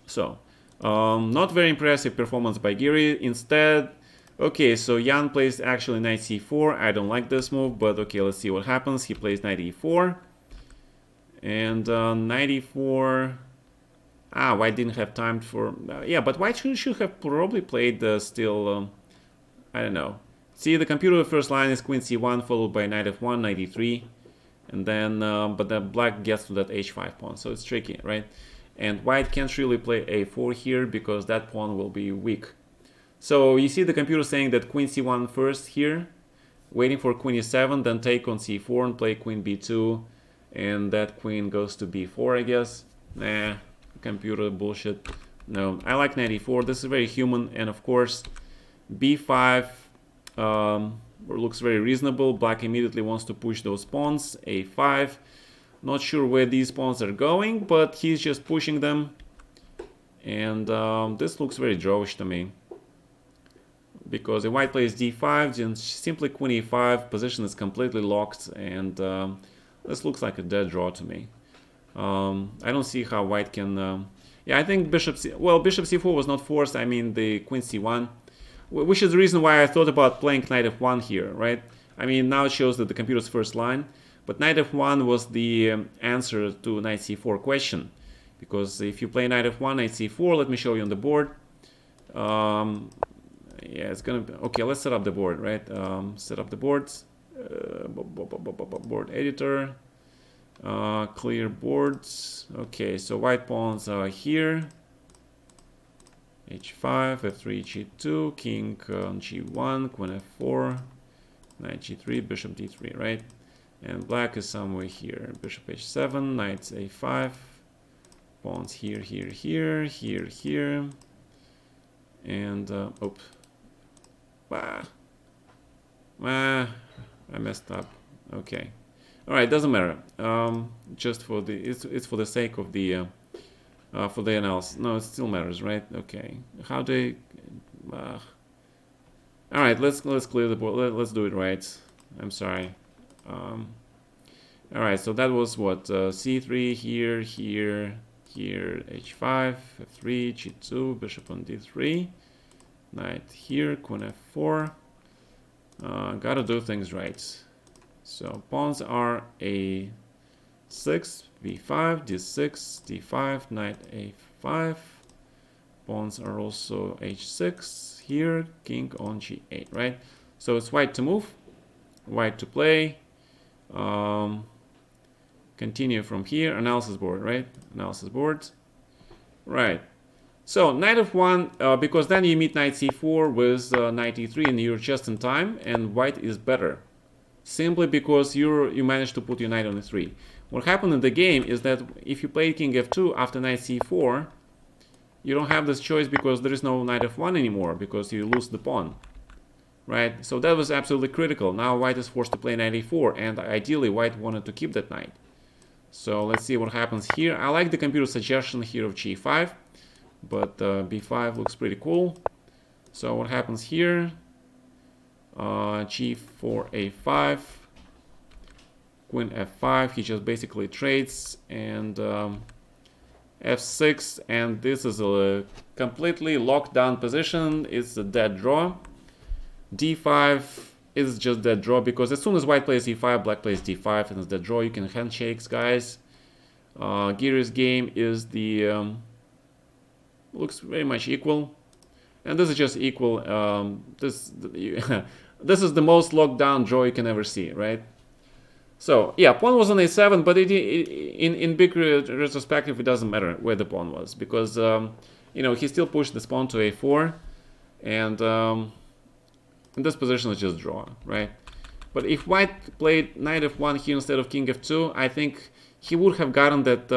So, not very impressive performance by Giri. Instead, okay, so Jan plays actually knight c4. I don't like this move, but okay, let's see what happens. He plays knight e4. And knight e4. White didn't have time for... yeah, but white should have probably played still... I don't know. See, the computer first line is queen c1, followed by knight f1, knight e3. And then, but then black gets to that h5 pawn, so it's tricky, right? And white can't really play a4 here, because that pawn will be weak. So you see the computer saying that queen c1 first here, waiting for queen e7, then take on c4 and play queen b2, and that queen goes to b4, I guess. Nah, computer bullshit. No, I like knight e4. This is very human, and of course, b5 looks very reasonable. Black immediately wants to push those pawns. a5. Not sure where these pawns are going, but he's just pushing them. And this looks very drawish to me. Because if white plays d5, then simply queen e5, position is completely locked, and this looks like a dead draw to me. I don't see how white can... yeah, I think bishop c4 was not forced. I mean, the queen c1. Which is the reason why I thought about playing knight f1 here, right? I mean, now it shows that the computer's first line, but knight f1 was the answer to knight c4 question. Because if you play knight f1, knight c4, let me show you on the board. Yeah, it's gonna be... okay, let's set up the board, right? Set up the boards. Board editor. Clear boards. Okay, so white pawns are here. h5, f3, g2, king on g1, queen f4, knight g3, bishop d3, right? And black is somewhere here. Bishop h7, knight a5, pawns here, here, and I messed up. Okay, all right, doesn't matter. Just for the it's for the sake of the for the analysis. No, it still matters, right? Okay. How do all right, let's clear the board. Let's do it right. I'm sorry. All right, so that was what c3 here, here, h5, f3, g2, bishop on d3, knight here, queen f4. Gotta do things right. So pawns are a6, b5, d6, d5, knight a5. Pawns are also h6 here, king on g8, right? So it's white to move, white to play. Continue from here, analysis board, right? Analysis board, right? So knight f1, because then you meet knight c4 with knight e3 and you're just in time, and white is better. Simply because you managed to put your knight on e3. What happened in the game is that if you play king f2 after knight c4, you don't have this choice because there is no knight f1 anymore, because you lose the pawn, right? So that was absolutely critical. Now white is forced to play knight e4, and ideally white wanted to keep that knight. So let's see what happens here. I like the computer suggestion here of g5, but b5 looks pretty cool. So what happens here? g4, a5, queen f5. He just basically trades, and f6, and this is a completely locked down position. It's a dead draw. d5 is just dead draw, because as soon as white plays e5, black plays d5, and it's dead draw. You can handshakes, guys. Giri's game is the looks very much equal, and this is just equal. This is the most locked down draw you can ever see, right? So yeah, pawn was on a7, but in big retrospective, it doesn't matter where the pawn was, because you know, he still pushed this pawn to a4, and in this position is just draw, right? But if white played knight f1 here instead of king f2, I think he would have gotten that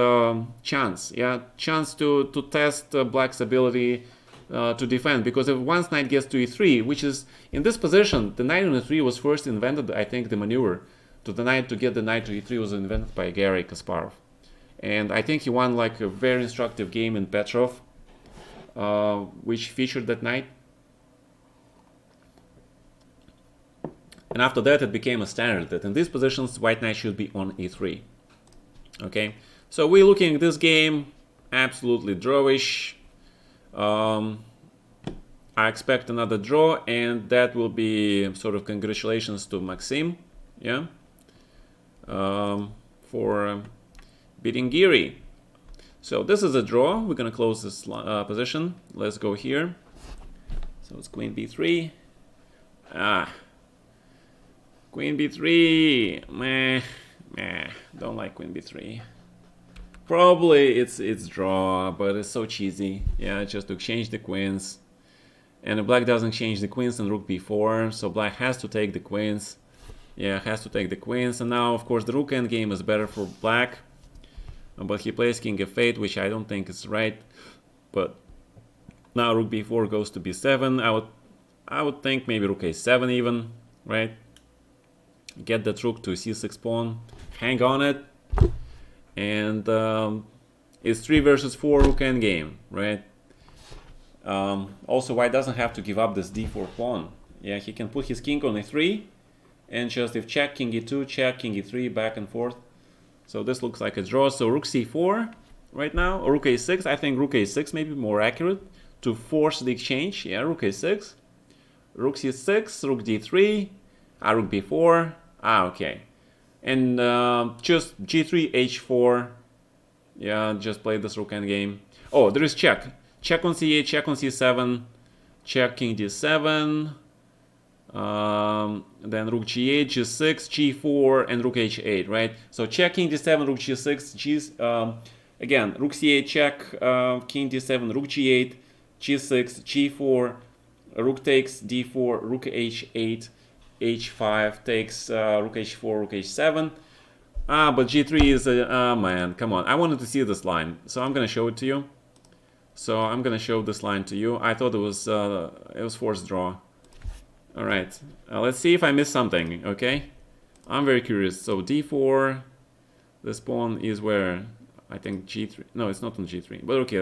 chance, yeah, chance to test black's ability to defend, because if once knight gets to e3, which is in this position, the knight on e3 was first invented. I think the maneuver to get the knight to e3 was invented by Garry Kasparov, and I think he won like a very instructive game in Petrov, which featured that knight. And after that, it became a standard that in these positions, white knight should be on e3. Okay, so we're looking at this game absolutely drawish. I expect another draw, and that will be sort of congratulations to Maxim, yeah, for beating Giri. So this is a draw. We're gonna close this position. Let's go here. So it's queen b3. Queen b3. Meh. Don't like queen b3. Probably it's draw, but it's so cheesy. Yeah, just to exchange the queens. And black doesn't change the queens and rook b4, so black has to take the queens. Yeah, has to take the queens. And now, of course, the rook endgame is better for black. But he plays king f8, which I don't think is right. But now rook b4 goes to b7. I would think maybe rook a7 even, right? Get that rook to c6 pawn, hang on it, and it's 3 versus 4 rook endgame, right? Also, white doesn't have to give up this d4 pawn. Yeah, he can put his king on e3, and just if check, king e2, check, king e3, back and forth. So this looks like a draw. So rook c4 right now, or rook a6. I think rook a6 may be more accurate to force the exchange. Yeah, rook a6, rook c6, rook d3, rook b4. Okay. And just g3, h4. Yeah, just play this rook endgame. Oh, there is check. Check on c8, check on c7, check king d7. Then rook g8, g6, g4, and rook h8, right? So check king d7, rook g6, again, rook c8, check, king d7, rook g8, g6, g4, rook takes d4, rook h8, h5 takes rook h4, rook h7. But g3 is man, come on. I wanted to see this line, so I'm gonna show it to you. So I'm gonna show this line to you. I thought it was forced draw. All right, let's see if I missed something. Okay, I'm very curious. So d4, this pawn is where? I think G3. No, it's not on G3. But okay,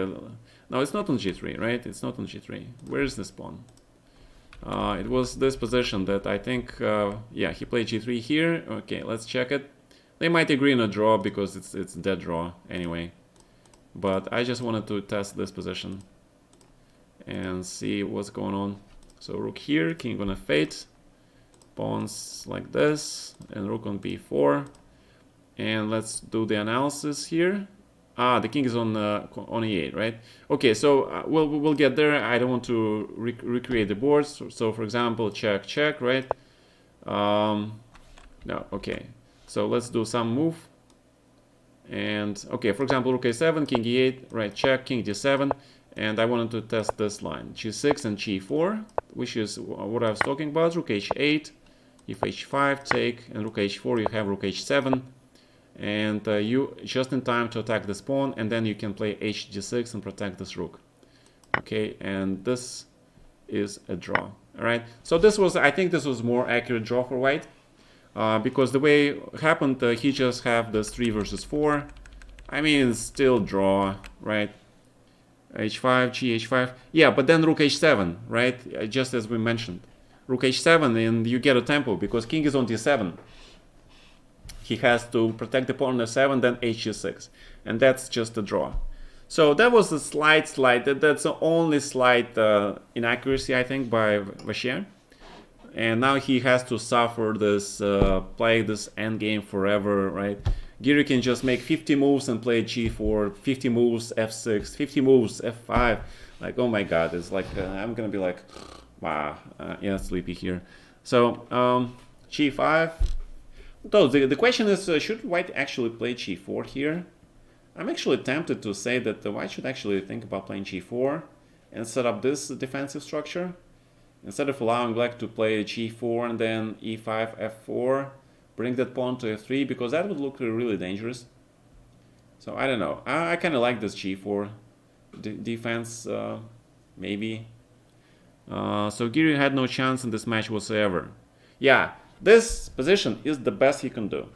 no, it's not on G3, right? It's not on G3. Where is this pawn? It was this position that I think, yeah, he played G3 here. Okay, let's check it. They might agree on a draw because it's dead draw anyway. But I just wanted to test this position and see what's going on. So rook here, king on f8, pawns like this, and rook on b4. And let's do the analysis here. The king is on e8, right? Okay, so we'll get there. I don't want to recreate the board. So for example, check, check, right? No, okay. So let's do some move. And okay, for example, rook a7, king e8, right? Check, king d7, and I wanted to test this line, g6 and g4, which is what I was talking about. Rook h8, if h5, take, and rook h4, you have rook h7. And you just in time to attack this pawn, and then you can play hg6 and protect this rook. Okay, and this is a draw. All right, so this was, I think this was more accurate draw for white, because the way it happened, he just have this 3 versus 4. I mean, it's still draw, right? h5, gh5, yeah, but then rook h7, right? Just as we mentioned, rook h7, and you get a tempo because king is on d7. He has to protect the pawn on f7, then hg6, and that's just a draw. So that was a slight, that's the only slight inaccuracy, I think, by Vachier. And now he has to suffer this, play this endgame forever, right? Giri can just make 50 moves and play g4, 50 moves f6, 50 moves f5. Like, oh my god, it's like, I'm gonna be like, wow, yeah, sleepy here. So, g5. So the question is, should white actually play g4 here? I'm actually tempted to say that the white should actually think about playing g4 and set up this defensive structure instead of allowing black to play g4 and then e5, f4, bring that pawn to f3, because that would look really dangerous. So I don't know. I kind of like this g4 defense, maybe. So Giri had no chance in this match whatsoever. Yeah. This position is the best he can do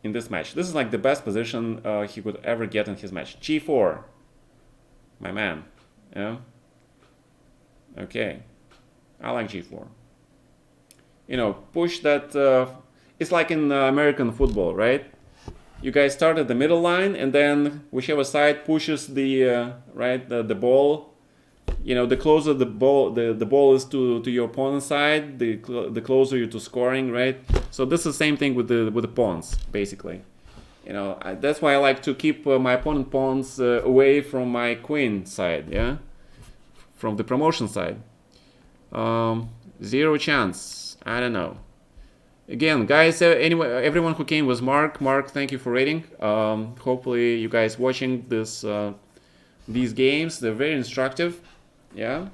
in this match. This is like the best position he could ever get in his match. G4, my man. Yeah. Okay. I like G4. You know, push that. It's like in American football, right? You guys start at the middle line, and then whichever side pushes the the ball. You know, the closer the ball is to your opponent's side, the closer you're to scoring, right? So this is the same thing with the pawns, basically. You know, that's why I like to keep my opponent pawns away from my queen side, yeah, from the promotion side. 0 chance. I don't know. Again, guys, anyway, everyone who came was Mark. Mark, thank you for rating. Hopefully, you guys watching these games, they're very instructive. Yeah,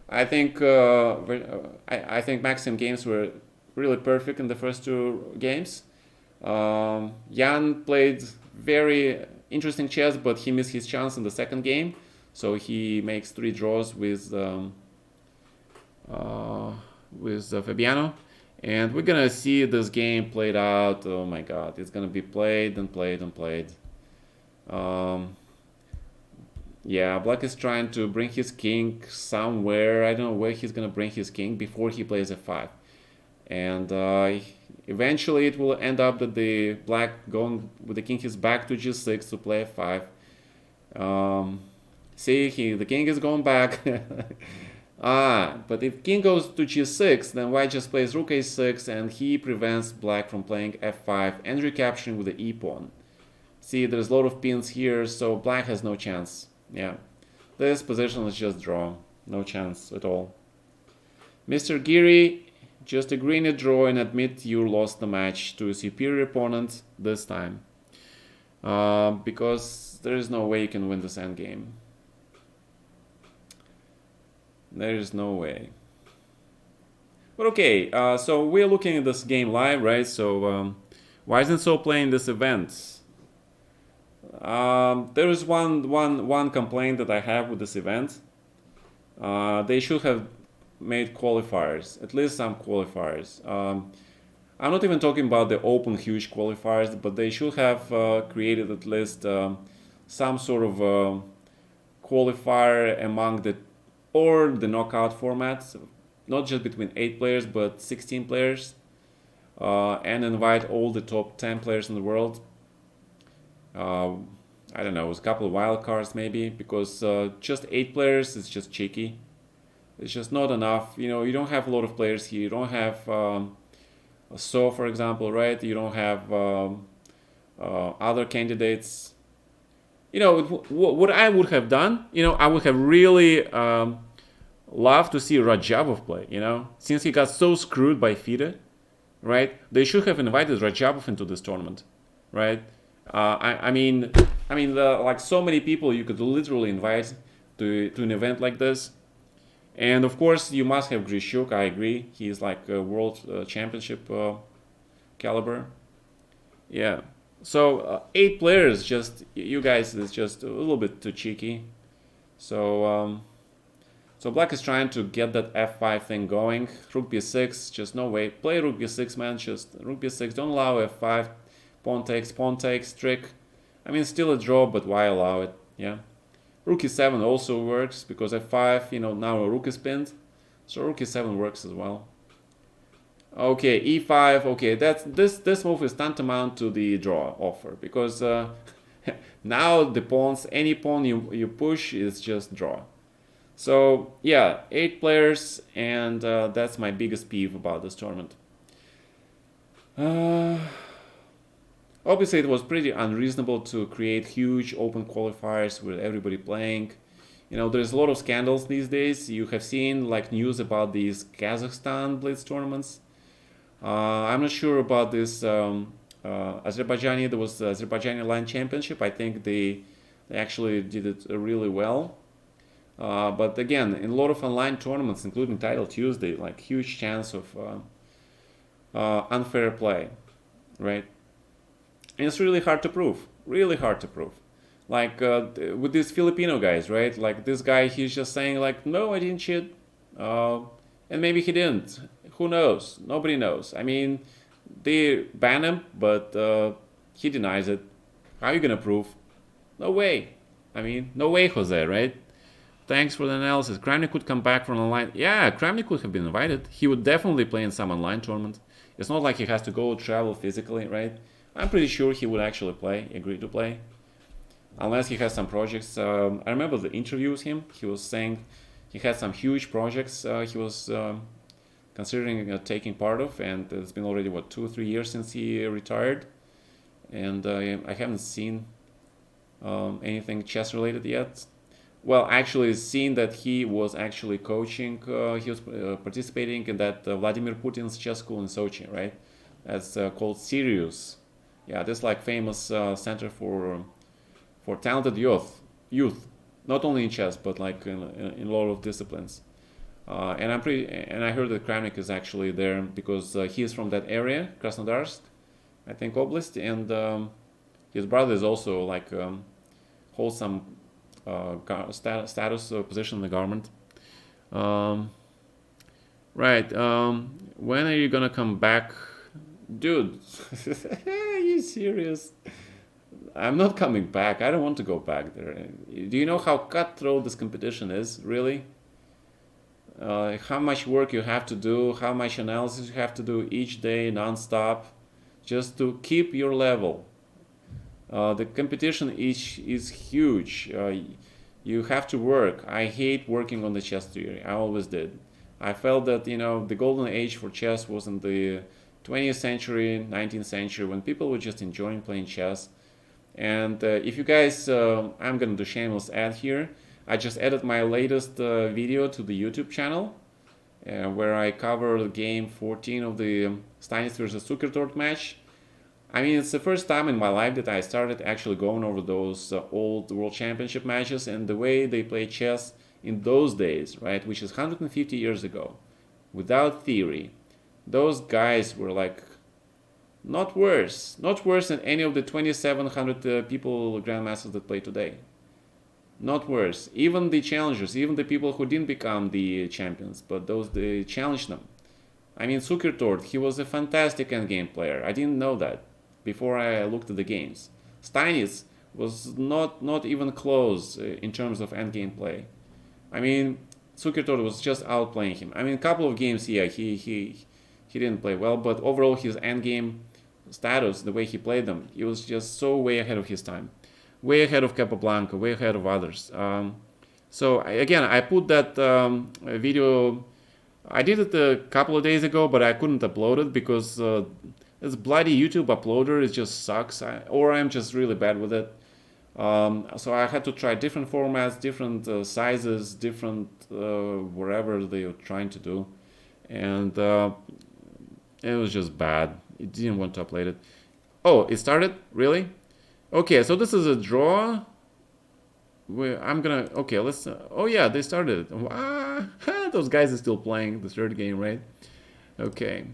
I think I think Maxim games were really perfect in the first 2 games. Jan played very interesting chess, but he missed his chance in the second game, so he makes 3 draws with Fabiano, and we're gonna see this game played out. Oh my God, it's gonna be played and played and played. Yeah, black is trying to bring his king somewhere. I don't know where he's going to bring his king before he plays f5. And eventually it will end up that the black going with the king his back to g6 to play f5. See, the king is going back. But if king goes to g6, then white just plays rook a6, and he prevents black from playing f5 and recapturing with the e-pawn. See, there's a lot of pins here, so black has no chance. Yeah, this position is just draw. No chance at all. Mr. Giri, just agree in a draw and admit you lost the match to a superior opponent this time. Because there is no way you can win this endgame. There is no way. But okay, so we're looking at this game live, right? So why isn't So playing this event? There is one complaint that I have with this event. They should have made qualifiers, at least some qualifiers. I'm not even talking about the open huge qualifiers, but they should have created at least some sort of qualifier among the knockout formats, not just between 8 players but 16 players, and invite all the top 10 players in the world. I don't know, with a couple of wild cards maybe, because just 8 players is just cheeky. It's just not enough. You don't have a lot of players here. You don't have So, for example, right? You don't have other candidates. What I would have done, I would have really loved to see Rajabov play, since he got so screwed by FIDE, right? They should have invited Rajabov into this tournament, right? I mean, like so many people you could literally invite to an event like this. And of course, you must have Grishuk. I agree. He's like a world championship caliber. Yeah. So 8 players, just you guys, is just a little bit too cheeky. So Black is trying to get that f5 thing going. Rook b6, just no way. Play rook b6, man. Just rook b6. Don't allow f5. Pawn takes, trick. I mean, still a draw, but why allow it? Yeah. Rook e7 also works because f5, now a rook is pinned. So rook e7 works as well. Okay, e5. Okay, this move is tantamount to the draw offer because now the pawns, any pawn you push is just draw. So yeah, 8 players, and that's my biggest peeve about this tournament. Obviously, it was pretty unreasonable to create huge open qualifiers with everybody playing. There's a lot of scandals these days. You have seen like news about these Kazakhstan Blitz tournaments. I'm not sure about this Azerbaijani. There was the Azerbaijani Line Championship. I think they actually did it really well. But again, in a lot of online tournaments, including Title Tuesday, like huge chance of unfair play, right? And it's really hard to prove. Really hard to prove. Like with these Filipino guys, right? Like this guy, he's just saying like, no, I didn't cheat. And maybe he didn't. Who knows? Nobody knows. I mean, they ban him, but he denies it. How are you going to prove? No way. I mean, no way, Jose, right? Thanks for the analysis. Kramnik could come back from online. Yeah, Kramnik could have been invited. He would definitely play in some online tournament. It's not like he has to go travel physically, right? I'm pretty sure he would actually play, agree to play. Unless he has some projects. I remember the interview with him. He was saying he had some huge projects he was considering taking part of. And it's been already, 2 or 3 years since he retired. And I haven't seen anything chess related yet. Well, actually, seen that he was actually coaching, he was participating in that Vladimir Putin's chess school in Sochi, right? That's called Sirius. Yeah, this like famous center for talented youth, not only in chess but like in a lot of disciplines. And I heard that Kramnik is actually there because he is from that area, Krasnodarsk, I think Oblast, and his brother is also like holds some status position in the government. Right. When are you gonna come back? Dude, are you serious? I'm not coming back. I don't want to go back there. Do you know how cutthroat this competition is, really? How much work you have to do, how much analysis you have to do each day, non-stop, just to keep your level. The competition is huge. You have to work. I hate working on the chess theory. I always did. I felt that the golden age for chess was in the 20th century, 19th century, when people were just enjoying playing chess. And if you guys, I'm gonna do shameless ad here. I just added my latest video to the YouTube channel, where I cover game 14 of the Steinitz versus Zukertort match. I mean, it's the first time in my life that I started actually going over those old World Championship matches and the way they play chess in those days, right, which is 150 years ago, without theory. Those guys were like not worse than any of the 2,700 people grandmasters that play today. Not worse. Even the challengers, even the people who didn't become the champions, but those they challenged them. I mean, Zukertort, he was a fantastic endgame player. I didn't know that before I looked at the games. Steinitz was not even close in terms of endgame play. I mean, Zukertort was just outplaying him. I mean, a couple of games, yeah, he didn't play well, but overall his endgame status, the way he played them, he was just so way ahead of his time, way ahead of Capablanca, way ahead of others. So again, I put that video. I did it a couple of days ago, but I couldn't upload it because this bloody YouTube uploader it just sucks, or I'm just really bad with it. So I had to try different formats, different sizes, different whatever they were trying to do, and it was just bad. It didn't want to upload it. Oh, it started? Really? Okay, so this is a draw. I'm gonna, okay, let's, oh yeah, they started. Ah, those guys are still playing the third game, right? Okay.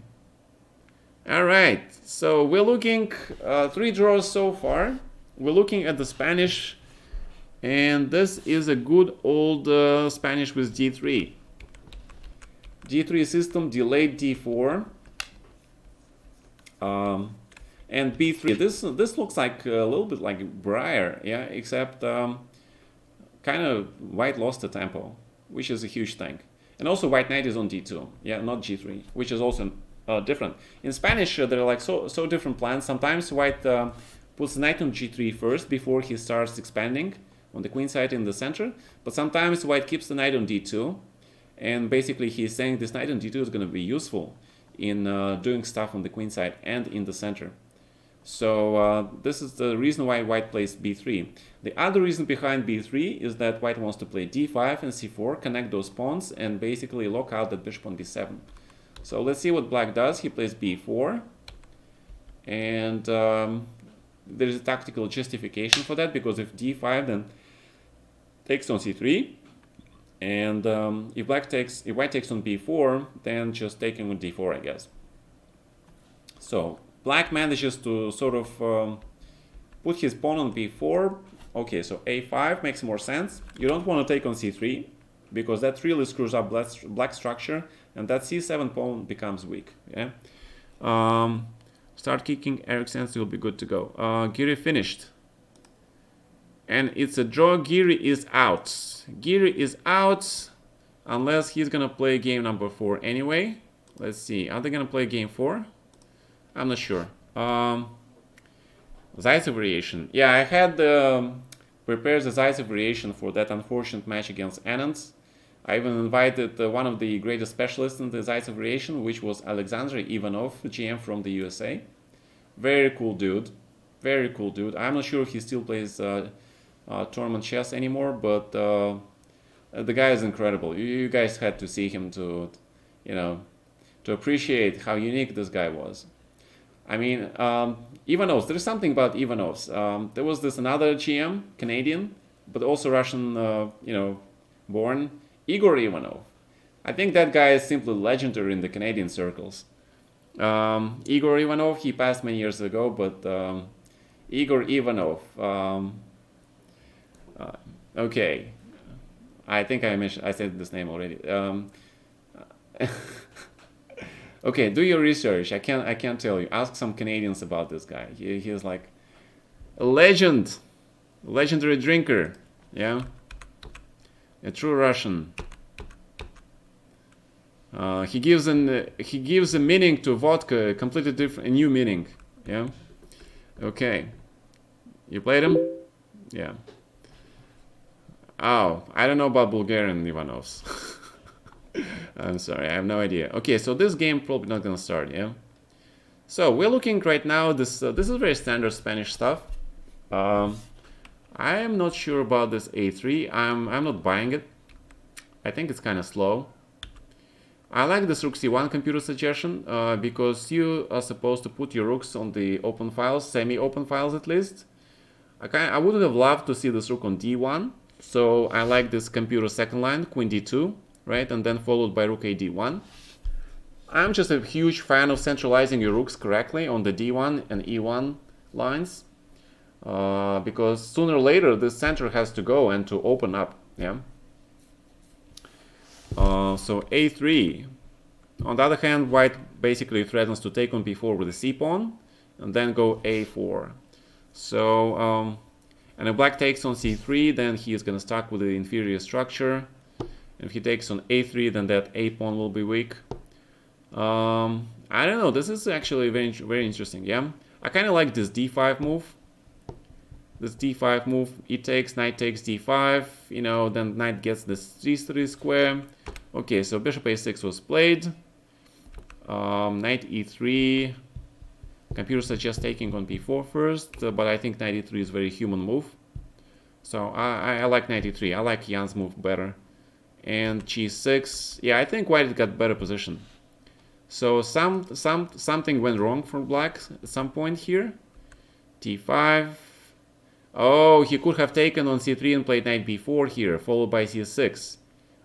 All right, so we're looking 3 draws so far. We're looking at the Spanish, and this is a good old Spanish with d3. d3 system, delayed d4, and b3. This looks like a little bit like Breyer, yeah, except kind of white lost the tempo, which is a huge thing. And also white knight is on d2, yeah, not g3, which is also different. In Spanish, there are like so different plans. Sometimes white puts knight on g3 first before he starts expanding on the queen side in the center. But sometimes white keeps the knight on d2, and basically he's saying this knight on d2 is going to be useful in doing stuff on the queen side and in the center. So this is the reason why white plays b3. The other reason behind b3 is that white wants to play d5 and c4, connect those pawns, and basically lock out that bishop on b7. So let's see what black does. He plays b4, and there's a tactical justification for that, because if d5 then takes on c3, and if white takes on b4, then just taking on d4, I guess. So black manages to sort of put his pawn on b4. Okay, so a5 makes more sense. You don't want to take on c3, because that really screws up black structure, and that c7 pawn becomes weak. Yeah. Start kicking Eriksen's, you'll be good to go. Giri finished. And it's a draw. Giri is out. Giri is out unless he's going to play game number 4 anyway. Let's see. Are they going to play game 4? I'm not sure. Zaitsev variation. Yeah, I had prepared the Zaitsev variation for that unfortunate match against Anand. I even invited one of the greatest specialists in the Zaitsev variation, which was Alexander Ivanov, GM from the USA. Very cool dude. Very cool dude. I'm not sure if he still plays tournament chess anymore, but the guy is incredible. You guys had to see him to appreciate how unique this guy was. I mean, Ivanovs, there's something about Ivanovs. There was this another GM, Canadian, but also Russian, born, Igor Ivanov. I think that guy is simply legendary in the Canadian circles. Igor Ivanov, he passed many years ago, but Igor Ivanov, okay, I think I said this name already. Okay, do your research. I can't tell you. Ask some Canadians about this guy. He is like a legend, legendary drinker. Yeah, a true Russian. He gives a meaning to vodka, a completely different, a new meaning. Yeah. Okay. You played him? Yeah. Oh, I don't know about Bulgarian Ivanovs. I'm sorry, I have no idea. Okay, so this game probably not gonna start, yeah? So we're looking right now, this is very standard Spanish stuff. I am not sure about this a3. I'm not buying it. I think it's kind of slow. I like this rook c1 computer suggestion because you are supposed to put your rooks on the open files, semi-open files at least. I would have loved to see this rook on d1, so I like this computer second line, queen d2, right, and then followed by rook a d1. I'm just a huge fan of centralizing your rooks correctly on the d1 and e1 lines because sooner or later this center has to go and to open up, yeah. So a3. On the other hand, white basically threatens to take on b4 with a c pawn and then go a4. So And if black takes on c3, then he is going to stuck with the inferior structure. If he takes on a3, then that a pawn will be weak. I don't know. This is actually very interesting. Yeah, I kind of like this d5 move. This d5 move. E takes, knight takes d5. You know, then knight gets this c3 square. Okay, so bishop a6 was played. Knight e3. Computer suggests taking on b4 first, but I think knight e3 is a very human move. So I like knight e3. I like Jan's move better. And g6. Yeah, I think white got better position. So something went wrong for black at some point here. d5. Oh, he could have taken on c3 and played knight b4 here, followed by c6.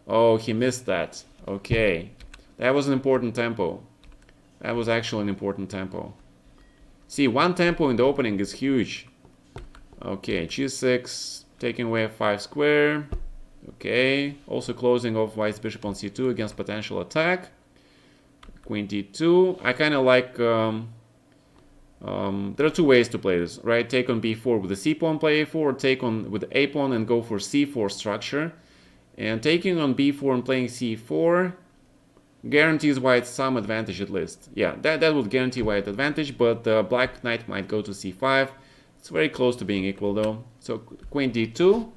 Oh, he missed that. Okay. That was an important tempo. That was actually an important tempo. See, one tempo in the opening is huge. Okay, g6, taking away f5 square. Okay, also closing off white's bishop on c2 against potential attack. Queen d2. I kind of like... there are two ways to play this, right? Take on b4 with the c pawn, play a4, or take on with the a pawn and go for c4 structure. And taking on b4 and playing c4 guarantees white some advantage at least. Yeah, that would guarantee white advantage, but the black knight might go to c5. It's very close to being equal though. So queen d2,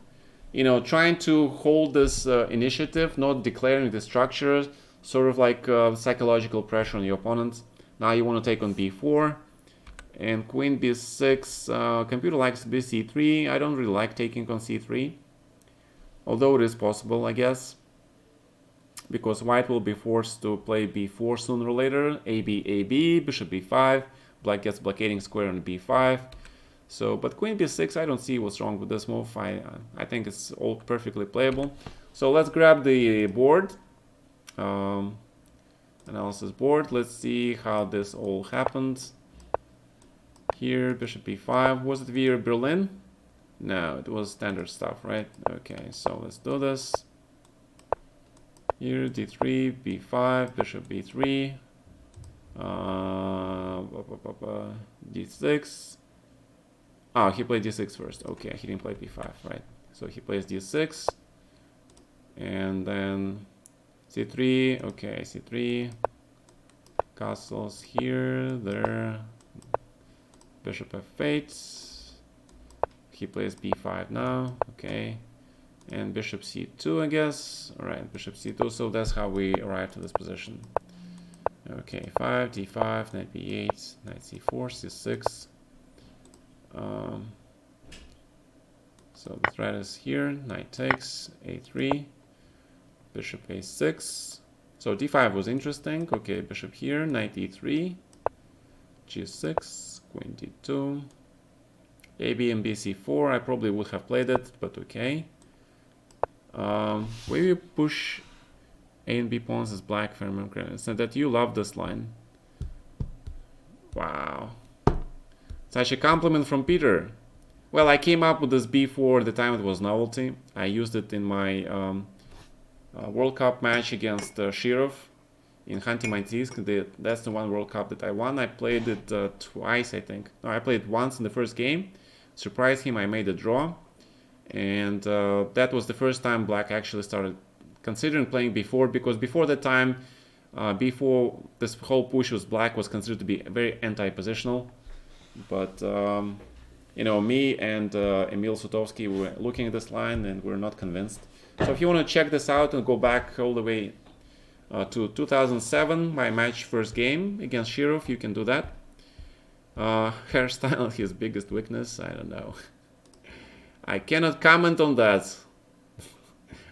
you know, trying to hold this initiative, not declaring the structure, sort of like psychological pressure on your opponent. Now you want to take on b4. And queen b6, computer likes bc3. I don't really like taking on c3. Although it is possible, I guess. Because white will be forced to play b4 sooner or later. AB, bishop b5. Black gets blockading square on b5. So, but queen b6, I don't see what's wrong with this move. I think it's all perfectly playable. So let's grab the board. Analysis board. Let's see how this all happened. Here, bishop b5. Was it via Berlin? No, it was standard stuff, right? Okay, so let's do this. Here, d3, b5, bishop b3, d6. Oh, he played d6 first. Okay, he didn't play b5, right? So he plays d6, and then c3. Okay, c3. Castles here, there. Bishop f8. He plays b5 now. Okay. And bishop c2, I guess. Alright, bishop c2. So that's how we arrived to this position. Okay, 5, d5, knight b8, knight c4, c6. So the threat is here. Knight takes, a3, bishop a6. So d5 was interesting. Okay, bishop here, knight e3, g6, queen d2, ab and bc4. I probably would have played it, but okay. Maybe push a and b pawns as black, if I remember correctly. So that you love this line. Wow. Such a compliment from Peter. Well, I came up with this b4 at the time it was novelty. I used it in my World Cup match against Shirov in Khanty-Mansiysk. That's the one World Cup that I won. I played it twice, I think. No, I played once in the first game. Surprised him, I made a draw. And that was the first time black actually started considering playing b4, because before that time, before this whole push was black was considered to be very anti-positional. But you know, me and Emil Sutovsky were looking at this line and we're not convinced. So if you want to check this out and go back all the way to 2007, my match first game against Shirov, you can do that. Hairstyle, his biggest weakness, I don't know. I cannot comment on that.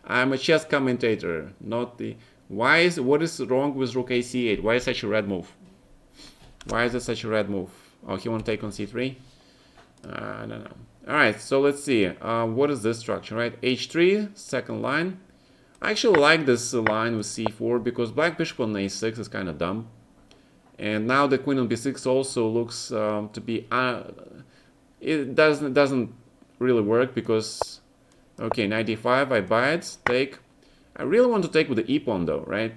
I'm a chess commentator, not the... What is wrong with rook a8? Why is such a red move? Why is it such a red move? Oh, he won't take on c3? I don't know. Alright, so let's see. What is this structure, right? h3, second line. I actually like this line with c4 because black bishop on a6 is kind of dumb. And now the queen on b6 also looks to be... it doesn't really work because... Okay, knight d5, I buy it, take. I really want to take with the e pawn though, right?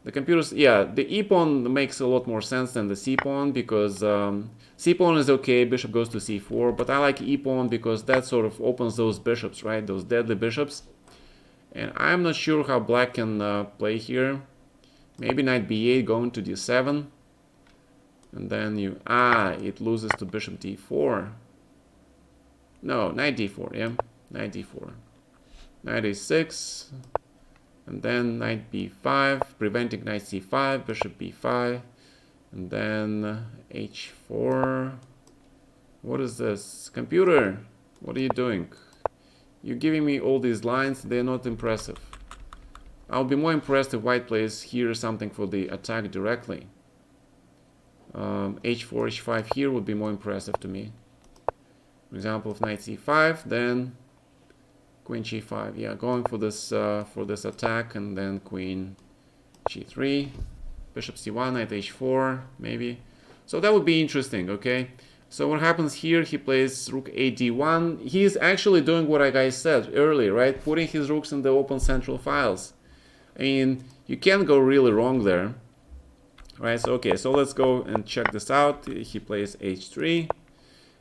The computers, yeah, the E pawn makes a lot more sense than the C pawn because C pawn is okay, bishop goes to C4, but I like E pawn because that sort of opens those bishops, right? Those deadly bishops. And I'm not sure how black can play here. Maybe knight B8 going to D7. And then it loses to bishop D4. No, knight D4, yeah, knight D4. Knight A6. And then knight b5, preventing knight c5, bishop b5, and then h4. What is this? Computer, what are you doing? You're giving me all these lines, they're not impressive. I'll be more impressed if white plays here something for the attack directly. h4, h5 here would be more impressive to me. For example, if knight c5, then queen g5, yeah, going for this attack, and then queen g3, bishop c1, knight h4, maybe. So that would be interesting, okay? So what happens here, he plays rook a d1. He's actually doing what I guys said earlier, right? Putting his rooks in the open central files. I mean, you can't go really wrong there, right? So, okay, so let's go and check this out. He plays h3,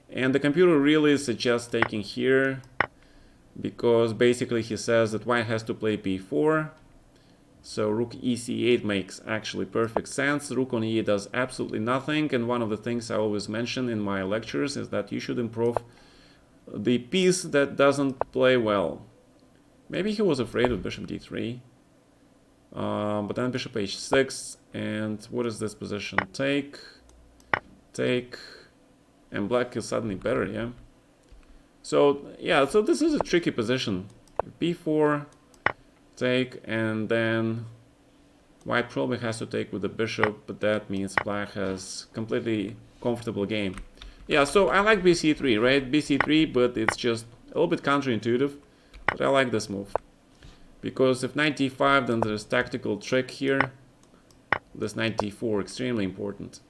and the computer really suggests taking here, because basically he says that white has to play b4. So rook ec8 makes actually perfect sense. Rook on e8 does absolutely nothing, and one of the things I always mention in my lectures is that you should improve the piece that doesn't play well. Maybe he was afraid of bishop d3, but then bishop h6, and what is this position? Take, and black is suddenly better, yeah? So, yeah, so this is a tricky position. b4, take, and then white probably has to take with the bishop, but that means black has completely comfortable game. Yeah, so I like bc3, right? bc3, but it's just a little bit counterintuitive, but I like this move. Because if knight d5, then there's tactical trick here. This knight d4, extremely important.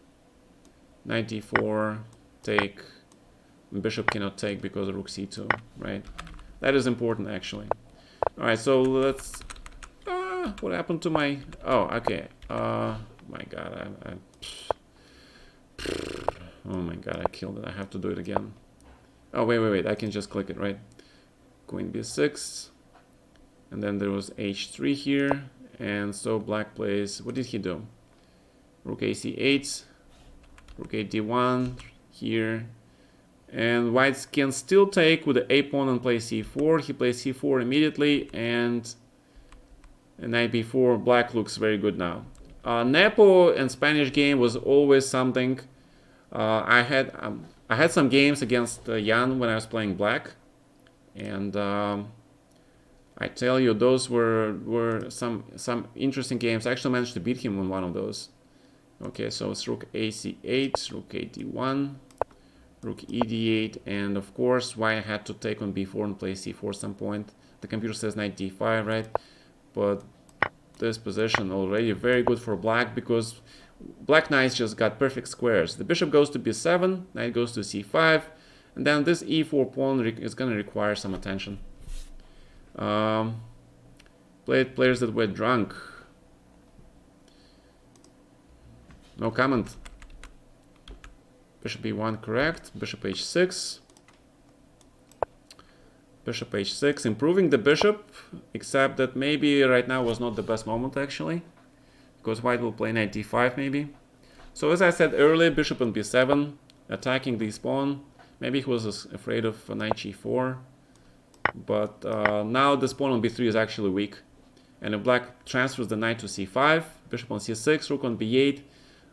Knight d4, take. Bishop cannot take because of rook c2, right? That is important, actually. All right, so let's... what happened to my... Oh, okay. My God, oh my God, I killed it. I have to do it again. Oh, wait. I can just click it, right? Queen b6. And then there was h3 here. And so black plays... What did he do? Rook ac8. Rook a d1 here. And white can still take with the a pawn and play c4. He plays c4 immediately, and knight b4. Black looks very good now. Nepo and Spanish game was always something. I had some games against Jan when I was playing black, and I tell you, those were some interesting games. I actually managed to beat him on one of those. Okay, so it's rook ac8, rook a d1. Rook ed8, and of course white had to take on b4 and play c4 at some point. The computer says knight d5, right? But this position already very good for black, because black knights just got perfect squares. The bishop goes to b7, knight goes to c5, and then this e4 pawn is going to require some attention. Players that were drunk. No comment. Bishop e1 correct, bishop h6. Bishop h6, improving the bishop, except that maybe right now was not the best moment actually, because white will play knight d5 maybe. So as I said earlier, bishop on b7, attacking this pawn. Maybe he was afraid of knight g4, but now this pawn on b3 is actually weak. And if black transfers the knight to c5, bishop on c6, rook on b8,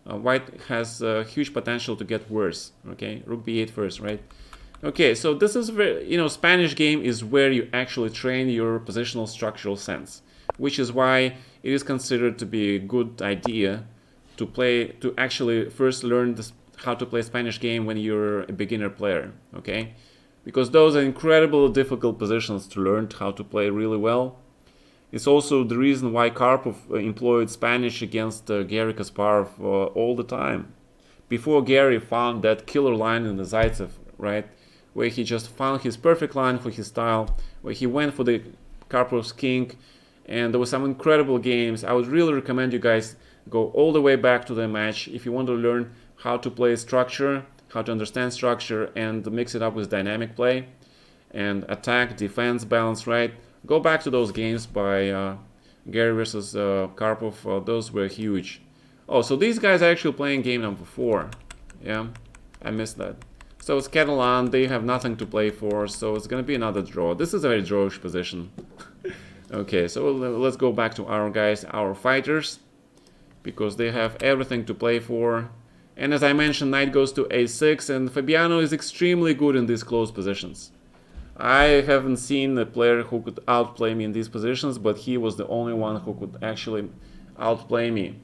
white has huge potential to get worse. Okay, rook b8 first, right? Okay, so this is very, Spanish game is where you actually train your positional structural sense, which is why it is considered to be a good idea to actually first learn how to play Spanish game when you're a beginner player. Okay, because those are incredibly difficult positions to learn how to play really well. It's also the reason why Karpov employed Spanish against Garry Kasparov all the time. Before Garry found that killer line in the Zaitsev, right, where he just found his perfect line for his style, where he went for the Karpov's king, and there were some incredible games. I would really recommend you guys go all the way back to the match if you want to learn how to play structure, how to understand structure, and mix it up with dynamic play and attack, defense, balance, right? Go back to those games by Gary versus Karpov. Those were huge. Oh, so these guys are actually playing game number 4. Yeah, I missed that. So it's Catalan, they have nothing to play for, so it's going to be another draw. This is a very drawish position. Okay, so let's go back to our guys, our fighters, because they have everything to play for. And as I mentioned, knight goes to a6, and Fabiano is extremely good in these close positions. I haven't seen a player who could outplay me in these positions, but he was the only one who could actually outplay me.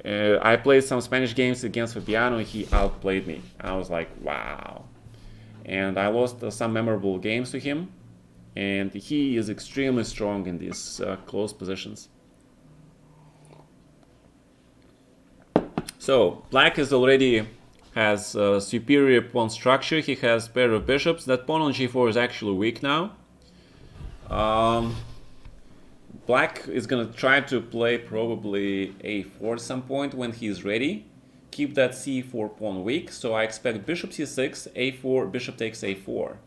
I played some Spanish games against Fabiano, and he outplayed me. I was like, wow. And I lost some memorable games to him, and he is extremely strong in these close positions. So black is already has superior pawn structure. He has pair of bishops. That pawn on g4 is actually weak now. Black is going to try to play probably a4 at some point when he's ready. Keep that c4 pawn weak. So I expect bishop c6, a4, bishop takes a4.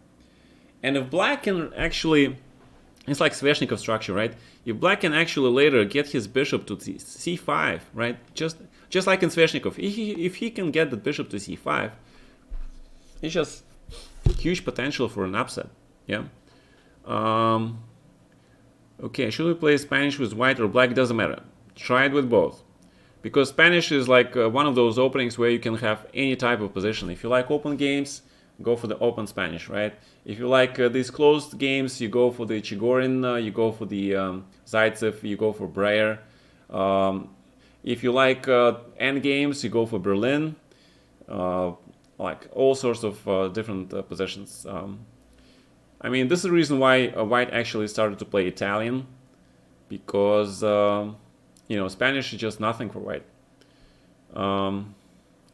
And if black can actually, it's like Sveshnikov structure, right? If black can actually later get his bishop to c5, right? Just like in Sveshnikov, if he can get the bishop to c5, it's just huge potential for an upset. Yeah. Okay, should we play Spanish with white or black? Doesn't matter. Try it with both. Because Spanish is like one of those openings where you can have any type of position. If you like open games, go for the open Spanish, right? If you like these closed games, you go for the Chigorin, you go for the Zaitsev, you go for Breyer. If you like end games, you go for Berlin. Like all sorts of different positions. I mean, this is the reason why white actually started to play Italian, because you know, Spanish is just nothing for white.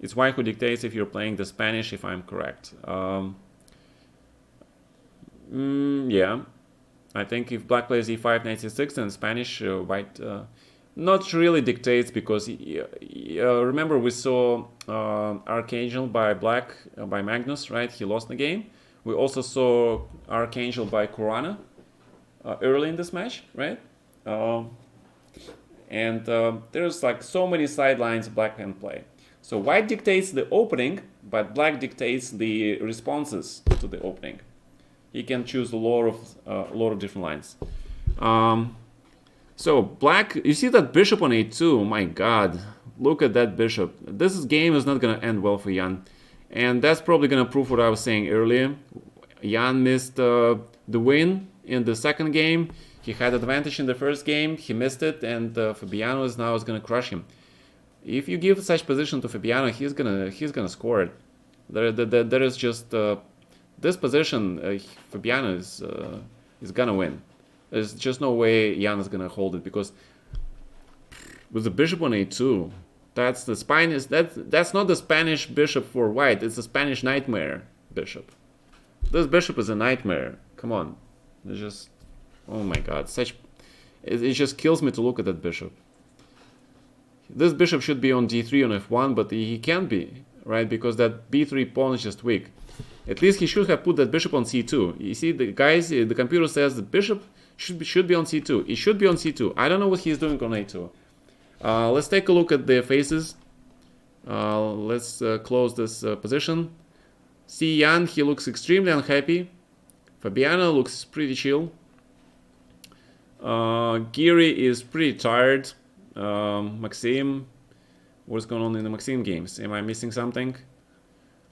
It's white who dictates if you're playing the Spanish, if I'm correct. Yeah, I think if black plays e5, knight c6, then Spanish, white not really dictates, because remember we saw Archangel by black, by Magnus, right? He lost the game. We also saw Archangel by Corona early in this match, right? And there's like so many sidelines black can play. So white dictates the opening, but black dictates the responses to the opening. He can choose a lot of different lines. So black, you see that bishop on a2, my god, look at that bishop. This game is not going to end well for Jan. And that's probably going to prove what I was saying earlier. Jan missed the win in the second game. He had advantage in the first game, he missed it, and Fabiano is now going to crush him. If you give such position to Fabiano, he's gonna score it. There is just this position. Fabiano is gonna win. There's just no way Jan is gonna hold it, because with the bishop on a2, that's the Spanish. That's not the Spanish bishop for white. It's a Spanish nightmare bishop. This bishop is a nightmare. Come on, it's just, oh my god, it just kills me to look at that bishop. This bishop should be on d3 on f1, but he can't be, right? Because that b3 pawn is just weak. At least he should have put that bishop on c2. You see, the guys, the computer says the bishop should be on c2. It should be on c2. I don't know what he's doing on a2. Let's take a look at the faces. Let's close this position. See Jan, he looks extremely unhappy. Fabiano looks pretty chill. Giri is pretty tired. Maxim, what's going on in the Maxim games? Am I missing something?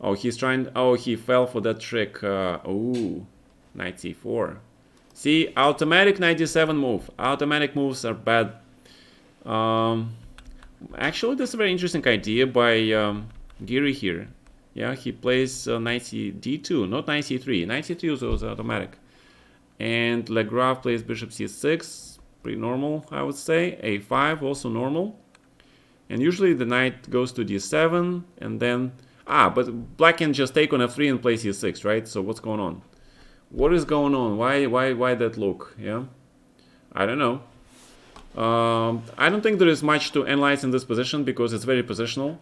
Oh, he's trying. Oh, he fell for that trick. Oh, knight c4. See, automatic knight d7 move. Automatic moves are bad. Actually, that's a very interesting idea by Giri here. Yeah, he plays knight d2, not knight c3. Knight c3 was automatic. And Legrave plays bishop c6. Pretty normal, I would say. a5, also normal. And usually the knight goes to d7, and then... but black can just take on f3 and play c6, right? So what's going on? What is going on? Why that look? Yeah, I don't know. I don't think there is much to analyze in this position because it's very positional.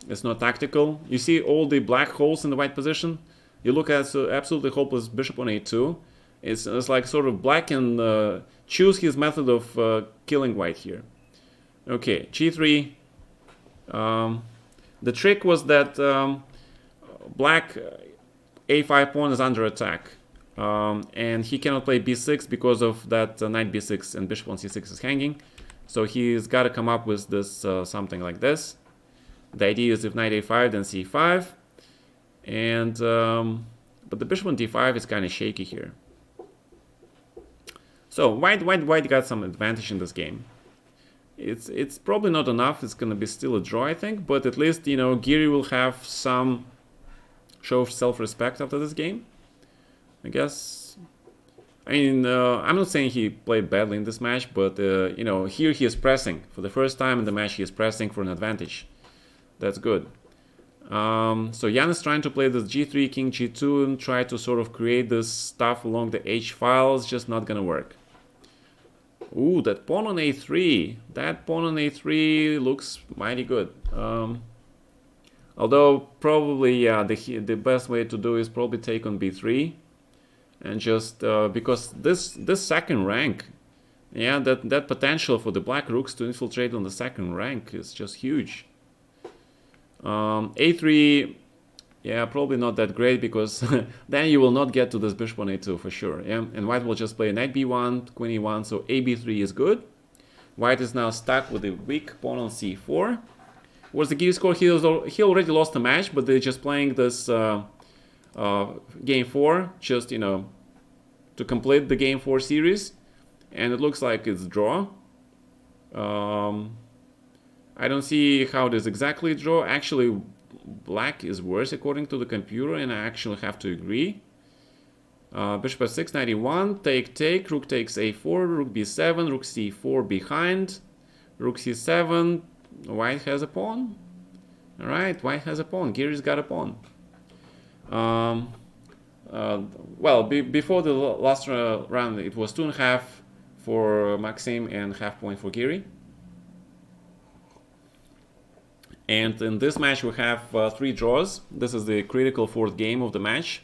It's not tactical. You see all the black holes in the white position. You look at absolutely hopeless bishop on a2. It's like sort of black and choose his method of killing white here. Okay, g3. The trick was that black a5 pawn is under attack. And he cannot play b6 because of that knight b6 and bishop on c6 is hanging. So he's got to come up with this something like this. The idea is if knight a5, then c5. And but the bishop on d5 is kind of shaky here. So white got some advantage in this game. It's probably not enough. It's going to be still a draw, I think. But at least, you know, Giri will have some show of self-respect after this game, I guess. I mean, I'm not saying he played badly in this match, but, you know, here he is pressing. For the first time in the match, he is pressing for an advantage. That's good. So Jan is trying to play this g3, king g2, and try to sort of create this stuff along the h file. It's just not going to work. Ooh, that pawn on a3. That pawn on a3 looks mighty good. Although probably, yeah, the best way to do is probably take on b3. And just because this second rank, yeah, that potential for the black rooks to infiltrate on the second rank is just huge. a3, yeah, probably not that great because then you will not get to this bishop on a2 for sure. Yeah, and white will just play knight b1, queen e1, so a b3 is good. White is now stuck with a weak pawn on c4. What's the Giri score? He already lost the match, but they're just playing this game 4, just, you know, to complete the game 4 series, and it looks like it's draw. I don't see how it is exactly a draw. Actually, black is worse according to the computer, and I actually have to agree. Bishop f6, knight e1, take, rook takes a4, rook b7, rook c4 behind, rook c7, white has a pawn. Alright, white has a pawn, Giri's got a pawn. Well, before the last round, it was 2.5 for Maxim and half point for Giri. And in this match, we have 3 draws. This is the critical 4th game of the match.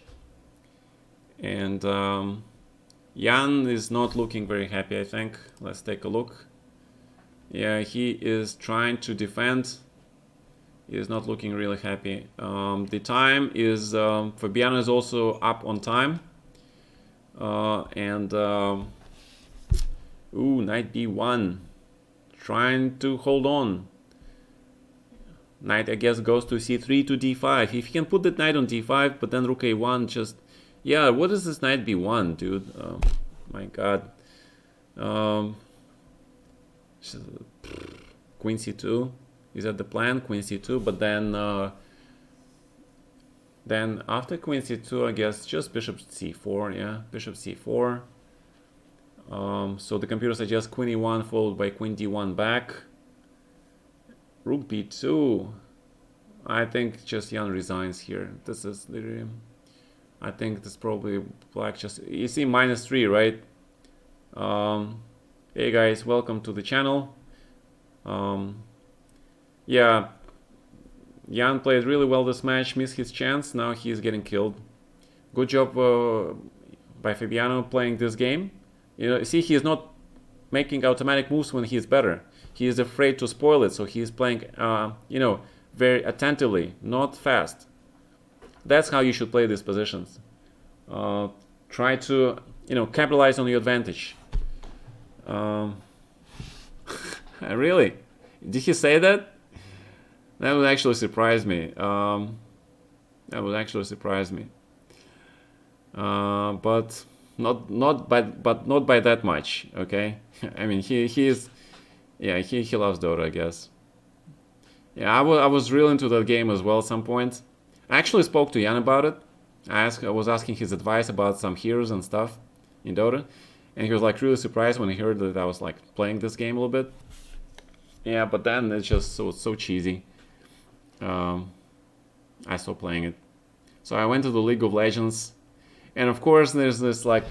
And Jan is not looking very happy, I think. Let's take a look. Yeah, he is trying to defend. He is not looking really happy. The time is, Fabiano is also up on time. Ooh, knight b1. Trying to hold on. Knight, I guess, goes to c3 to d5. If he can put that knight on d5, but then rook a1 just... Yeah, what is this knight b1, dude? My god. Queen c2. Is that the plan? Queen c2, but then after queen c2, I guess just bishop c4, yeah, bishop c4. So the computer suggests queen e1 followed by queen d1 back. Rook b2. I think just Jan resigns here. This is literally... I think this probably black just... You see -3, right? Hey guys, welcome to the channel. Yeah, Jan played really well this match, missed his chance, now he is getting killed. Good job by Fabiano playing this game. You know, see, he is not making automatic moves when he is better. He is afraid to spoil it, so he is playing, you know, very attentively, not fast. That's how you should play these positions. Try to, you know, capitalize on your advantage. Really? Did he say that? That would actually surprise me. That would actually surprise me. But not by that much. Okay. I mean, he is. Yeah, he loves Dota, I guess. Yeah, I was really into that game as well at some point. I actually spoke to Jan about it. I was asking his advice about some heroes and stuff in Dota, and he was like really surprised when he heard that I was like playing this game a little bit. Yeah, but then it's just so cheesy. I stopped playing it. So I went to the League of Legends, And of course, there's this like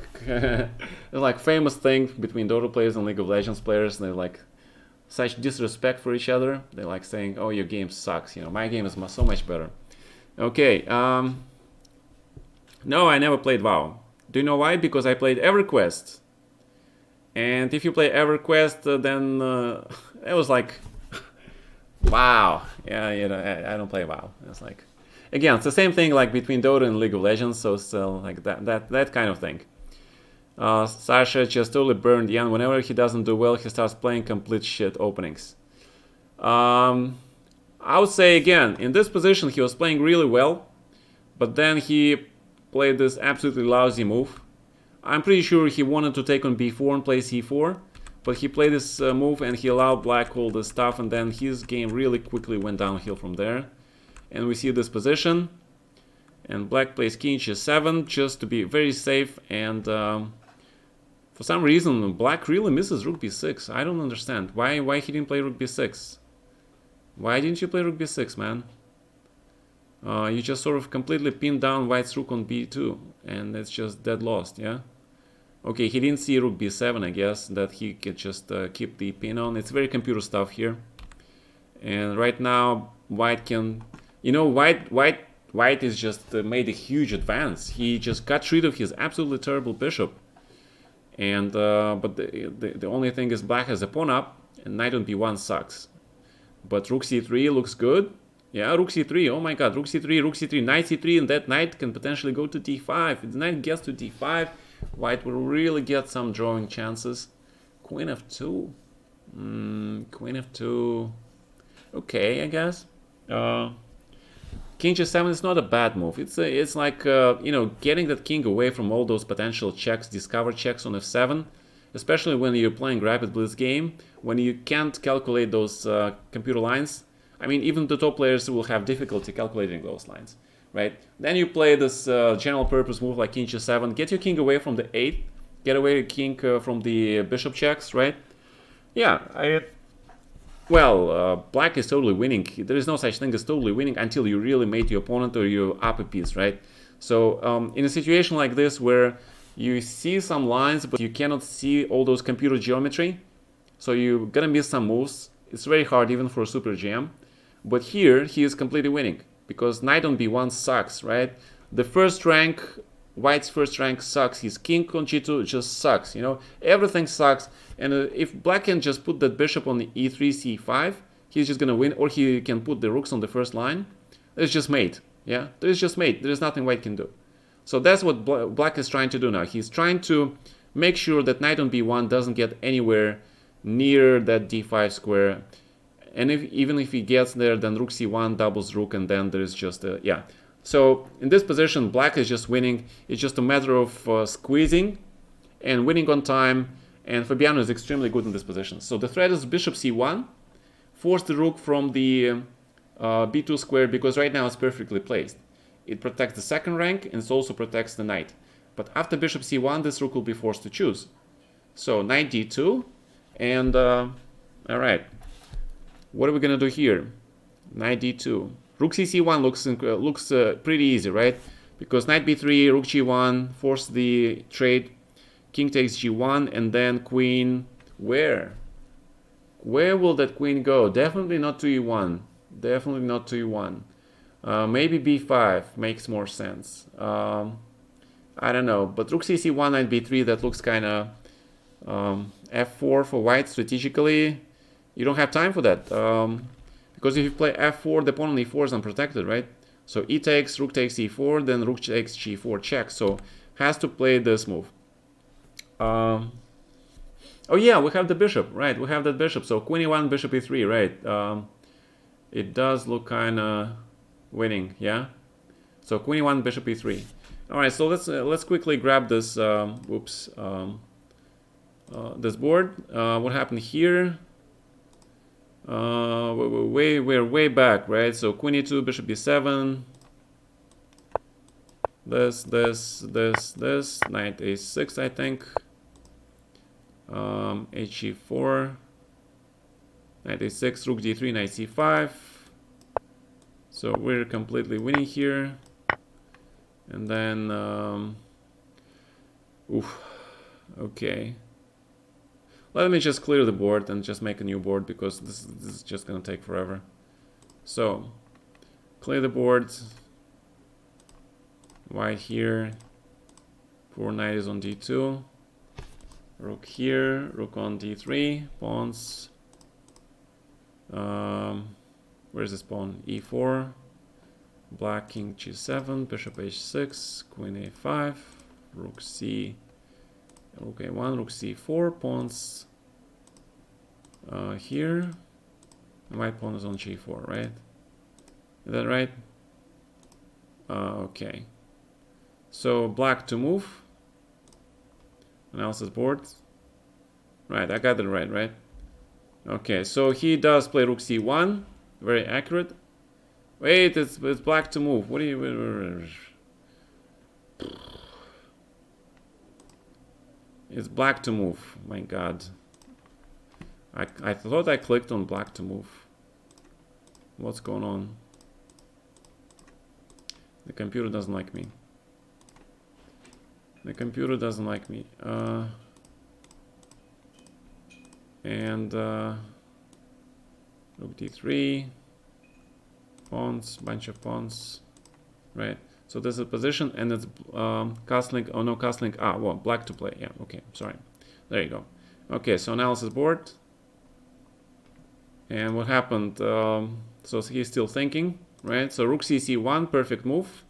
like famous thing between Dota players and League of Legends players. They're like such disrespect for each other. They're like saying, "Oh, your game sucks. You know, my game is so much better." Okay. No, I never played WoW. Do you know why? Because I played EverQuest. And if you play EverQuest, then it was like, wow. Yeah, you know, I don't play WoW. It's like, again, it's the same thing like between Dota and League of Legends. So still like that kind of thing. Sasha just totally burned Jan. Whenever he doesn't do well, he starts playing complete shit openings. I would say again, in this position, he was playing really well, but then he played this absolutely lousy move. I'm pretty sure he wanted to take on b4 and play c4, but he played this move and he allowed black all this stuff, and then his game really quickly went downhill from there. And we see this position, and black plays king h7 just to be very safe, and for some reason black really misses rook b6. I don't understand why he didn't play rook b6. Why didn't you play rook b6, man? You just sort of completely pinned down white's rook on b2, and it's just dead lost, yeah? Okay, he didn't see rook b7, I guess, that he could just keep the pin on. It's very computer stuff here. And right now, white can... You know, white is just made a huge advance. He just got rid of his absolutely terrible bishop. And but the only thing is black has a pawn up, and knight on b1 sucks. But rook c3 looks good. Yeah, rook c3, oh my god, rook c3, knight c3, and that knight can potentially go to d5. If the knight gets to d5, white will really get some drawing chances. Queen f2. Queen f2. Okay, I guess. King g7 is not a bad move. It's like, you know, getting that king away from all those potential checks, discovered checks on f7. Especially when you're playing rapid blitz game, when you can't calculate those computer lines. I mean, even the top players will have difficulty calculating those lines, right? Then you play this general purpose move like king g7, get your king away from the 8, get away your king from the bishop checks, right? Yeah, black is totally winning. There is no such thing as totally winning until you really made your opponent or you up a piece, right? So in a situation like this where you see some lines, but you cannot see all those computer geometry, so you're gonna miss some moves. It's very hard even for a super GM. But here, he is completely winning, because knight on b1 sucks, right? The first rank, white's first rank sucks. His king on g2 just sucks, you know? Everything sucks. And if black can just put that bishop on the e3, c5, he's just gonna win. Or he can put the rooks on the first line. It's just mate, yeah? It's just mate. There is nothing white can do. So that's what black is trying to do now. He's trying to make sure that knight on b1 doesn't get anywhere near that d5 square. And even if he gets there, then rook c1 doubles rook, and then there's just a... Yeah. So in this position, black is just winning. It's just a matter of squeezing and winning on time. And Fabiano is extremely good in this position. So the threat is bishop c1. Force the rook from the b2 square, because right now it's perfectly placed. It protects the second rank, and it also protects the knight. But after bishop c1, this rook will be forced to choose. So knight d2, and all right. What are we gonna do here? Knight d2. Rook cc1 looks pretty easy, right? Because knight b3, rook g1, force the trade, king takes g1, and then queen. Where? Where will that queen go? Definitely not to e1. Definitely not to e1. Maybe b5 makes more sense. I don't know. But rook cc1, knight b3, that looks kind of f4 for white strategically. You don't have time for that. Because if you play f4, the opponent e4 is unprotected, right? So e takes, rook takes e4, then rook takes g4 check. So has to play this move. Oh yeah, we have the bishop, right? We have that bishop. So queen e1, bishop e3, right? It does look kind of winning, yeah? So queen e1, bishop e3. All right, so let's quickly grab this. This board. What happened here? We're way back, right? So queen e2, bishop e7. This, knight a6, I think. H4, knight a6, rook d3, knight c5. So we're completely winning here. And then Oof. Okay. Let me just clear the board and just make a new board because this is just gonna take forever. So, clear the board. White here. Poor knight is on d2. Rook here. Rook on d3. Pawns. Where's this pawn? e4. Black king g7. Bishop h6. Queen a5. Rook c. Rook a1. Rook c4. Pawns here. My pawn is on g4, right? Is that right? Okay. So black to move. Analysis board. Right, I got it right? Okay, so he does play rook c1. Very accurate. Wait, it's black to move. What do you... It's black to move. My god. I thought I clicked on black to move. What's going on? The computer doesn't like me. The computer doesn't like me. Rook d3. Pawns, bunch of pawns. Right. So this is a position and it's castling. Oh no, castling. Ah, well, black to play. Yeah, okay, sorry. There you go. Okay, so analysis board. And what happened? So he's still thinking, right? So rook c1, perfect move.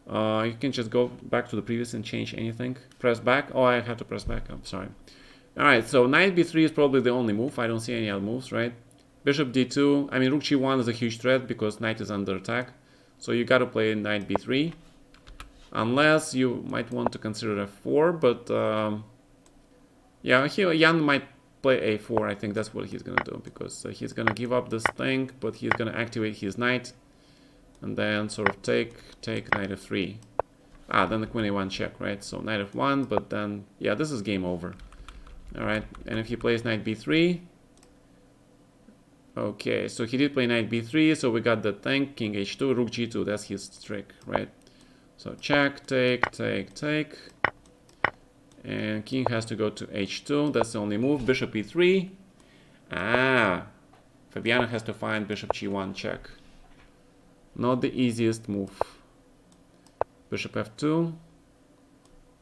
You can just go back to the previous and change anything. Press back. Oh, I have to press back. I'm sorry. All right, so knight b3 is probably the only move. I don't see any other moves, right? Bishop d2. I mean, rook g1 is a huge threat because knight is under attack. So you got to play knight b3. Unless you might want to consider f4, but yeah, Jan might play a4. I think that's what he's going to do because he's going to give up this thing, but he's going to activate his knight. And then sort of take knight f3. Ah, then the queen a1 check, right? So knight f1, but then, yeah, this is game over. All right, and if he plays knight b3, okay, so he did play knight b3, so we got the thing, king h2, rook g2, that's his trick, right? So check, take, and king has to go to h2, that's the only move, bishop e3. Ah, Fabiano has to find bishop g1 check. Not the easiest move. Bishop f2,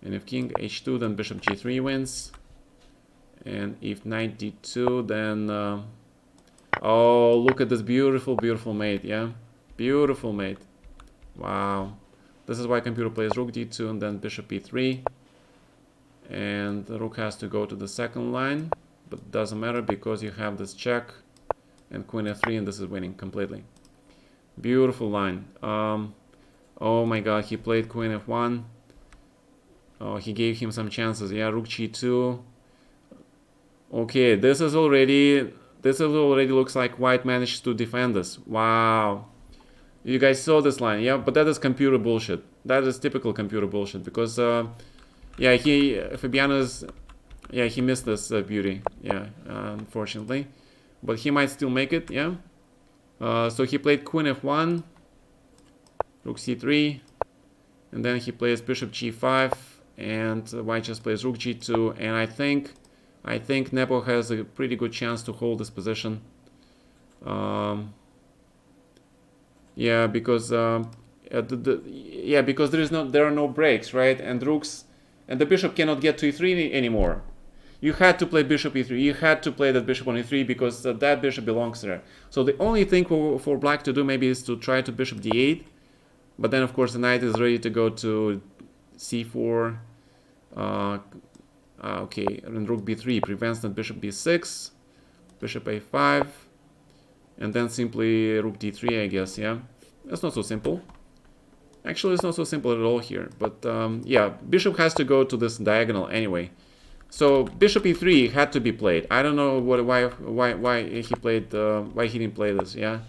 and if king h2, then bishop g3 wins. And if knight d2, then oh, look at this beautiful mate. Yeah, beautiful mate. Wow, this is why computer plays rook d2 and then bishop e3, and the rook has to go to the second line, but it doesn't matter because you have this check and queen f3, and this is winning completely. Beautiful line. Oh my god, he played queen f1. Oh, he gave him some chances. Yeah, rook g2. Okay, this is already looks like white managed to defend this. Wow. You guys saw this line, yeah, but that is computer bullshit. That is typical computer bullshit because yeah, Fabiano's, yeah, he missed this beauty, yeah, unfortunately, but he might still make it, yeah. So he played queen f1, rook c3, and then he plays bishop g5, and white just plays rook g2, and I think Nepo has a pretty good chance to hold this position. Yeah, because because there are no breaks, right? And the bishop cannot get to e3 anymore. You had to play bishop e3. You had to play that bishop on e3 because that bishop belongs there. So the only thing for black to do maybe is to try to bishop d8, but then of course the knight is ready to go to c4. Okay, and rook b3 prevents that bishop b6, bishop a5, and then simply rook d3, I guess, yeah. That's not so simple. Actually, it's not so simple at all here, but yeah, bishop has to go to this diagonal anyway. So bishop e3 had to be played. I don't know why he played, why he didn't play this, yeah.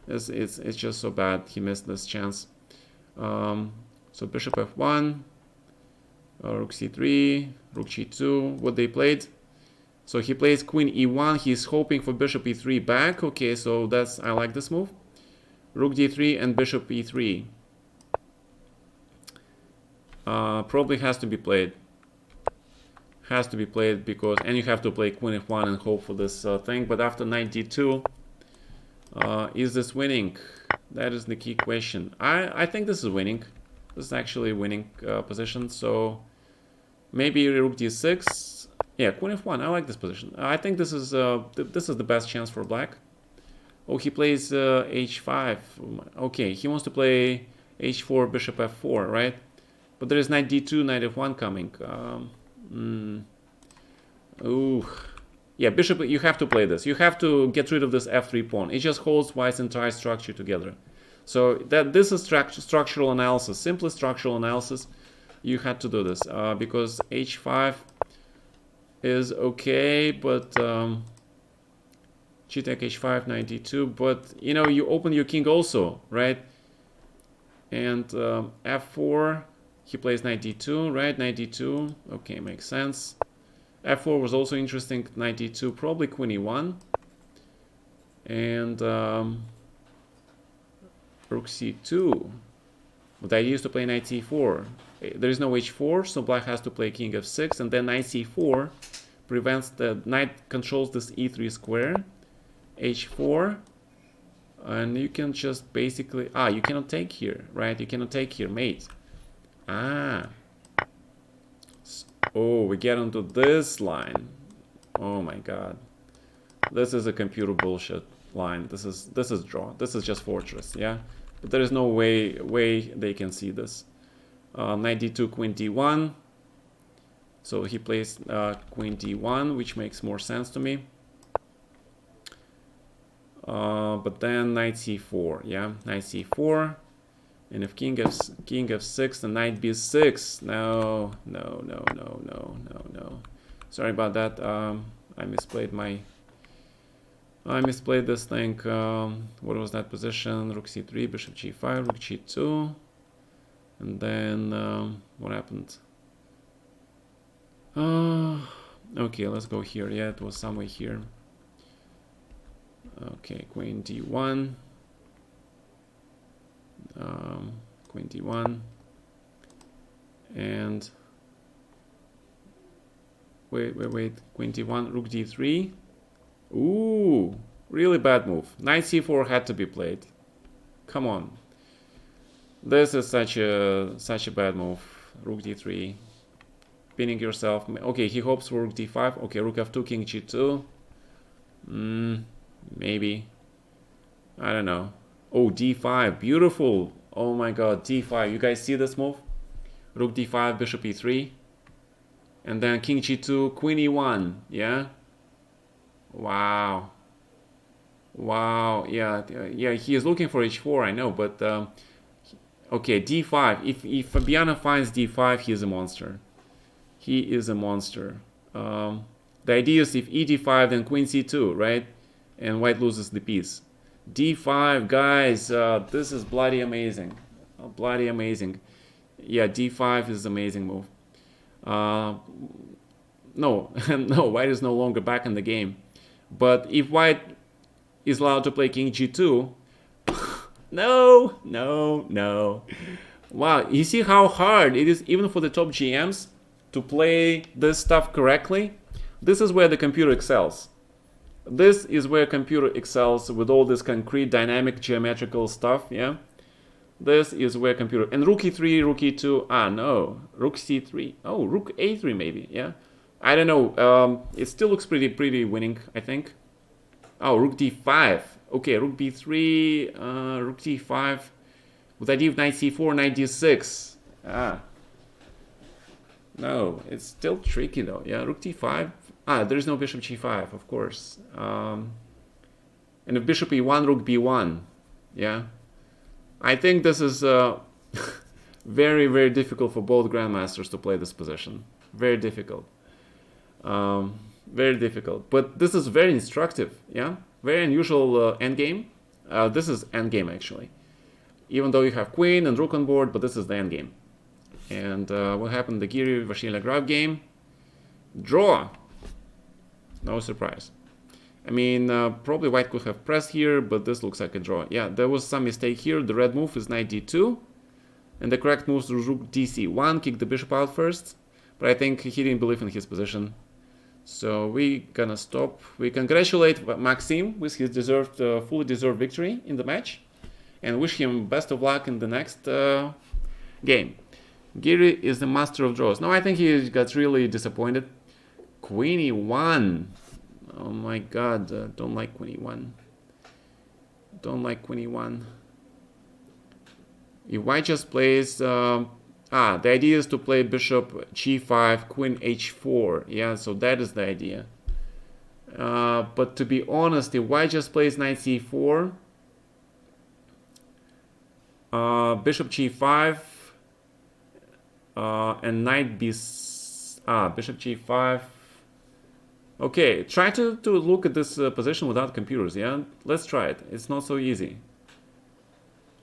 It's just so bad, he missed this chance. So bishop f1, rook c3, rook g2, what they played. So he plays queen e1, he's hoping for bishop e3 back. Okay, so I like this move. Rook d3 and bishop e3. Probably has to be played. Has to be played because, and you have to play queen f1 and hope for this thing. But after knight d2, is this winning? That is the key question. I think this is winning. This is actually a winning position. So maybe rook d6. Yeah, queen f1. I like this position. I think this is the best chance for black. Oh, he plays h5. Okay, he wants to play h4, bishop f4, right? But there is knight d2, knight f1 coming. Ooh. Yeah, bishop, you have to play this. You have to get rid of this f3 pawn. It just holds white's entire structure together. So this is structural analysis, simple structural analysis. You had to do this because h5 is okay, but g-take h5, knight d2. But you know, you open your king also, right? And f4, he plays knight d2, right? Knight d2, okay, makes sense. f4 was also interesting, knight d2, probably queen e1. And rook c2. But the idea is to play knight c4. There is no h4, so black has to play king f6, and then knight c4 prevents the knight controls this e3 square, h4, and you can just basically you cannot take here, right? You cannot take here, mate. Oh, we get onto this line. Oh my god, this is a computer bullshit line. This is draw. This is just fortress, yeah. But there is no way they can see this. Knight d2, queen d1. So he plays queen d1, which makes more sense to me. But then knight c4, yeah, knight c4. And if king f6, then knight b6. No. Sorry about that. I misplayed this thing. What was that position? Rook c3, bishop g5, rook g2. And then what happened? Okay, let's go here. Yeah, it was somewhere here. Okay, queen d1. Queen d1. And wait, queen d1, rook d3. Ooh, really bad move. Knight c4 had to be played. Come on. This is such a bad move. Rook d3. Pinning yourself. Okay, he hopes for rook d5. Okay, rook f2, king g2. Maybe. I don't know. Oh, d5. Beautiful. Oh my god, d5. You guys see this move? Rook d5, bishop e3. And then king g2, queen e1. Yeah? Wow. Wow. Yeah, he is looking for h4, I know, but okay, d5. If Fabiano finds d5, he is a monster. He is a monster. The idea is if e d5, then queen c2, right? And white loses the piece. d5, guys, this is bloody amazing. Bloody amazing. Yeah, d5 is an amazing move. No, no, white is no longer back in the game. But if white is allowed to play king g2, no. Wow, you see how hard it is even for the top GMs to play this stuff correctly? This is where the computer excels. This is where computer excels with all this concrete dynamic geometrical stuff, yeah? This is where computer... And rook e3, rook e2, no. Rook c3, oh, rook a3 maybe, yeah? I don't know, it still looks pretty winning, I think. Oh, rook d5, okay, rook b3, rook d5, with the idea of knight c4, knight d6, no, it's still tricky though, yeah, rook d5, there is no bishop g5, of course, and if bishop e1, rook b1, yeah, I think this is very, very difficult for both grandmasters to play this position, very difficult. Very difficult, but this is very instructive, yeah, very unusual endgame. This is endgame actually, even though you have queen and rook on board, but this is the endgame. And what happened in the Giri Vasily-Graf game? Draw. No surprise. I mean, probably white could have pressed here, but this looks like a draw. Yeah, there was some mistake here. The red move is knight d2, And the correct move is rook dc1, kick the bishop out first. But I think he didn't believe in his position. So we gonna stop. We congratulate Maxim with his deserved, fully deserved victory in the match, and wish him best of luck in the next game. Giri is the master of draws. No, I think he got really disappointed. Queen e1. Oh my god, don't like queen e1. Don't like queen e1. If white just plays... the idea is to play bishop g5, queen h4. Yeah, so that is the idea. But to be honest, if white just plays knight c4, bishop g5, and knight b... bishop g5. Okay, try to look at this position without computers, yeah? Let's try it. It's not so easy.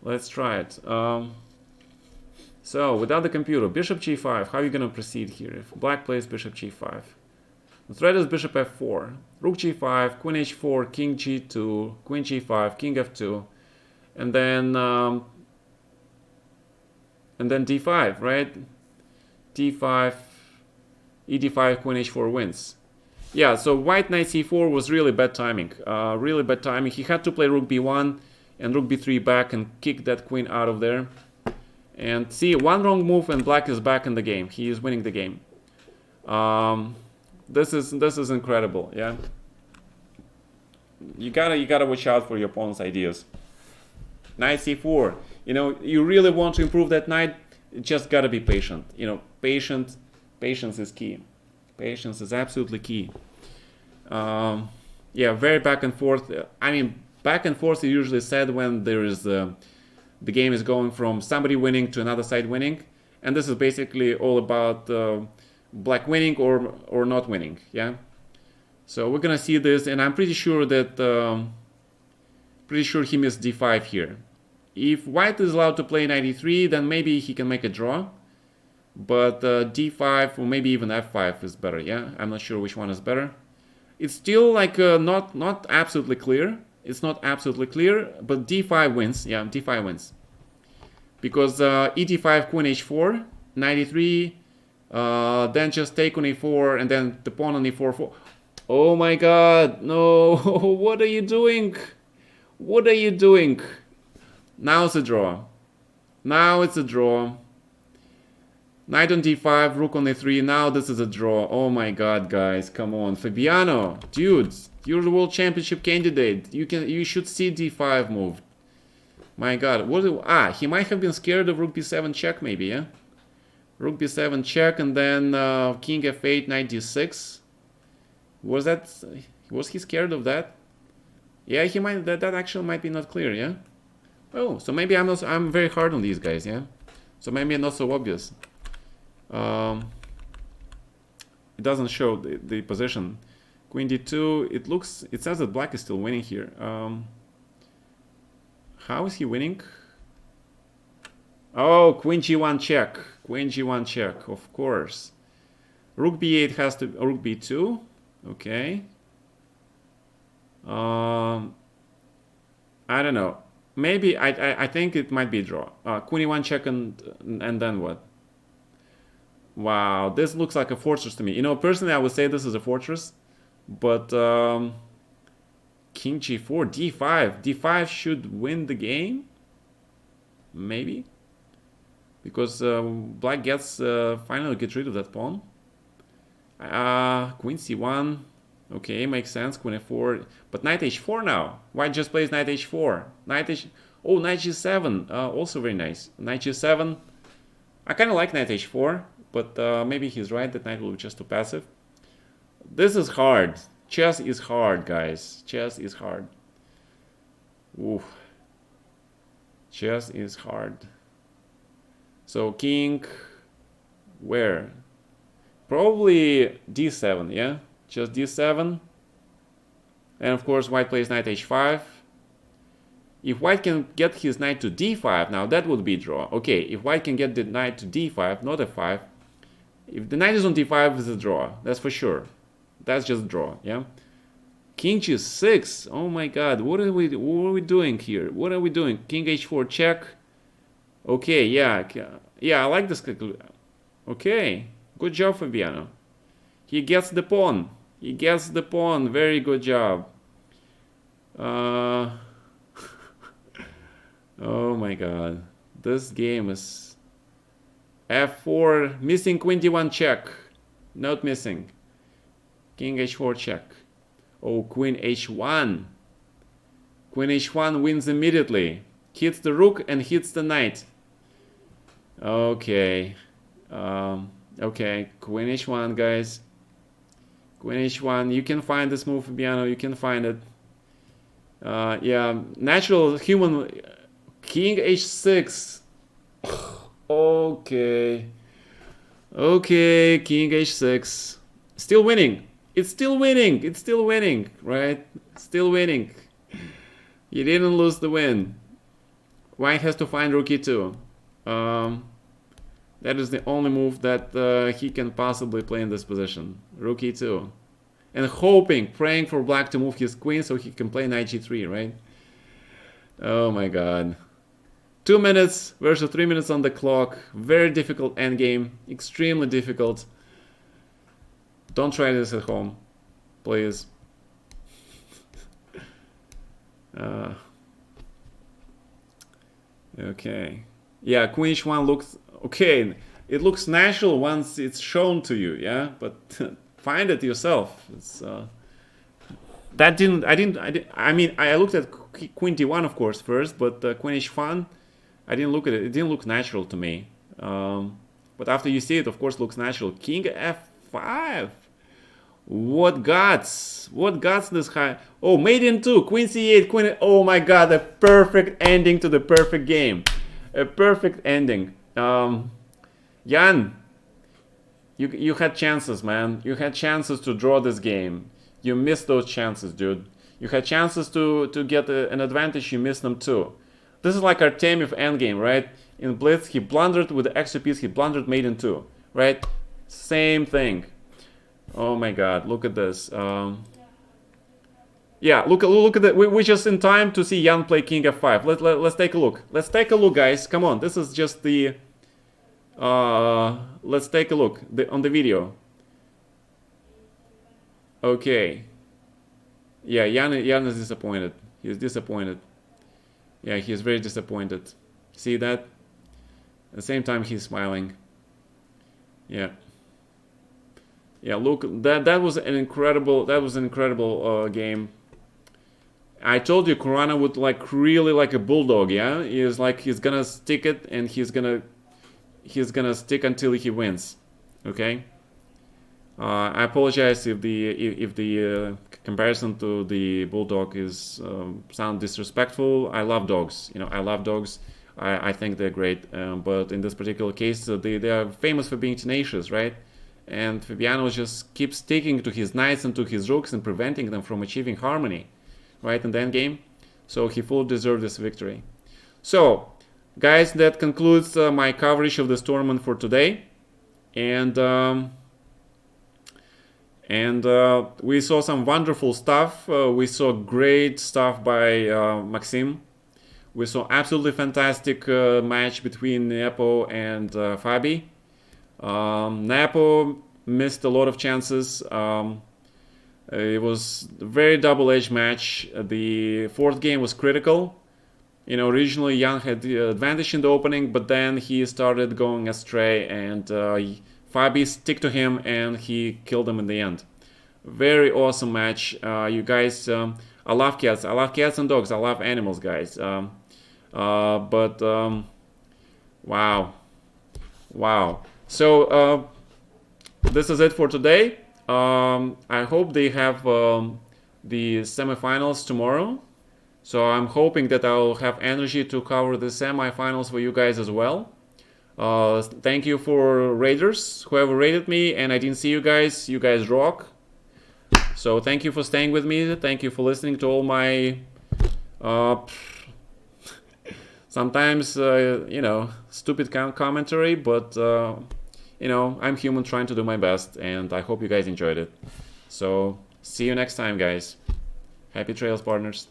Let's try it. So, without the computer, bishop g5, how are you going to proceed here? If black plays bishop g5. The threat is bishop f4. Rook g5, queen h4, king g2, queen g5, king f2. And then d5, right? d5, e d5, queen h4 wins. Yeah, so white knight c4 was really bad timing. Really bad timing. He had to play rook b1 and rook b3 back and kick that queen out of there. And see, one wrong move and black is back in the game. He is winning the game. This is incredible. Yeah, you gotta watch out for your opponent's ideas. Knight c4. You know, you really want to improve that knight. You just gotta be patient. You know, patience is key. Patience is absolutely key. Yeah, very back and forth. I mean, back and forth is usually said when there is the game is going from somebody winning to another side winning, and this is basically all about black winning or not winning. Yeah, so we're gonna see this, and I'm pretty sure that he missed d5 here. If white is allowed to play knight e3, then maybe he can make a draw, but d5 or maybe even f5 is better. Yeah, I'm not sure which one is better. It's still like not absolutely clear. It's not absolutely clear, but d5 wins. Yeah, d5 wins. Because e d5, queen h4, knight e3, then just take on e4, and then the pawn on e4. Oh my god, no. What are you doing? What are you doing? Now it's a draw. Now it's a draw. Knight on d5, rook on a3. Now this is a draw. Oh my god, guys, come on. Fabiano, dudes. You're the world championship candidate. You should see d5 move. My god, he might have been scared of rook b7 check, maybe, yeah? Rook b7 check, and then king f8, knight d6. Was he scared of that? Yeah, he might. That actually might be not clear, yeah? Oh, so maybe I'm very hard on these guys, yeah? So maybe not so obvious. It doesn't show the position. Queen d2, it says that black is still winning here. How is he winning? Oh, queen g1 check. Queen g1 check, of course. Rook b8 has to, rook b2. Okay. I don't know. Maybe, I think it might be a draw. Queen e1 check and then what? Wow, this looks like a fortress to me. You know, personally, I would say this is a fortress. But king g4, d5. d5 should win the game. Maybe. Because black gets finally gets rid of that pawn. Queen c1. Okay, makes sense. Queen f4. But knight h4 now. White just plays knight h4. Knight g7. Also very nice. Knight g7. I kind of like knight h4. But maybe he's right. That knight will be just too passive. This is hard. Chess is hard, guys. Chess is hard. Oof. Chess is hard. So king, where? Probably d7, yeah? Just d7. And of course white plays knight h5. If white can get his knight to d5, now that would be a draw. Okay, if white can get the knight to d5, not f5. If the knight is on d5, it's a draw. That's for sure. That's just a draw, yeah? King g6. Oh my god, what are we doing here? What are we doing? King h4 check. Okay, yeah, yeah, I like this. Okay, good job, Fabiano. He gets the pawn. He gets the pawn. Very good job. Uh, oh my god. This game is f4, missing queen d1 check. Not missing. King h4 check. Oh, queen h1. Queen h1 wins immediately. Hits the rook and hits the knight. Okay. Okay, queen h1, guys. Queen h1. You can find this move, Fabiano. You can find it. Yeah, natural human. King h6. Okay. Okay, king h6. Still winning. It's still winning. It's still winning, right? Still winning. He didn't lose the win. White has to find rook e2. That is the only move that he can possibly play in this position. Rook e2. And hoping, praying for black to move his queen so he can play knight g3, right? Oh my god. 2 minutes versus 3 minutes on the clock. Very difficult endgame. Extremely difficult. Don't try this at home, please. Okay. Yeah, queen h1 looks okay. It looks natural once it's shown to you, yeah? But find it yourself. It's that didn't I mean I looked at queen d1 of course first, but queen h1 I didn't look at it. It didn't look natural to me. But after you see it, of course, looks natural. King f5. What guts? What guts this high? Oh, mate in 2. Queen c8. Queen. Oh my god, a perfect ending to the perfect game. A perfect ending. Jan, you had chances, man. You had chances to draw this game. You missed those chances, dude. You had chances to get an advantage. You missed them too. This is like Artemiev endgame, right? In Blitz, he blundered with the extra piece. He blundered mate in 2, right? Same thing. Oh my god, look at this. Yeah, look at that. We're just in time to see Jan play king f5. Let's take a look. Let's take a look, guys. Come on, this is just the... let's take a look on the video. Okay. Yeah, Jan is disappointed. He's disappointed. Yeah, he's very disappointed. See that? At the same time, he's smiling. Yeah. Yeah, look, that was an incredible game. I told you Corona would like really like a bulldog, yeah? He's like he's gonna stick it and he's gonna stick until he wins. Okay? I apologize if the comparison to the bulldog is sound disrespectful. I love dogs. You know, I love dogs. I think they're great. But in this particular case, they are famous for being tenacious, right? And Fabiano just keeps sticking to his knights and to his rooks and preventing them from achieving harmony, right, in the endgame. So he fully deserved this victory. So, guys, that concludes my coverage of this tournament for today. And we saw some wonderful stuff. We saw great stuff by Maxim. We saw absolutely fantastic match between Nepo and Fabi. Nepo missed a lot of chances. It was a very double-edged match. The fourth game was critical. You know, originally Jan had the advantage in the opening, but then he started going astray, and Fabi stick to him, and he killed him in the end. Very awesome match. You guys, I love cats. I love cats and dogs. I love animals, guys. Wow. So this is it for today. I hope they have the semifinals tomorrow. So I'm hoping that I'll have energy to cover the semifinals for you guys as well. Thank you for raiders, whoever raided me, and I didn't see you guys. You guys rock. So thank you for staying with me. Thank you for listening to all my sometimes you know, stupid commentary, but you know, I'm human trying to do my best, and I hope you guys enjoyed it. So see you next time, guys. Happy trails, partners.